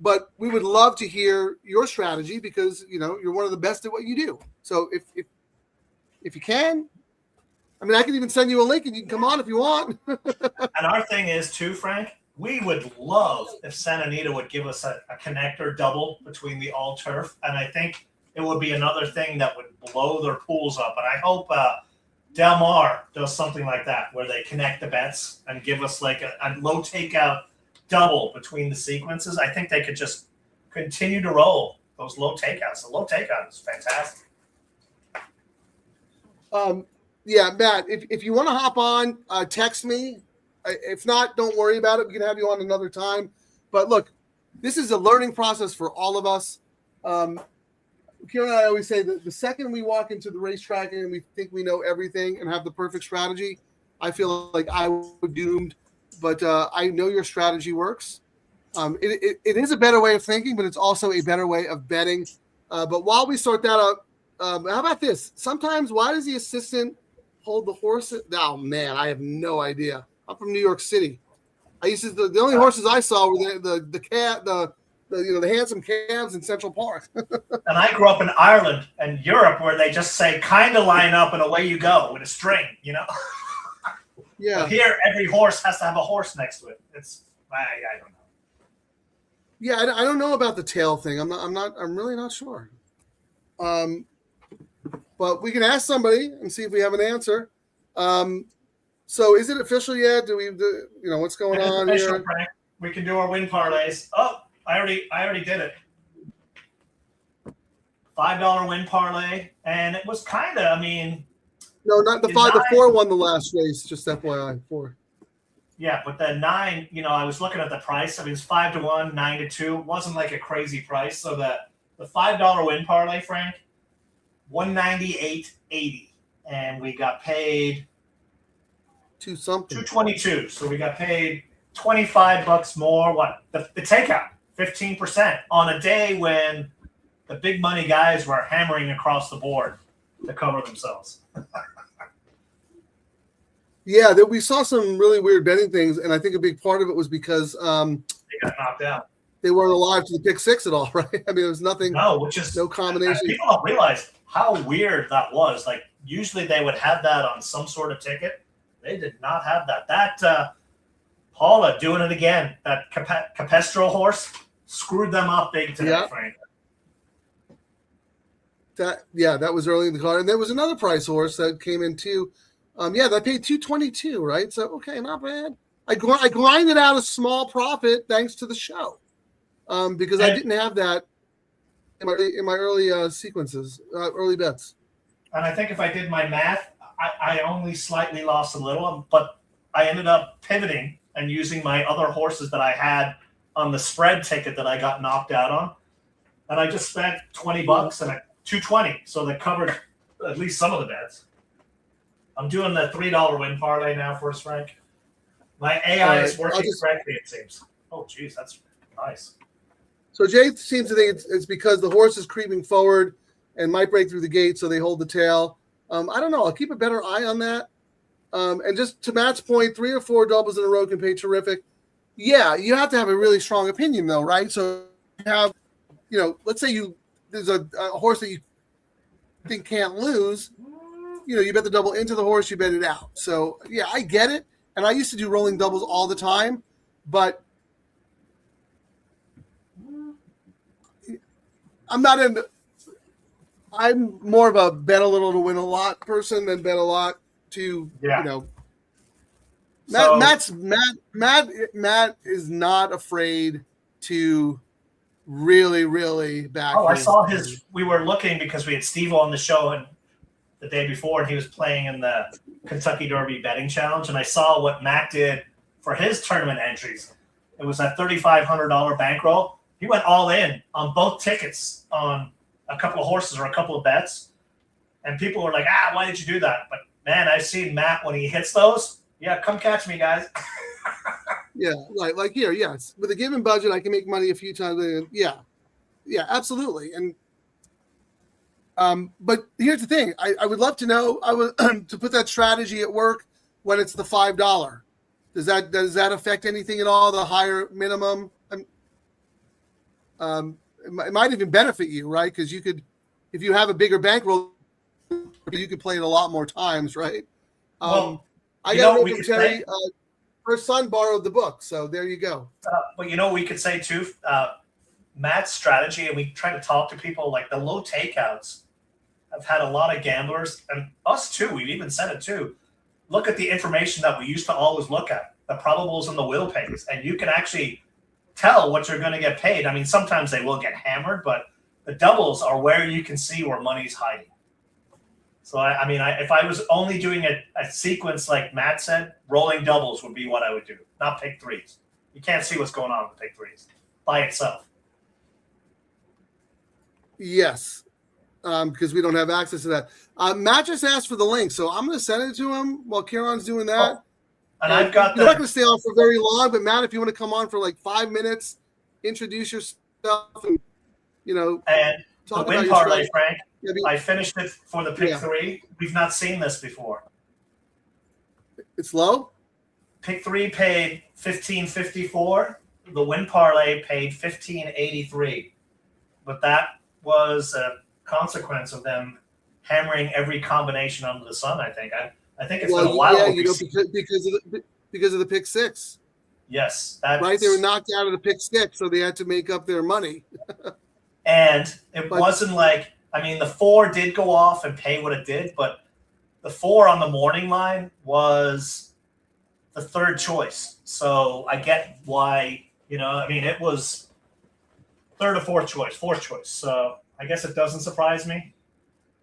But we would love to hear your strategy because you're one of the best at what you do. So if you can, I mean, I can even send you a link and you can come on if you want. And our thing is too, Frank, we would love if Santa Anita would give us a connector double between the all turf, and I think it would be another thing that would blow their pools up. And I hope Del Mar does something like that where they connect the bets and give us like a low takeout double between the sequences. I think they could just continue to roll those low takeouts. The low takeout is fantastic. Yeah, Matt, if you want to hop on, text me. If not, don't worry about it. We can have you on another time. But look, this is a learning process for all of us. Ciaran and I always say that the second we walk into the racetrack and we think we know everything and have the perfect strategy, I feel like I would be doomed. But I know your strategy works. It is a better way of thinking, but it's also a better way of betting. But while we sort that out, how about this? Sometimes, why does the assistant hold the horse? Oh man, I have no idea. I'm from New York City. I used to the only horses I saw were the handsome calves in Central Park. And I grew up in Ireland and Europe, where they just say kind of line up and away you go with a string. Yeah. But here, every horse has to have a horse next to it. I don't know. Yeah, I don't know about the tail thing. I'm really not sure. But we can ask somebody and see if we have an answer. So is it official yet? What's going on here? Frank. We can do our win parlays. Oh, I already did it. $5 win parlay, and it was kind of. No, not the 5. The 4 won the last race. Just FYI, 4. Yeah, but the 9, I was looking at the price. It's 5-1, 9-2. It wasn't like a crazy price. So the $5 win parlay, Frank, $198.80, and we got paid $222. So we got paid $25 more. What the takeout 15% on a day when the big money guys were hammering across the board to cover themselves. Yeah, we saw some really weird betting things, and I think a big part of it was because they got knocked out. They weren't alive to the pick 6 at all, right? There was nothing. No, which is no combination. People don't realize how weird that was. Like usually they would have that on some sort of ticket. They did not have that. That Paula doing it again. That Capestrel horse screwed them up big today, Frank. That was early in the card, and there was another price horse that came in too. That paid $222, right? So okay, not bad. I grinded out a small profit thanks to the show, because I didn't have that in my early sequences, early bets. And I think if I did my math, I only slightly lost a little, but I ended up pivoting and using my other horses that I had on the spread ticket that I got knocked out on, and I just spent $20 and $220, so that covered at least some of the bets. I'm doing the $3 win parlay now for us, Frank. My AI is working correctly, it seems. Oh, geez, that's nice. So Jay seems to think it's because the horse is creeping forward and might break through the gate, so they hold the tail. I don't know. I'll keep a better eye on that. And just to Matt's point, 3 or 4 doubles in a row can pay terrific. Yeah, you have to have a really strong opinion, though, right? So you have, let's say there's a horse that you think can't lose. You bet the double into the horse, you bet it out. So, yeah, I get it. And I used to do rolling doubles all the time. But I'm more of a bet a little to win a lot person than bet a lot to, Matt is not afraid to really, really back. Oh, I saw we were looking because we had Steve on the show and the day before, and he was playing in the Kentucky Derby betting challenge, and I saw what Matt did for his tournament entries. It was a $3,500 bankroll. He went all in on both tickets on a couple of horses or a couple of bets, and people were like, why did you do that? But man, I've seen Matt when he hits those. Yeah, come catch me, guys. Yeah, like here, yes. With a given budget, I can make money a few times. Yeah, absolutely. And but here's the thing: I would love to know. I would to put that strategy at work when it's the $5. Does that affect anything at all? The higher minimum, it might even benefit you, right? Because you could, if you have a bigger bankroll, you could play it a lot more times, right? Well, I got it from Terry. Her son borrowed the book, so there you go. But we could say too, Matt's strategy, and we try to talk to people like the low takeouts. I've had a lot of gamblers, and us too. We've even said it too. Look at the information that we used to always look at, the probables and the will pays, and you can actually tell what you're going to get paid. Sometimes they will get hammered, but the doubles are where you can see where money's hiding. So, if I was only doing a sequence like Matt said, rolling doubles would be what I would do, not pick threes. You can't see what's going on with pick threes by itself. Yes. because we don't have access to that. Matt just asked for the link, so I'm going to send it to him while Ciaran's doing that. And I've got You're not going to stay on for very long, but Matt, if you want to come on for like 5 minutes, introduce yourself, and and the talk win about parlay, your Frank. Yeah, I finished it for the pick 3. We've not seen this before. It's low. Pick 3 paid $15.54. The win parlay paid $15.83. But that was a consequence of them hammering every combination under the sun. I think. I think it's been a while. Yeah, because of the pick 6. Yes, right. They were knocked out of the pick 6, so they had to make up their money. And it wasn't like, I mean, the 4 did go off and pay what it did, but the 4 on the morning line was the third choice. So I get why, I mean, it was third or fourth choice. So I guess it doesn't surprise me.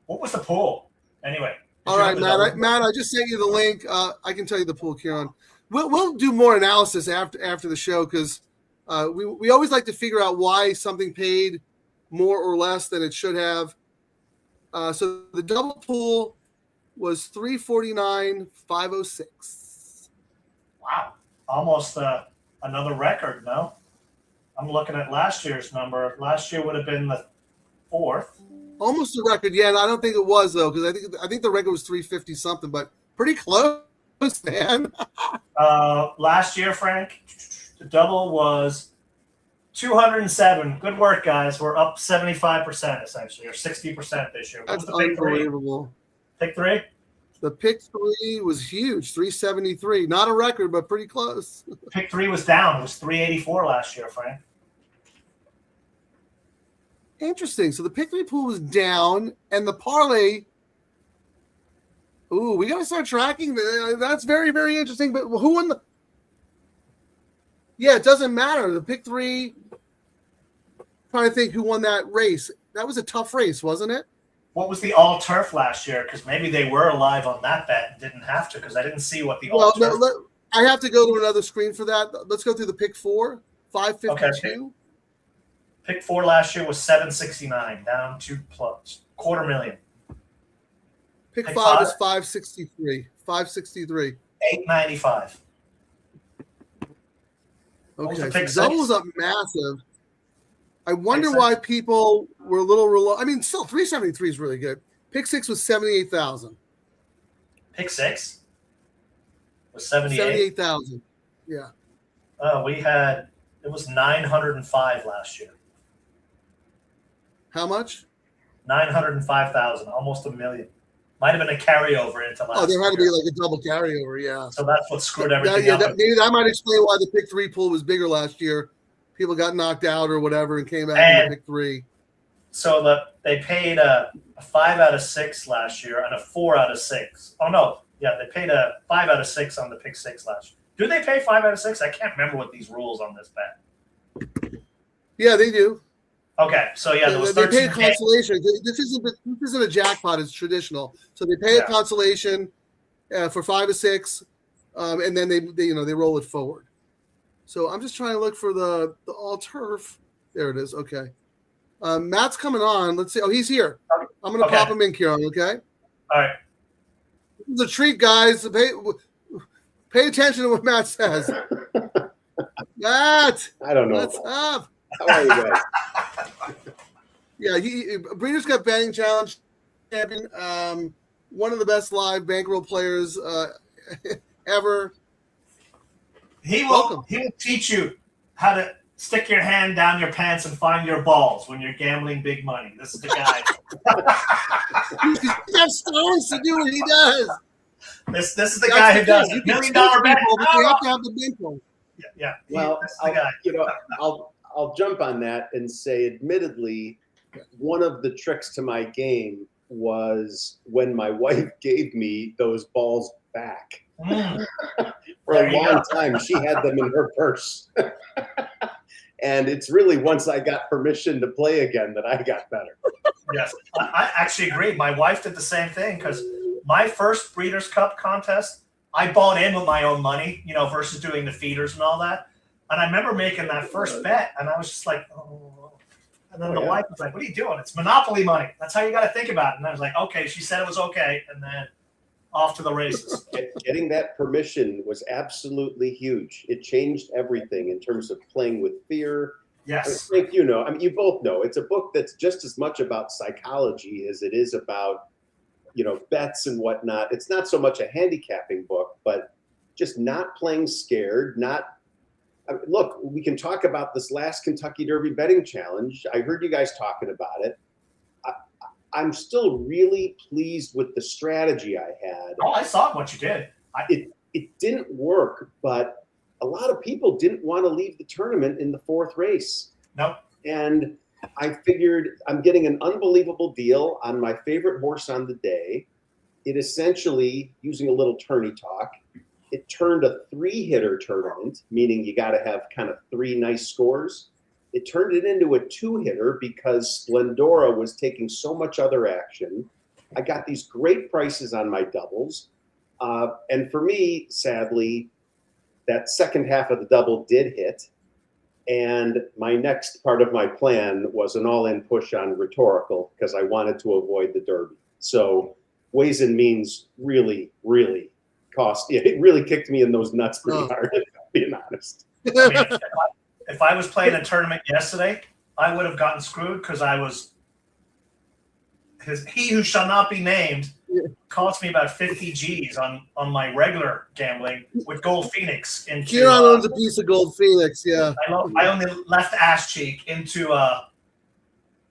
What was the pool? Anyway. All right, Matt, I just sent you the link. I can tell you the pool, Ciaran. We'll do more analysis after the show because we always like to figure out why something paid more or less than it should have. So the double pool was 349,506. Wow, almost another record. No, I'm looking at last year's number. Last year would have been the 4th. Almost a record, yeah. And I don't think it was though, because I think the record was 350 something, but pretty close, man. Last year, Frank, the double was 207. Good work, guys. We're up 75% essentially, or 60% this year. That's unbelievable. Pick 3? The pick 3 was huge, 373. Not a record, but pretty close. Pick 3 was down. It was 384 last year, Frank. Interesting. So the pick 3 pool was down, and the parlay. Ooh, we got to start tracking. That's very, very interesting. But who won the? Yeah, it doesn't matter. The pick 3. Trying to think who won that race. That was a tough race, wasn't it? What was the all turf last year? Because maybe they were alive on that bet and didn't have to. Because I didn't see what the all turf. No, I have to go to another screen for that. Let's go through the pick 4. 552. Okay. Pick 4 last year was 769, down $250,000. Pick 5 is 563. 563. 895. Okay, so double was up massive. I wonder why people were a little reluctant. I mean, still 373 is really good. Pick 6 was 78,000. Pick 6 was 78. 78,000. Yeah. Oh, it was 905 last year. How much? 905,000, almost $1 million. Might have been a carryover into last year. Oh, there had to be like a double carryover, yeah. So that's what screwed everything up. Maybe that might explain why the pick 3 pool was bigger last year. People got knocked out or whatever and came back in the pick 3. So they paid a 5 out of 6 last year and a 4 out of 6. Oh, no. Yeah, they paid a 5 out of 6 on the pick 6 last year. Do they pay 5 out of 6? I can't remember what these rules on this bet. Yeah, they do. Okay, so yeah, there was they pay a 13K. consolation. This isn't a jackpot; it's traditional. So they pay a consolation for 5 or 6, and then they roll it forward. So I'm just trying to look for the all turf. There it is. Okay, Matt's coming on. Let's see. Oh, he's here. I'm going to pop him in, Ciaran. Okay. All right. This is a treat, guys. Pay attention to what Matt says. Matt, I don't know. What's up? How are you guys? Yeah, Breeders' Cup Betting Challenge champion, one of the best live bankroll players ever. He will teach you how to stick your hand down your pants and find your balls when you're gambling big money. This is the guy. He has stones to do what he does. This is the guy who does it. $1 million bet. But you have to have the bankroll. Yeah. Well, this is the guy. I'll jump on that and say, admittedly, one of the tricks to my game was when my wife gave me those balls back. For a long time, she had them in her purse. And it's really once I got permission to play again that I got better. Yes, I actually agree. My wife did the same thing because my first Breeders' Cup contest, I bought in with my own money, versus doing the feeders and all that. And I remember making that first bet, and I was just like, oh. And then the wife was like, what are you doing? It's Monopoly money. That's how you got to think about it. And I was like, okay, she said it was okay. And then off to the races. Getting that permission was absolutely huge. It changed everything in terms of playing with fear. Yes. I think, you both know it's a book that's just as much about psychology as it is about, bets and whatnot. It's not so much a handicapping book, but just not playing scared, look, we can talk about this last Kentucky Derby betting challenge. I heard you guys talking about it. I'm still really pleased with the strategy I had. Oh, I saw what you did. It didn't work, but a lot of people didn't want to leave the tournament in the fourth race. Nope. And I figured I'm getting an unbelievable deal on my favorite horse on the day. It essentially, using a little tourney talk, it turned a 3-hitter tournament, meaning you got to have kind of 3 nice scores. It turned it into a 2-hitter because Splendora was taking so much other action. I got these great prices on my doubles. And for me, sadly, that second half of the double did hit. And my next part of my plan was an all-in push on rhetorical because I wanted to avoid the Derby. So Ways and Means really, really it really kicked me in those nuts pretty hard, if I'm being honest. I mean, if I was playing a tournament yesterday, I would have gotten screwed because he who shall not be named cost me about 50 G's on my regular gambling with Gold Phoenix. Ciaran owns a piece of Gold Phoenix, yeah. I only left ass cheek into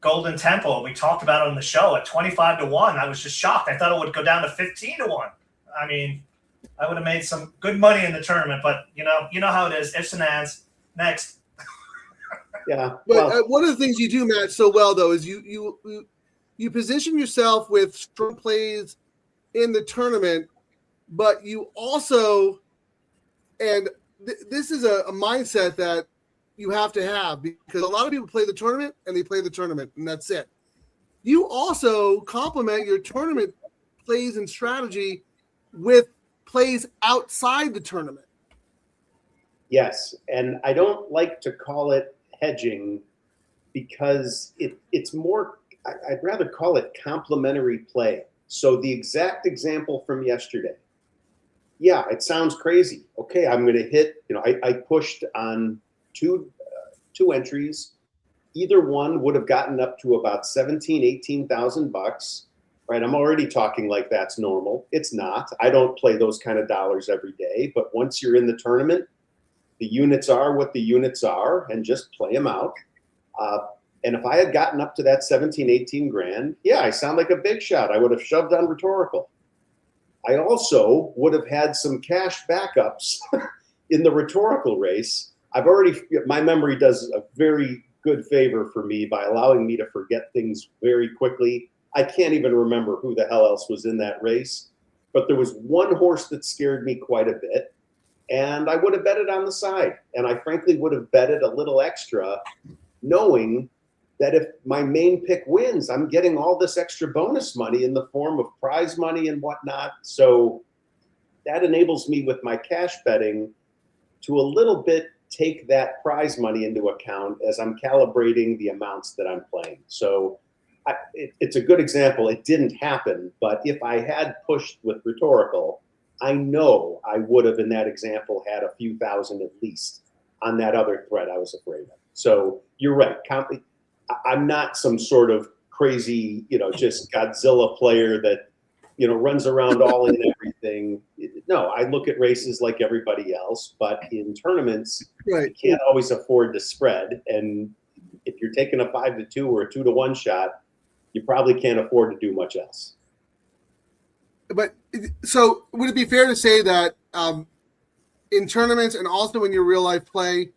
Golden Temple. We talked about it on the show at 25-1. I was just shocked. I thought it would go down to 15-1. I mean, I would have made some good money in the tournament, but you know how it is. Ifs and ands. Next. Yeah. But one of the things you do, Matt, so well though is you position yourself with strong plays in the tournament, but you also, and this is a mindset that you have to have because a lot of people play the tournament and they play the tournament and that's it. You also complement your tournament plays and strategy with plays outside the tournament. Yes, and I don't like to call it hedging because it's more, I'd rather call it complementary play. So the exact example from yesterday, yeah, it sounds crazy. Okay, I'm going to hit, I pushed on two entries. Either one would have gotten up to about $18,000. Right, I'm already talking like that's normal. It's not. I don't play those kind of dollars every day. But once you're in the tournament, the units are what the units are, and just play them out. And if I had gotten up to that 18 grand, yeah, I sound like a big shot. I would have shoved on rhetorical. I also would have had some cash backups in the rhetorical race. My memory does a very good favor for me by allowing me to forget things very quickly. I can't even remember who the hell else was in that race, but there was one horse that scared me quite a bit, and I would have betted on the side. And I frankly would have betted a little extra, knowing that if my main pick wins, I'm getting all this extra bonus money in the form of prize money and whatnot. So that enables me with my cash betting to a little bit take that prize money into account as I'm calibrating the amounts that I'm playing. So it's a good example. It didn't happen, but if I had pushed with rhetorical, I know I would have in that example had a few thousand at least on that other thread I was afraid of. So you're right. I'm not some sort of crazy, just Godzilla player that, runs around all in everything. No, I look at races like everybody else, but in tournaments, you can't always afford to spread. And if you're taking a 5-2 or a 2-1 shot, you probably can't afford to do much else. But so would it be fair to say that in tournaments and also in your real life play,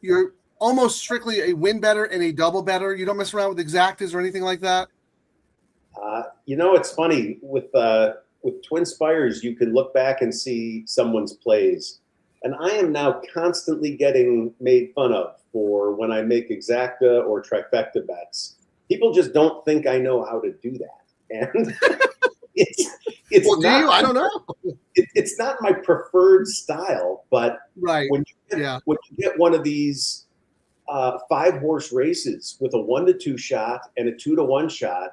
you're almost strictly a win better and a double better? You don't mess around with exactas or anything like that? It's funny with Twin Spires, you can look back and see someone's plays. And I am now constantly getting made fun of for when I make exacta or trifecta bets. People just don't think I know how to do that. And it's well, do you? I don't know. It's not my preferred style, but when you get one of these 5-horse races with a 1-2 shot and a 2-1 shot,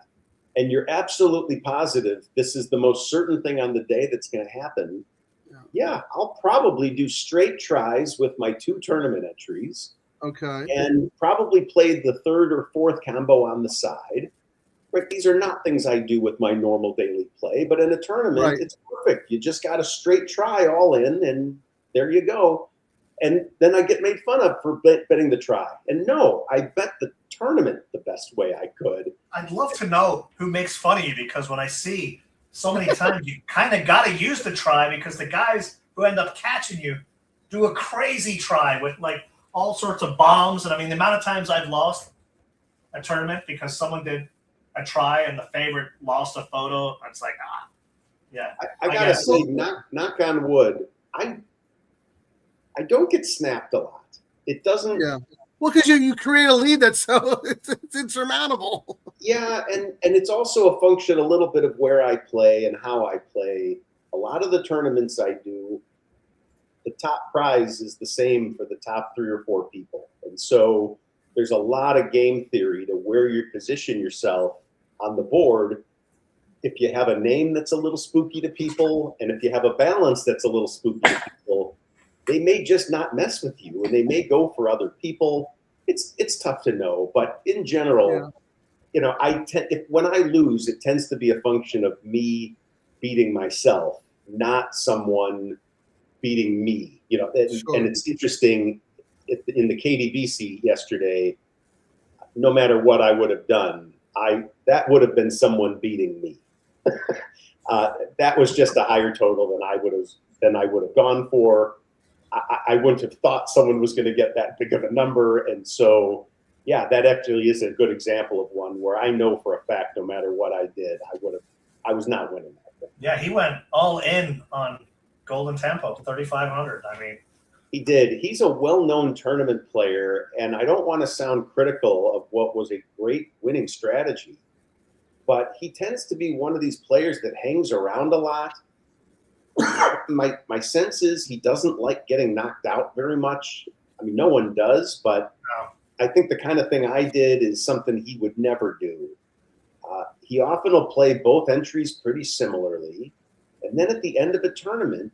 and you're absolutely positive this is the most certain thing on the day that's going to happen, yeah, I'll probably do straight tries with my 2 tournament entries. Okay. And probably play the 3rd or 4th combo on the side. Right? These are not things I do with my normal daily play, but in a tournament, it's perfect. You just got a straight try all in, and there you go. And then I get made fun of for betting the try. And no, I bet the tournament the best way I could. I'd love to know who makes fun of you, because when I see so many times you kind of got to use the try, because the guys who end up catching you do a crazy try with like all sorts of bombs. And I mean, the amount of times I've lost a tournament because someone did a try and the favorite lost a photo, it's like, yeah. I gotta say, knock on wood, I don't get snapped a lot. It doesn't. Yeah. Well, because you create a lead that's so it's insurmountable. Yeah, and it's also a function a little bit of where I play and how I play. A lot of the tournaments I do, the top prize is the same for the top 3 or 4 people. And so there's a lot of game theory to where you position yourself on the board. If you have a name that's a little spooky to people, and if you have a balance that's a little spooky to people, they may just not mess with you, and they may go for other people. It's tough to know, but in general, you know, when I lose, it tends to be a function of me beating myself, not someone beating me. You know, and it's interesting in the KDBC yesterday. No matter what I would have done, that would have been someone beating me. That was just a higher total than I would have gone for. I wouldn't have thought someone was going to get that big of a number. And so, yeah, that actually is a good example of one where I know for a fact, no matter what I did, I was not winning that thing. Yeah, he went all in on Golden Tempo, 3,500. I mean, he did. He's a well-known tournament player, and I don't want to sound critical of what was a great winning strategy, but he tends to be one of these players that hangs around a lot. My sense is he doesn't like getting knocked out very much. I mean, no one does, but I think the kind of thing I did is something he would never do. He often will play both entries pretty similarly, and then at the end of a tournament,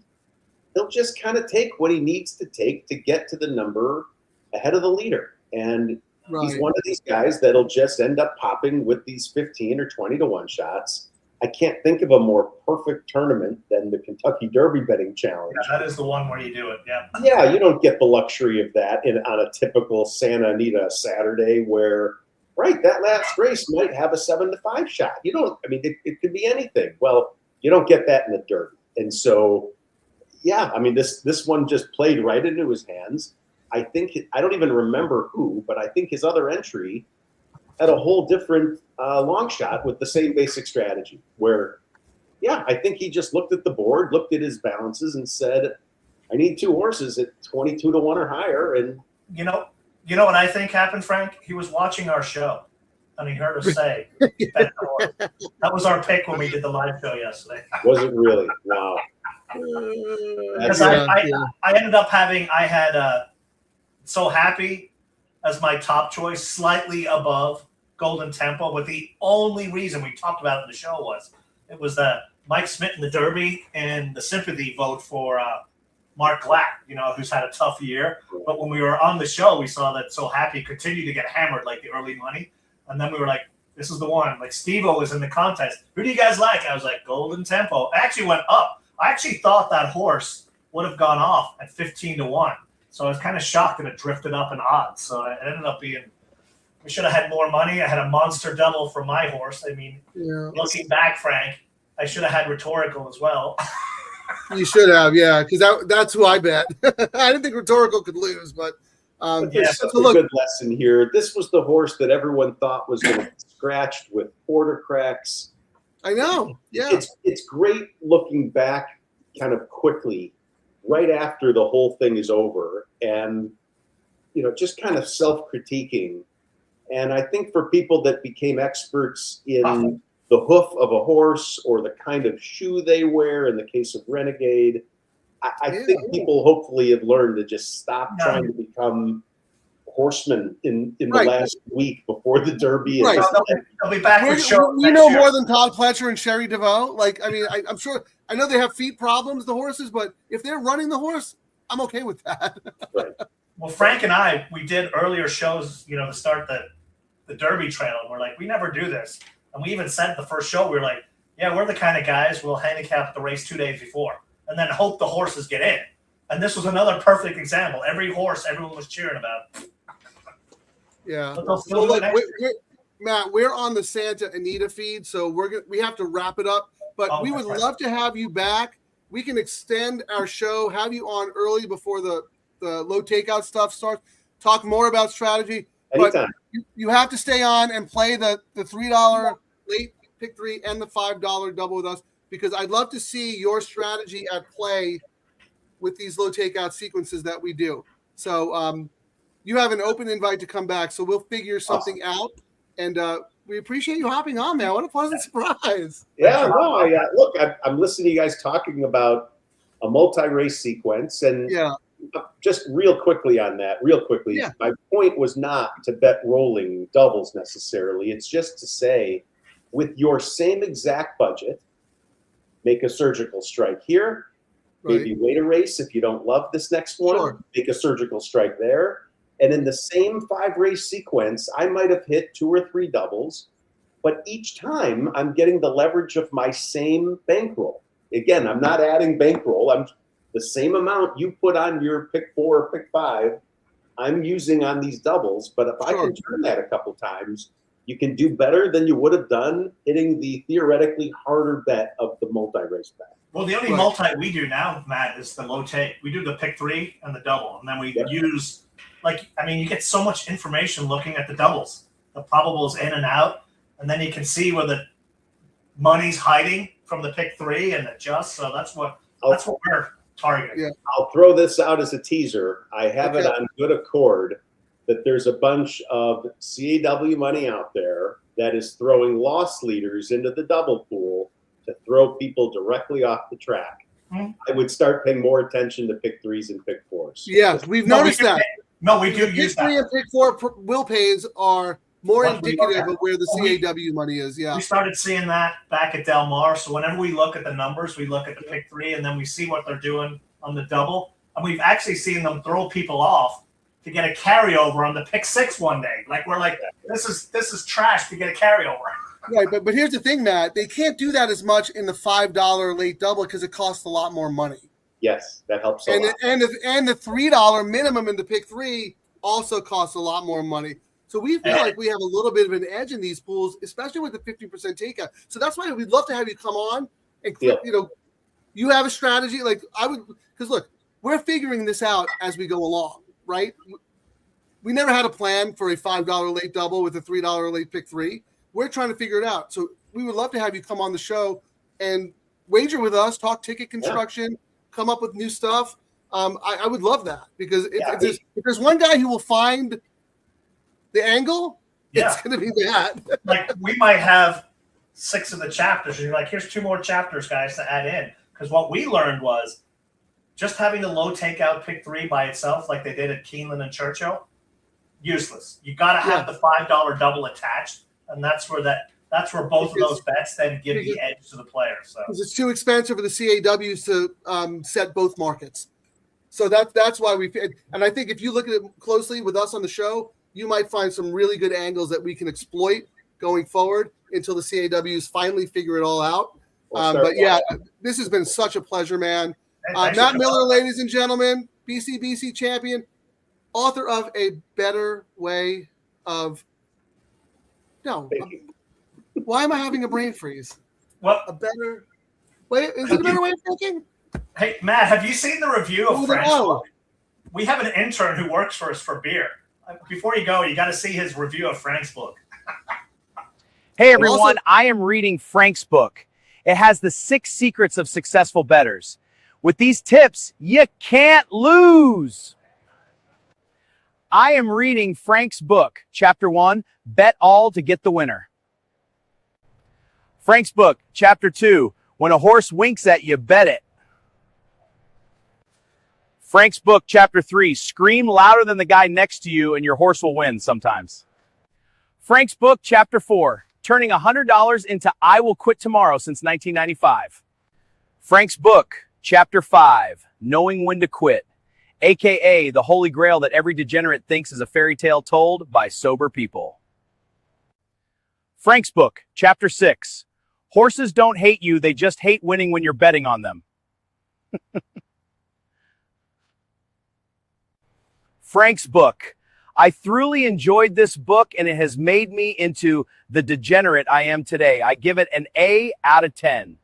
he'll just kind of take what he needs to take to get to the number ahead of the leader. And he's one of these guys that'll just end up popping with these 15 or 20-1 shots. I can't think of a more perfect tournament than the Kentucky Derby betting challenge. Yeah, that is the one where you do it. Yeah. Yeah, you don't get the luxury of that on a typical Santa Anita Saturday where, right, that last race might have a 7-5 shot. You don't, I mean, it could be anything. Well, you don't get that in the Derby. And so, yeah, I mean, this one just played right into his hands. I don't even remember who, but I think his other entry had a whole different long shot with the same basic strategy where, yeah, I think he just looked at the board, looked at his balances and said, I need 2 horses at 22-1 or higher. And you know what I think happened, Frank? He was watching our show and he heard us say, bet the horse. That was our pick when we did the live show yesterday. Was it really? Wow. Because I ended up I had So Happy as my top choice, slightly above Golden Tempo, but the only reason we talked about it in the show was Mike Smith in the Derby and the sympathy vote for Mark Glatt, who's had a tough year. But when we were on the show, we saw that So Happy continued to get hammered like the early money. And then we were like, this is the one. Like Steve-O was in the contest. Who do you guys like? I was like, Golden Tempo. I actually went up. I actually thought that horse would have gone off at 15-1. So I was kind of shocked that it drifted up in odds. So it ended up being, we should have had more money. I had a monster double for my horse. I mean, looking back, Frank, I should have had Rhetorical as well. You should have, yeah, because that's who I bet. I didn't think Rhetorical could lose, but there's such a good lesson here. This was the horse that everyone thought was going to get scratched with quarter cracks. I know, yeah. It's great looking back kind of quickly right after the whole thing is over and, just kind of self-critiquing. And I think for people that became experts in the hoof of a horse or the kind of shoe they wear in the case of Renegade, I think people hopefully have learned to just stop trying to become horsemen in the Right. last week before the Derby. Right. They'll be back with show We next know year. more than Todd Pletcher and Sherry DeVoe. Like, I mean, I'm sure. I know they have feet problems, the horses, but if they're running the horse, I'm okay with that. Right. Well, Frank and I, we did earlier shows, to start the Derby trail, and we're like, we never do this. And we even said the first show, we were like, yeah, we're the kind of guys we'll handicap the race 2 days before and then hope the horses get in. And this was another perfect example. Every horse everyone was cheering about. Yeah. But they'll still do it next year. Matt, we're on the Santa Anita feed, so we have to wrap it up. But we would love to have you back. We can extend our show, have you on early before the low takeout stuff starts. Talk more about strategy. Anytime. But you have to stay on and play the $3 late pick 3 and the $5 double with us, because I'd love to see your strategy at play with these low takeout sequences that we do. So you have an open invite to come back, so we'll figure something out. And we appreciate you hopping on, man. What a pleasant surprise. Yeah, no, look, I'm listening to you guys talking about a multi-race sequence, and just real quickly on that, my point was not to bet rolling doubles necessarily. It's just to say, with your same exact budget, make a surgical strike here, maybe wait a race if you don't love this next one, make a surgical strike there. And in the same 5-race sequence, I might have hit 2 or 3 doubles, but each time I'm getting the leverage of my same bankroll. Again, I'm not adding bankroll. I'm the same amount you put on your pick 4 or pick 5, I'm using on these doubles. But if I can turn that a couple times, you can do better than you would have done hitting the theoretically harder bet of the multi-race bet. Well, the only multi we do now, Matt, is the low take. We do the pick 3 and the double, and then we use – you get so much information looking at the doubles, the probables in and out, and then you can see where the money's hiding from the pick 3 and adjust. So that's what we're targeting. Yeah. I'll throw this out as a teaser. I have it on good accord that there's a bunch of CAW money out there that is throwing loss leaders into the double pool to throw people directly off the track. I would start paying more attention to pick 3s and pick 4s. Yes, we've noticed that. No, we do use pick 3 that. and pick 4 will pays are more indicative of where the CAW money is. Yeah. We started seeing that back at Del Mar. So whenever we look at the numbers, we look at the pick 3 and then we see what they're doing on the double. And we've actually seen them throw people off to get a carryover on the pick 6 one day. Like we're like, this is trash to get a carryover. Right, but here's the thing, Matt. They can't do that as much in the $5 late double because it costs a lot more money. Yes, that helps a lot. And the $3 minimum in the pick 3 also costs a lot more money. So we feel like we have a little bit of an edge in these pools, especially with the 50% takeout. So that's why we'd love to have you come on and you have a strategy. Like I would, because look, we're figuring this out as we go along, right? We never had a plan for a $5 late double with a $3 late pick 3. We're trying to figure it out. So we would love to have you come on the show and wager with us, talk ticket construction, come up with new stuff. I would love that because if there's one guy who will find the angle, it's going to be that. Like we might have 6 of the chapters, and you're like, here's 2 more chapters, guys, to add in. Because what we learned was just having the low takeout pick 3 by itself, like they did at Keeneland and Churchill, useless. You got to have the $5 double attached, and that's where both of those bets then give the edge to the player. So because it's too expensive for the CAWs to set both markets. So that's why and I think if you look at it closely with us on the show, you might find some really good angles that we can exploit going forward until the CAWs finally figure it all out. This has been such a pleasure, man. Matt Miller, ladies and gentlemen, BCBC champion, author of A Better Way of why am I having a brain freeze? What? A better way? Is it a better way of thinking? Hey, Matt, have you seen the review of Frank's book? We have an intern who works for us for beer. Before you go, you got to see his review of Frank's book. Hey, everyone. I am reading Frank's book. It has the 6 secrets of successful bettors. With these tips, you can't lose. I am reading Frank's book, Chapter 1, Bet All to Get the Winner. Frank's book, Chapter 2, When a Horse Winks at You, Bet It. Frank's book, chapter 3, scream louder than the guy next to you and your horse will win sometimes. Frank's book, chapter 4, turning $100 into I will quit tomorrow since 1995. Frank's book, chapter 5, knowing when to quit, aka the holy grail that every degenerate thinks is a fairy tale told by sober people. Frank's book, chapter 6, horses don't hate you, they just hate winning when you're betting on them. Frank's book. I thoroughly enjoyed this book and it has made me into the degenerate I am today. I give it an A out of 10.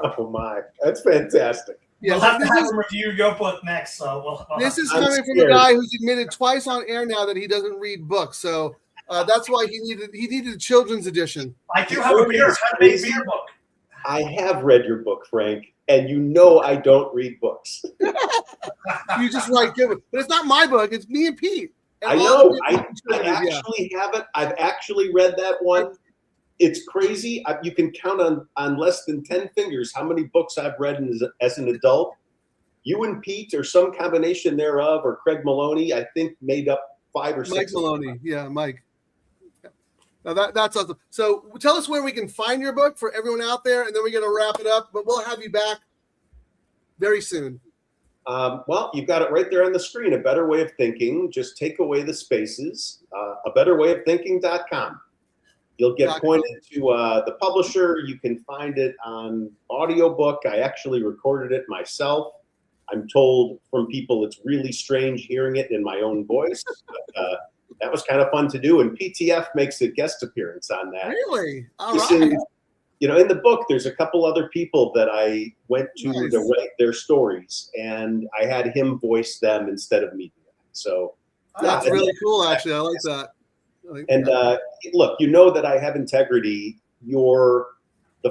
Oh my, that's fantastic. Yeah, We'll have to have him review your book next. So this is I'm coming from a scared. guy who's admitted twice on air now that he doesn't read books. So that's why he needed a children's edition. I do have a beer, handmade beer book. I have read your book, Frank, and you know I don't read books. You just write good, but it's not my book. It's me and Pete. And I all know. the I children, yeah. actually have it. I've actually read that one. It's crazy. You can count on less than 10 fingers how many books I've read as an adult. You and Pete, or some combination thereof, or Craig Maloney, I think made up 5 or 6. Mike Maloney. Yeah, Mike. Now that's awesome. So tell us where we can find your book for everyone out there, and then we're going to wrap it up. But we'll have you back very soon. Well, you've got it right there on the screen. A Better Way of Thinking. Just take away the spaces. abetterwayofthinking.com. You'll get pointed to the publisher. You can find it on audiobook. I actually recorded it myself. I'm told from people it's really strange hearing it in my own voice. But, that was kind of fun to do. And PTF makes a guest appearance on that. Really? All Listen, right. you know, in the book, there's a couple other people that I went to Nice. to write their stories, and I had him voice them instead of me. So That's really cool, actually. I like that. And look, you know that I have integrity. This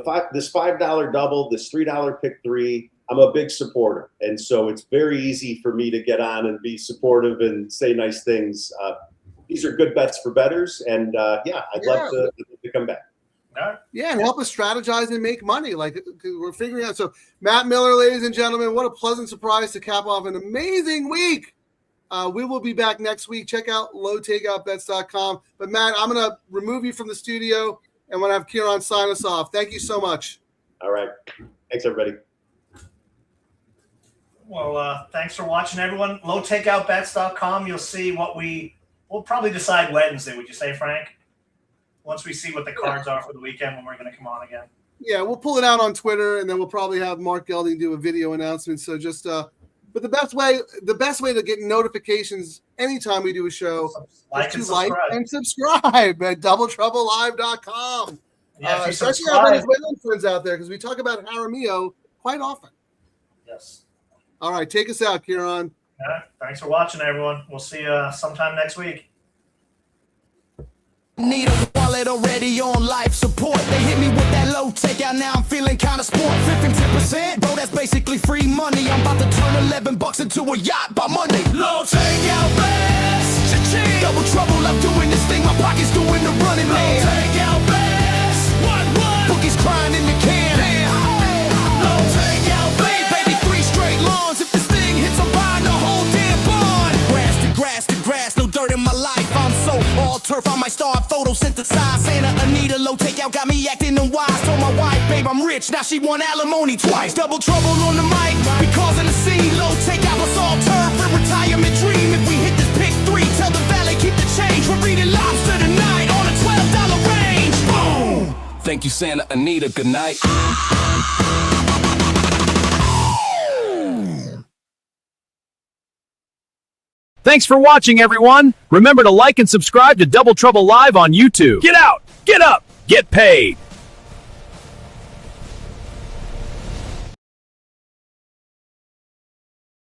$5 double, this $3 pick 3. I'm a big supporter, and so it's very easy for me to get on and be supportive and say nice things. These are good bets for bettors, and I'd love to come back. Yeah, and help us strategize and make money. Like we're figuring out. So Matt Miller, ladies and gentlemen, what a pleasant surprise to cap off an amazing week. We will be back next week. Check out lowtakeoutbets.com. But Matt, I'm going to remove you from the studio and I'm going to have Ciaran sign us off. Thank you so much. All right. Thanks, everybody. Well, thanks for watching, everyone. Lowtakeoutbets.com. You'll see what we'll probably decide Wednesday. Would you say, Frank? Once we see what the cards are for the weekend when we're going to come on again. Yeah, we'll pull it out on Twitter, and then we'll probably have Mark Gelding do a video announcement. So just, but the best way to get notifications anytime we do a show is to like and subscribe at DoubleTroubleLive.com. Yeah, especially our Venezuelan friends out there, because we talk about Jaramillo quite often. Yes. All right, take us out, Ciaran. All right, thanks for watching, everyone. We'll see you sometime next week. Need a wallet already on life support. They hit me with that low takeout. Now I'm feeling kinda sport. 15%, bro, that's basically free money. I'm about to turn $11 into a yacht by Monday. Low takeout best. Cha-ching. Double trouble, I'm doing this thing. My pocket's doing the running, man. Low takeout best. What? Bookies crying in the can. Low takeout best. Baby, 3 straight lawns. If this thing hits, I'm buying the whole damn barn. Grass to grass, no dirt in my life. I'm so all turf, I might start photosynthesize. Santa Anita, low takeout got me acting unwise. Told my wife, babe, I'm rich, now she want alimony twice. Double trouble on the mic, we causing a scene. Low takeout was all turf, a retirement dream. If we hit this pick 3, tell the valet keep the change. We're reading lobster tonight on a $12 range. Boom! Thank you, Santa Anita, good night. Thanks for watching, everyone. Remember to like and subscribe to Double Trouble Live on YouTube. Get out, get up, get paid.